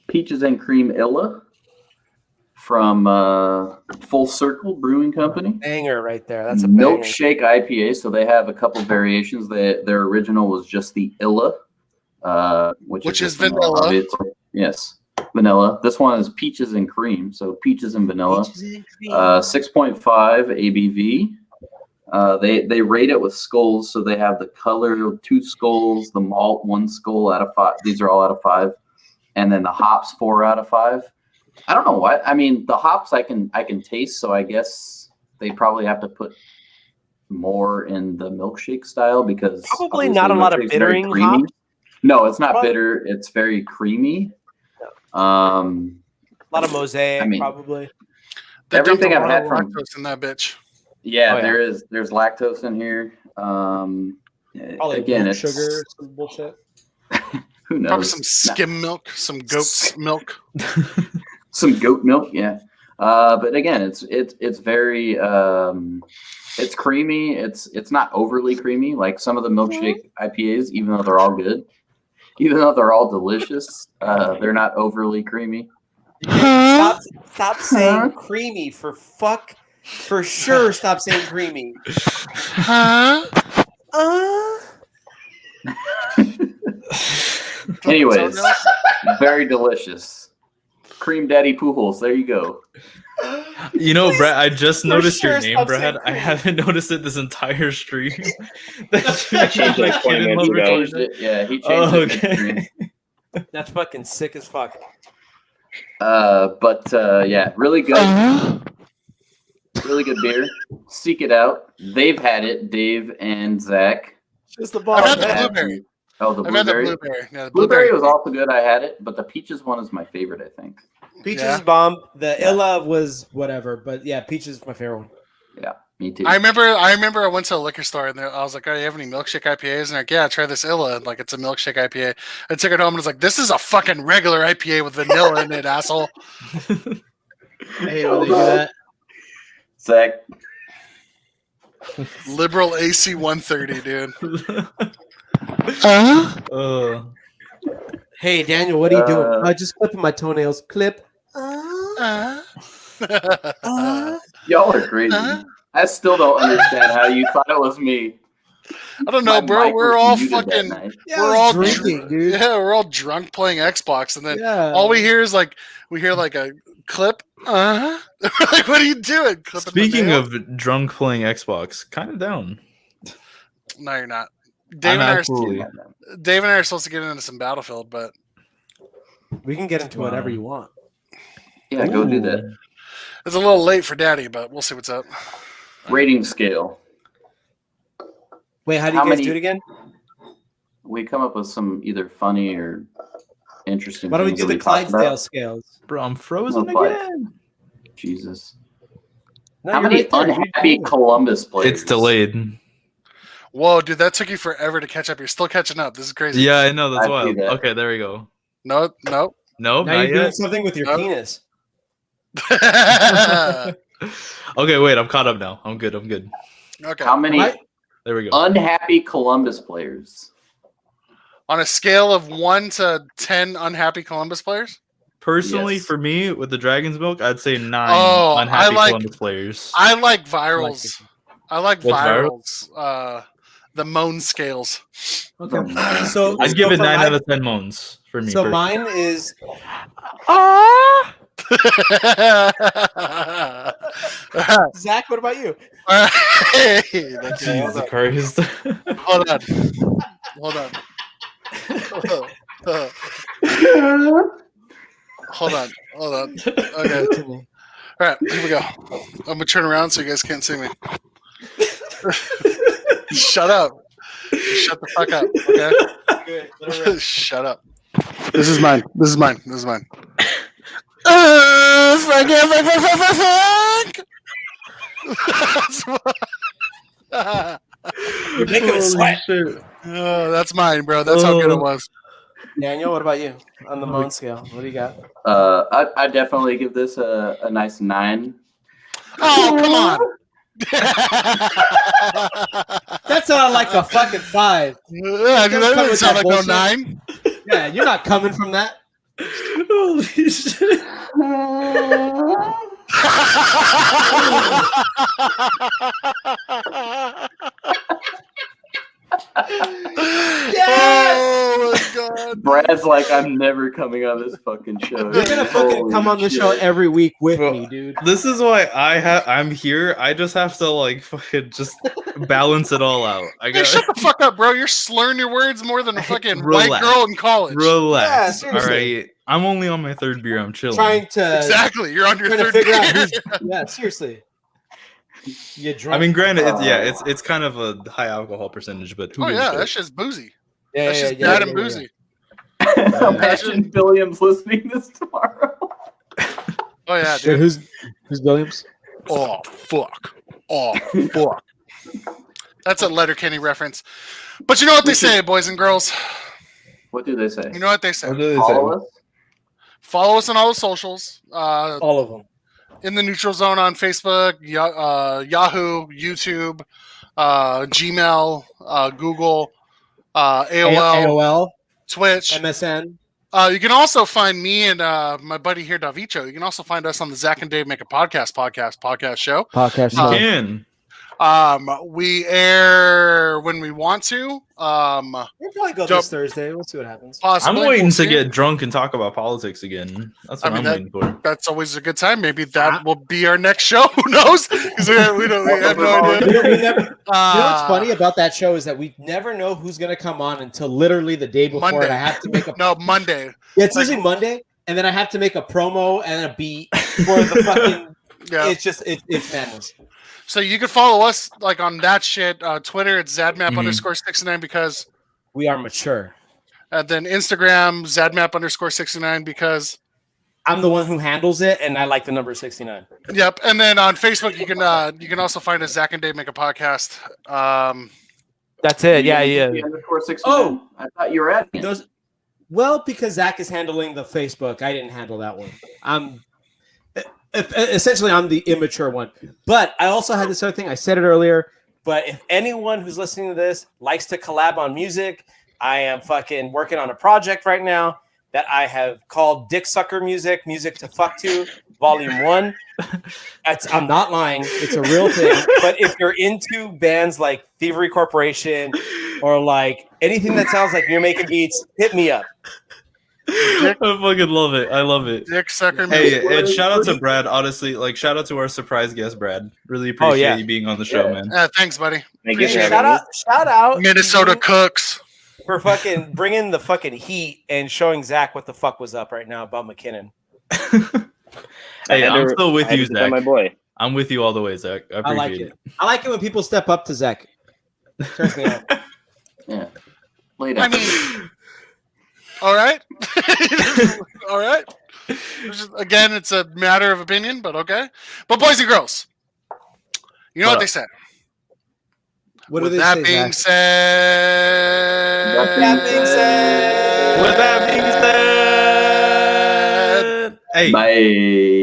Peaches and Cream Illa from Full Circle Brewing Company. Banger right there. That's a milkshake IPA. So they have a couple variations. Their original was just the Illa, which is vanilla. Yes, vanilla. This one is peaches and cream. So peaches and vanilla. 6.5 ABV. They rate it with skulls, so they have the color 2 skulls, the malt 1 skull out of 5. These are all out of 5, and then the hops 4 out of 5. I don't know what. I mean, the hops I can taste, so I guess they probably have to put more in the milkshake style because probably not a lot of bittering hops. No, it's not bitter. It's very creamy. A lot of mosaic, probably. Everything I've had from in that bitch. Yeah, there's lactose in here. Again, it's sugar, some bullshit. Who knows? Probably some skim milk, some goat's milk. Some goat milk, yeah. But again, it's very it's creamy. It's not overly creamy like some of the milkshake IPAs, even though they're all good. Even though they're all delicious, they're not overly creamy. Stop saying creamy for sure. Stop saying creamy. Anyways, very delicious. Cream Daddy Pujols. There you go. You know, Brad, I just noticed your name, Brad. I haven't noticed it this entire stream. I changed it 20 minutes ago. Yeah, he changed it. That's fucking sick as fuck. But yeah, really good. Really really good beer. Seek it out. They've had it, Dave and Zach. Just the ball. I've had the blueberry. Oh, the I've had the blueberry. blueberry. Yeah, the Blueberry was also good. I had it, but the peaches one is my favorite, I think. Peaches is bomb. The Illa was whatever, but yeah, peaches is my favorite one. Yeah, me too. I remember I went to a liquor store and I was like, "Oh, you have any milkshake IPAs?" And they're like, "Yeah, try this Illa." And like, it's a milkshake IPA. I took it home and was like, "This is a fucking regular IPA with vanilla in it, asshole." I hate when they do that. Zach. Liberal AC 130, dude. Hey, Daniel, what are you doing? Just clipping my toenails. Clip. Y'all are crazy. I still don't understand how you thought it was me. I don't know, bro. We're all fucking. Yeah, we're all drinking, dude. Yeah, we're all drunk playing Xbox, and then all we hear is like a clip. Like, what are you doing? Clipping Speaking of drunk playing Xbox, kind of down. No, you're not. Dave and I are supposed to get into some Battlefield, but we can get into whatever you want. Yeah, go do that. It's a little late for Daddy, but we'll see what's up. Rating scale. Wait, how do you guys do it again? We come up with some either funny or interesting. Why don't we do the Clydesdale scales? Bro, I'm frozen again. Jesus. No, how many unhappy Columbus players? It's delayed. Whoa, dude, that took you forever to catch up. You're still catching up. This is crazy. Yeah, I know. That's wild. Okay, there we go. No. No, now not you're doing yet. something with your penis. Okay, wait. I'm caught up now. I'm good. Okay. How many There we go. unhappy Columbus players? On a scale of 1 to 10 unhappy Columbus players? Personally, for me, with the Dragon's Milk, I'd say 9 unhappy Columbus players. I like virals. I like virals. The moan scales. Okay. So I'd give it 9 out of 10 moans for me. So mine is. Zach, what about you? Hey, Jesus Christ. Hold on. Hold on. Okay. All right, here we go. I'm gonna turn around so you guys can't see me. Shut up. Shut the fuck up. Okay. Shut up. This is mine. You're making me sweat. Oh, that's mine, bro. That's how good it was. Daniel, what about you on the moan scale? What do you got? I definitely give this a nice 9. Oh, come on. That sounded like a fucking 5. Yeah, dude, that doesn't sound like no 9. Yeah, you're not coming from that. Holy shit. Yes! Oh my god. Brad's like, I'm never coming on this fucking show. You're gonna fucking come on the show every week with me, dude. This is why I'm here. I just have to like fucking just balance it all out. Hey, shut the fuck up, bro. You're slurring your words more than a fucking white girl in college. Relax. Yeah, all right. I'm only on my 3rd beer. I'm chilling. Exactly. You're on your 3rd beer. Yeah, seriously. You drunk. I mean, granted, it's kind of a high alcohol percentage, but that shit's boozy. Yeah, that's just bad and boozy. Imagine Williams listening this tomorrow. Oh yeah, dude. Who's Williams? Oh fuck. That's a Letterkenny reference. But you know what they say, boys and girls. What do they say? You know what they say. Follow us on all the socials. All of them. In the Neutral Zone on Facebook, Yahoo, YouTube, Gmail, Google, AOL, Twitch, MSN. You can also find me and my buddy here, Davicho. You can also find us on the Zach and Dave Make a Podcast show. You can. We air when we want to. We'll probably go this Thursday. We'll see what happens. Possibly. I'm waiting to get drunk and talk about politics again. That's what I'm waiting for. That's always a good time. Maybe that will be our next show. Who knows? Because we have no idea. You know what's funny about that show is that we never know who's going to come on until literally the day before. Monday. And I have to make Monday. Yeah, it's usually Monday, and then I have to make a promo and a beat for the fucking Yeah. It's madness. So you can follow us like on that shit. Twitter, it's Zadmap_69 because we are mature. And then Instagram, Zadmap_69 because I'm the one who handles it, and I like the number 69. Yep. And then on Facebook, you can also find us. Zach and Dave make a podcast. That's it. Yeah. Oh, I thought you were at those. Well, because Zach is handling the Facebook, I didn't handle that one. Essentially, I'm the immature one. But I also had this other thing. I said it earlier. But if anyone who's listening to this likes to collab on music, I am fucking working on a project right now that I have called Dick Sucker Music to Fuck To, Volume 1. I'm not lying. It's a real thing. But if you're into bands like Thievery Corporation or like anything that sounds like you're making beats, hit me up. I fucking love it. I love it. Dick Sucker Music. Hey, and shout out to Brad. Honestly, like shout out to our surprise guest, Brad. Really appreciate you being on the show, man. Thanks, buddy. Shout out Minnesota Cooks for fucking bringing the fucking heat and showing Zach what the fuck was up right now about McKinnon. Hey, I'm still with you, Zach. My boy. I'm with you all the way, Zach. I appreciate it. I like it when people step up to Zach. Turns me on. Yeah. Later. I mean, all right. All right. Again, it's a matter of opinion, but okay. But boys and girls, you know what they said. What do With they that say, being Zach? said, With that being said, hey. Bye.